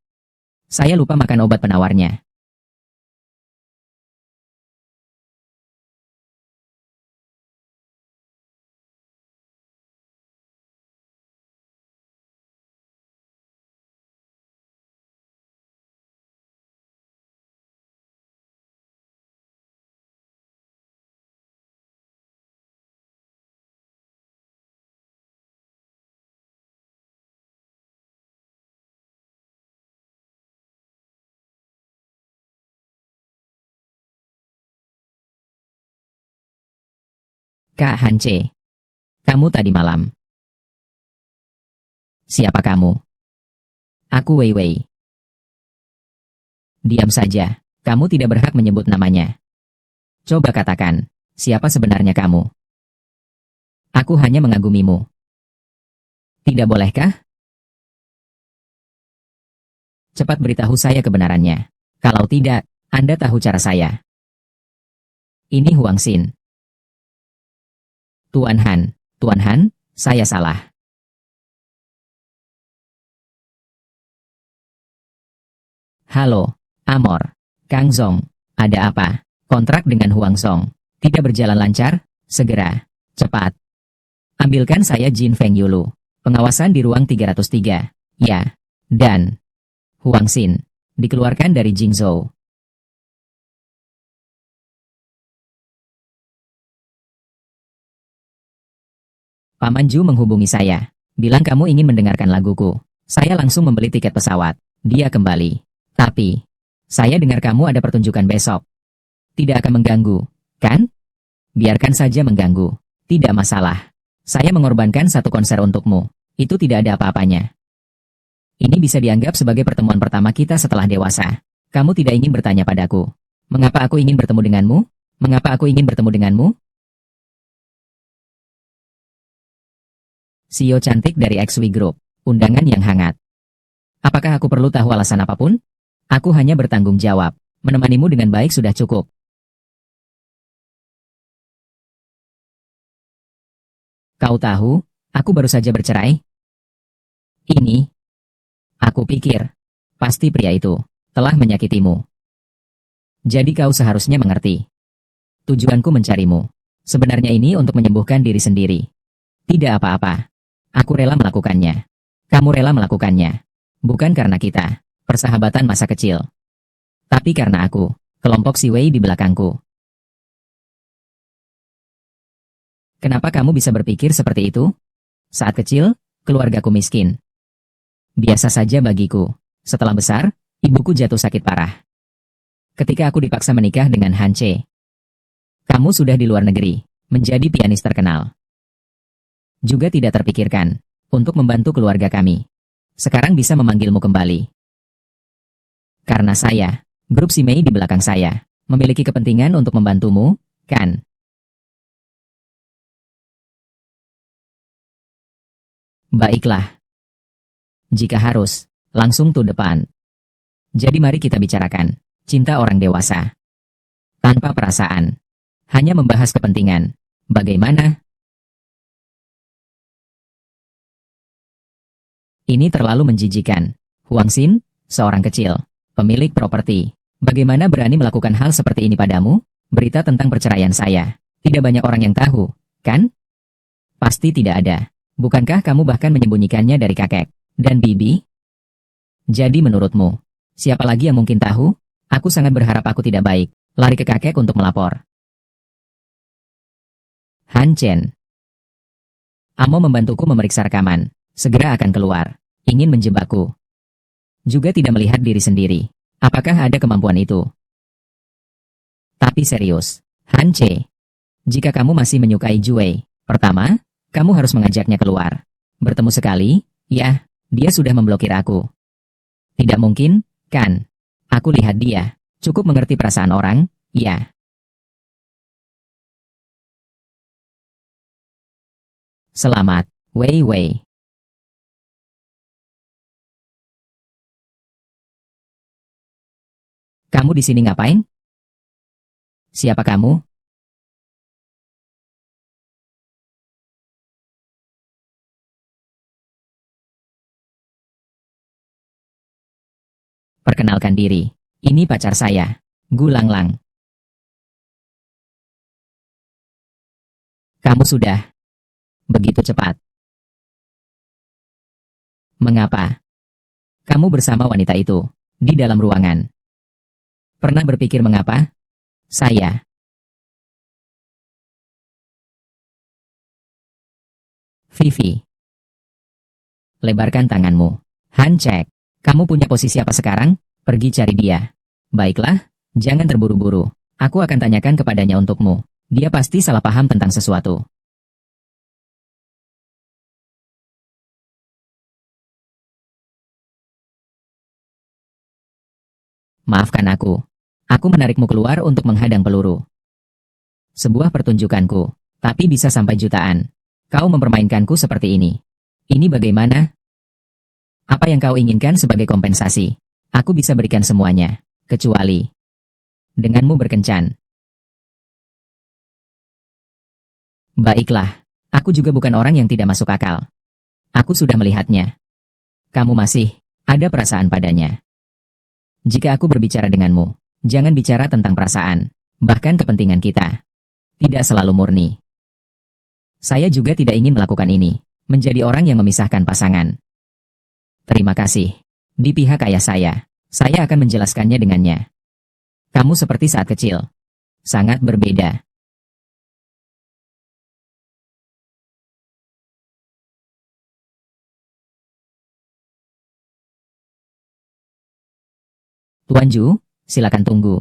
Saya lupa makan obat penawarnya. Kak Hance, kamu tadi malam. Siapa kamu? Aku Wei Wei. Diam saja. Kamu tidak berhak menyebut namanya. Coba katakan, siapa sebenarnya kamu? Aku hanya mengagumimu. Tidak bolehkah? Cepat beritahu saya kebenarannya. Kalau tidak, Anda tahu cara saya. Ini Huang Xin. Tuan Han, saya salah. Halo, Amor, Kang Zong, ada apa? Kontrak dengan Huang Song tidak berjalan lancar? Segera, cepat. Ambilkan saya Jin Feng Yulu. Pengawasan di ruang 303. Ya, dan Huang Xin dikeluarkan dari Jingzhou. Paman Ju menghubungi saya. Bilang kamu ingin mendengarkan laguku. Saya langsung membeli tiket pesawat. Dia kembali. Tapi, saya dengar kamu ada pertunjukan besok. Tidak akan mengganggu, kan? Biarkan saja mengganggu. Tidak masalah. Saya mengorbankan satu konser untukmu. Itu tidak ada apa-apanya. Ini bisa dianggap sebagai pertemuan pertama kita setelah dewasa. Kamu tidak ingin bertanya padaku. Mengapa aku ingin bertemu denganmu? Mengapa aku ingin bertemu denganmu? CEO cantik dari XW Group. Undangan yang hangat. Apakah aku perlu tahu alasan apapun? Aku hanya bertanggung jawab. Menemanimu dengan baik sudah cukup. Kau tahu, aku baru saja bercerai. Ini, aku pikir, pasti pria itu telah menyakitimu. Jadi kau seharusnya mengerti. Tujuanku mencarimu. Sebenarnya ini untuk menyembuhkan diri sendiri. Tidak apa-apa. Aku rela melakukannya. Kamu rela melakukannya. Bukan karena kita, persahabatan masa kecil. Tapi karena aku, kelompok si Wei di belakangku. Kenapa kamu bisa berpikir seperti itu? Saat kecil, keluargaku miskin. Biasa saja bagiku. Setelah besar, ibuku jatuh sakit parah. Ketika aku dipaksa menikah dengan Han Che. Kamu sudah di luar negeri, menjadi pianis terkenal. Juga tidak terpikirkan, untuk membantu keluarga kami. Sekarang bisa memanggilmu kembali. Karena saya, grup si Mei di belakang saya, memiliki kepentingan untuk membantumu, kan? Baiklah. Jika harus, langsung to depan. Jadi mari kita bicarakan, cinta orang dewasa. Tanpa perasaan. Hanya membahas kepentingan. Bagaimana? Ini terlalu menjijikan. Huang Xin, seorang kecil, pemilik properti. Bagaimana berani melakukan hal seperti ini padamu? Berita tentang perceraian saya. Tidak banyak orang yang tahu, kan? Pasti tidak ada. Bukankah kamu bahkan menyembunyikannya dari kakek dan bibi? Jadi menurutmu, siapa lagi yang mungkin tahu? Aku sangat berharap aku tidak baik. Lari ke kakek untuk melapor. Han Chen. Amo membantuku memeriksa rekaman. Segera akan keluar. Ingin menjebakku. Juga tidak melihat diri sendiri. Apakah ada kemampuan itu? Tapi serius, Han Che. Jika kamu masih menyukai Jue, pertama, kamu harus mengajaknya keluar. Bertemu sekali, ya, dia sudah memblokir aku. Tidak mungkin, kan? Aku lihat dia. Cukup mengerti perasaan orang, ya. Selamat, Wei Wei. Kamu di sini ngapain? Siapa kamu? Perkenalkan diri. Ini pacar saya, Gulanglang. Kamu sudah begitu cepat. Mengapa kamu bersama wanita itu di dalam ruangan? Pernah berpikir mengapa? Saya. Vivi. Lebarkan tanganmu. Hancek. Kamu punya posisi apa sekarang? Pergi cari dia. Baiklah, jangan terburu-buru. Aku akan tanyakan kepadanya untukmu. Dia pasti salah paham tentang sesuatu. Maafkan aku. Aku menarikmu keluar untuk menghadang peluru. Sebuah pertunjukanku, tapi bisa sampai jutaan. Kau mempermainkanku seperti ini. Ini bagaimana? Apa yang kau inginkan sebagai kompensasi? Aku bisa berikan semuanya, kecuali denganmu berkencan. Baiklah, aku juga bukan orang yang tidak masuk akal. Aku sudah melihatnya. Kamu masih ada perasaan padanya. Jika aku berbicara denganmu, jangan bicara tentang perasaan, bahkan kepentingan kita. Tidak selalu murni. Saya juga tidak ingin melakukan ini, menjadi orang yang memisahkan pasangan. Terima kasih. Di pihak ayah saya akan menjelaskannya dengannya. Kamu seperti saat kecil. Sangat berbeda. Tuan Ju, silakan tunggu.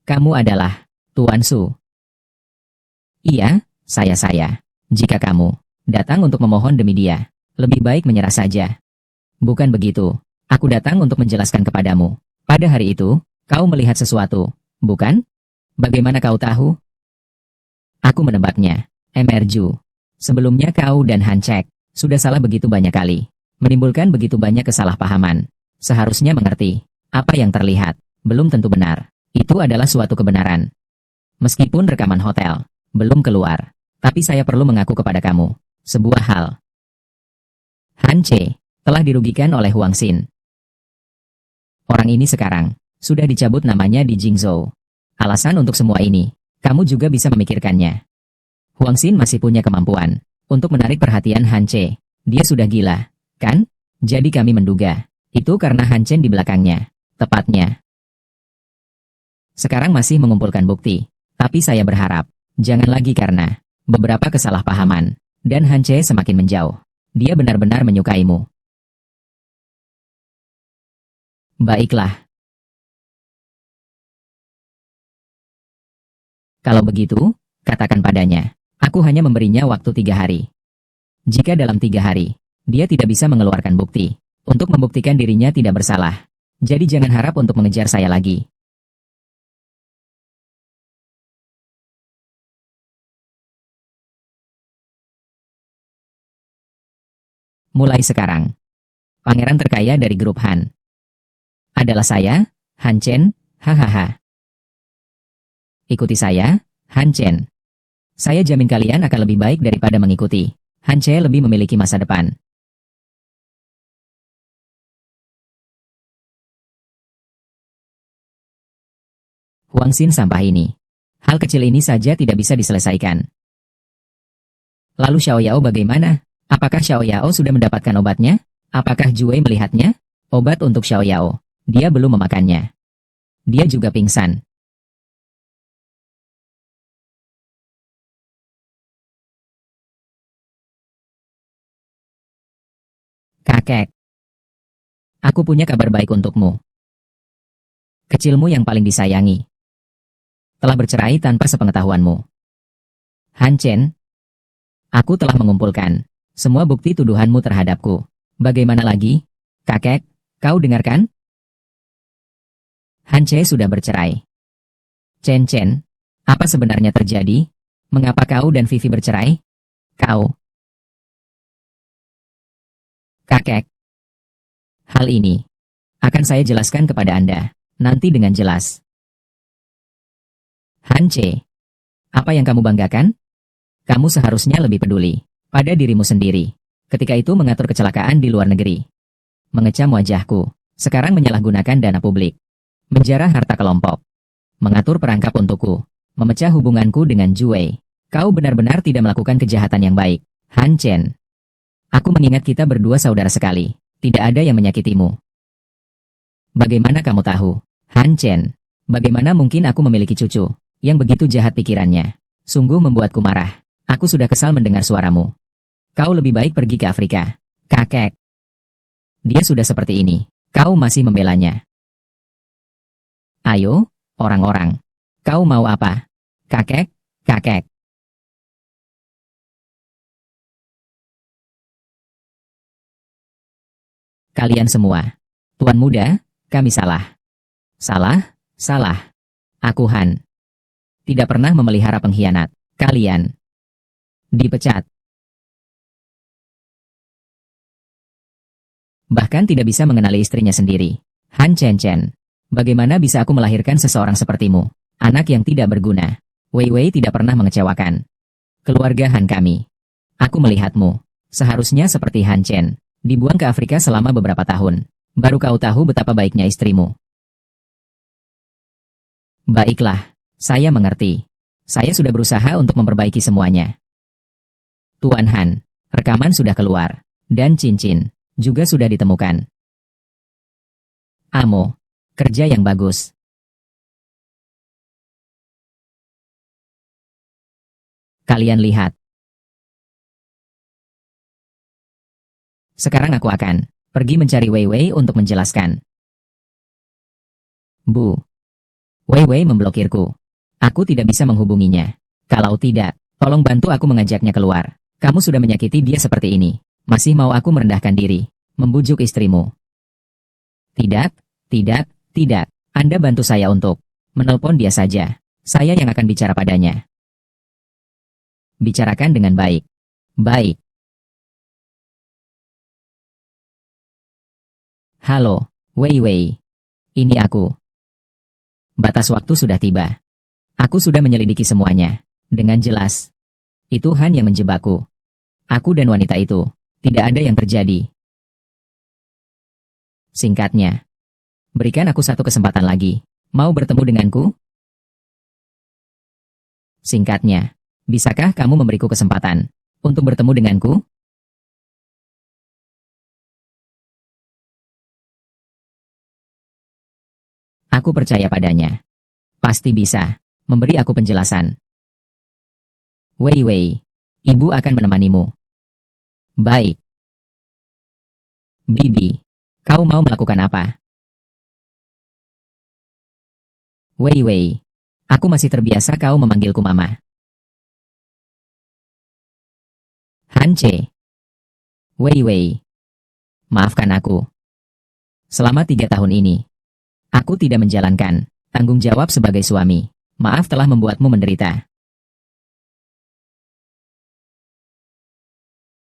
Kamu adalah Tuan Su. Iya, saya. Jika kamu datang untuk memohon demi dia, lebih baik menyerah saja. Bukan begitu. Aku datang untuk menjelaskan kepadamu. Pada hari itu, kau melihat sesuatu, bukan? Bagaimana kau tahu? Aku menebaknya. Emerju. Sebelumnya kau dan Hancek sudah salah begitu banyak kali. Menimbulkan begitu banyak kesalahpahaman. Seharusnya mengerti. Apa yang terlihat, belum tentu benar. Itu adalah suatu kebenaran. Meskipun rekaman hotel belum keluar, tapi saya perlu mengaku kepada kamu sebuah hal. Hance telah dirugikan oleh Huang Xin. Orang ini sekarang sudah dicabut namanya di Jingzhou. Alasan untuk semua ini, kamu juga bisa memikirkannya. Huang Xin masih punya kemampuan untuk menarik perhatian Hance. Dia sudah gila, kan? Jadi kami menduga, itu karena Han Chen di belakangnya. Tepatnya. Sekarang masih mengumpulkan bukti, tapi saya berharap, jangan lagi karena beberapa kesalahpahaman, dan Han Chen semakin menjauh. Dia benar-benar menyukaimu. Baiklah. Kalau begitu, katakan padanya, aku hanya memberinya waktu 3 hari. Jika dalam 3 hari, dia tidak bisa mengeluarkan bukti untuk membuktikan dirinya tidak bersalah, jadi jangan harap untuk mengejar saya lagi. Mulai sekarang, pangeran terkaya dari grup Han adalah saya, Han Chen, hahaha. Ikuti saya, Han Chen. Saya jamin kalian akan lebih baik daripada mengikuti. Han Chen lebih memiliki masa depan. Huang Xin sampah ini. Hal kecil ini saja tidak bisa diselesaikan. Lalu Xiao Yao bagaimana? Apakah Xiao Yao sudah mendapatkan obatnya? Apakah Jue melihatnya? Obat untuk Xiao Yao. Dia belum memakannya. Dia juga pingsan. Kakek. Aku punya kabar baik untukmu. Kecilmu yang paling disayangi telah bercerai tanpa sepengetahuanmu. Han Chen, aku telah mengumpulkan semua bukti tuduhanmu terhadapku. Bagaimana lagi? Kakek, kau dengarkan? Han Chen sudah bercerai. Chen, apa sebenarnya terjadi? Mengapa kau dan Vivi bercerai? Kau. Kakek. Hal ini akan saya jelaskan kepada Anda nanti dengan jelas. Han Chen, apa yang kamu banggakan? Kamu seharusnya lebih peduli pada dirimu sendiri ketika itu mengatur kecelakaan di luar negeri. mengecam wajahku, sekarang menyalahgunakan dana publik, menjarah harta kelompok, mengatur perangkap untukku, memecah hubunganku dengan Jue. Kau benar-benar tidak melakukan kejahatan yang baik, Han Chen. Aku mengingat kita berdua saudara sekali, tidak ada yang menyakitimu. Bagaimana kamu tahu, Han Chen? Bagaimana mungkin aku memiliki cucu yang begitu jahat pikirannya? Sungguh membuatku marah. Aku sudah kesal mendengar suaramu. Kau lebih baik pergi ke Afrika. Kakek. Dia sudah seperti ini. Kau masih membelanya. Ayo, orang-orang. Kau mau apa? Kakek, kakek. Kalian semua. Tuan muda, kami salah. Salah, salah. Aku Han. Tidak pernah memelihara pengkhianat. Kalian. Dipecat. Bahkan tidak bisa mengenali istrinya sendiri. Han Chen Chen. Bagaimana bisa aku melahirkan seseorang sepertimu? Anak yang tidak berguna. Wei Wei tidak pernah mengecewakan keluarga Han kami. Aku melihatmu. Seharusnya seperti Han Chen. Dibuang ke Afrika selama beberapa tahun. Baru kau tahu betapa baiknya istrimu. Baiklah. Saya mengerti. Saya sudah berusaha untuk memperbaiki semuanya. Tuan Han. Rekaman sudah keluar. Dan cincin juga sudah ditemukan. Amo. Kerja yang bagus. Kalian lihat. Sekarang aku akan pergi mencari Wei Wei untuk menjelaskan. Bu. Wei Wei memblokirku. Aku tidak bisa menghubunginya. Kalau tidak, tolong bantu aku mengajaknya keluar. Kamu sudah menyakiti dia seperti ini. Masih mau aku merendahkan diri, membujuk istrimu. Tidak, tidak, tidak. Anda bantu saya untuk menelpon dia saja. Saya yang akan bicara padanya. Bicarakan dengan baik. Baik. Halo, Wei Wei. Ini aku. Batas waktu sudah tiba. Aku sudah menyelidiki semuanya. Dengan jelas. Itu Han yang menjebakku. Aku dan wanita itu. Tidak ada yang terjadi. Singkatnya. Berikan aku satu kesempatan lagi. Mau bertemu denganku? Singkatnya. Bisakah kamu memberiku kesempatan untuk bertemu denganku? Aku percaya padanya. Pasti bisa memberi aku penjelasan. Wei Wei, ibu akan menemanimu. Baik. Bibi, kau mau melakukan apa? Wei Wei, aku masih terbiasa kau memanggilku mama. Hanche. Wei Wei. Maafkan aku. Selama 3 tahun ini, aku tidak menjalankan tanggung jawab sebagai suami. Maaf telah membuatmu menderita.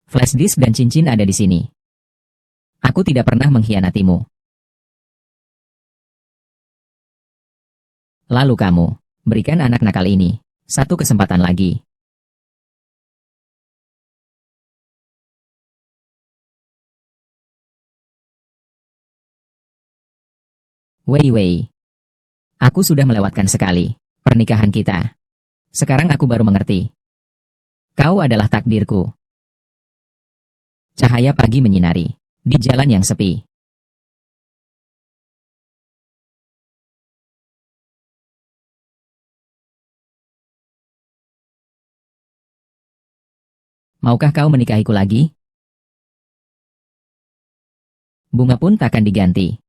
Flash disk dan cincin ada di sini. Aku tidak pernah mengkhianatimu. Lalu kamu, berikan anak nakal ini satu kesempatan lagi. Wei Wei. Aku sudah melewatkan sekali pernikahan kita. Sekarang aku baru mengerti. Kau adalah takdirku. Cahaya pagi menyinari di jalan yang sepi. Maukah kau menikahiku lagi? Bunga pun takkan diganti.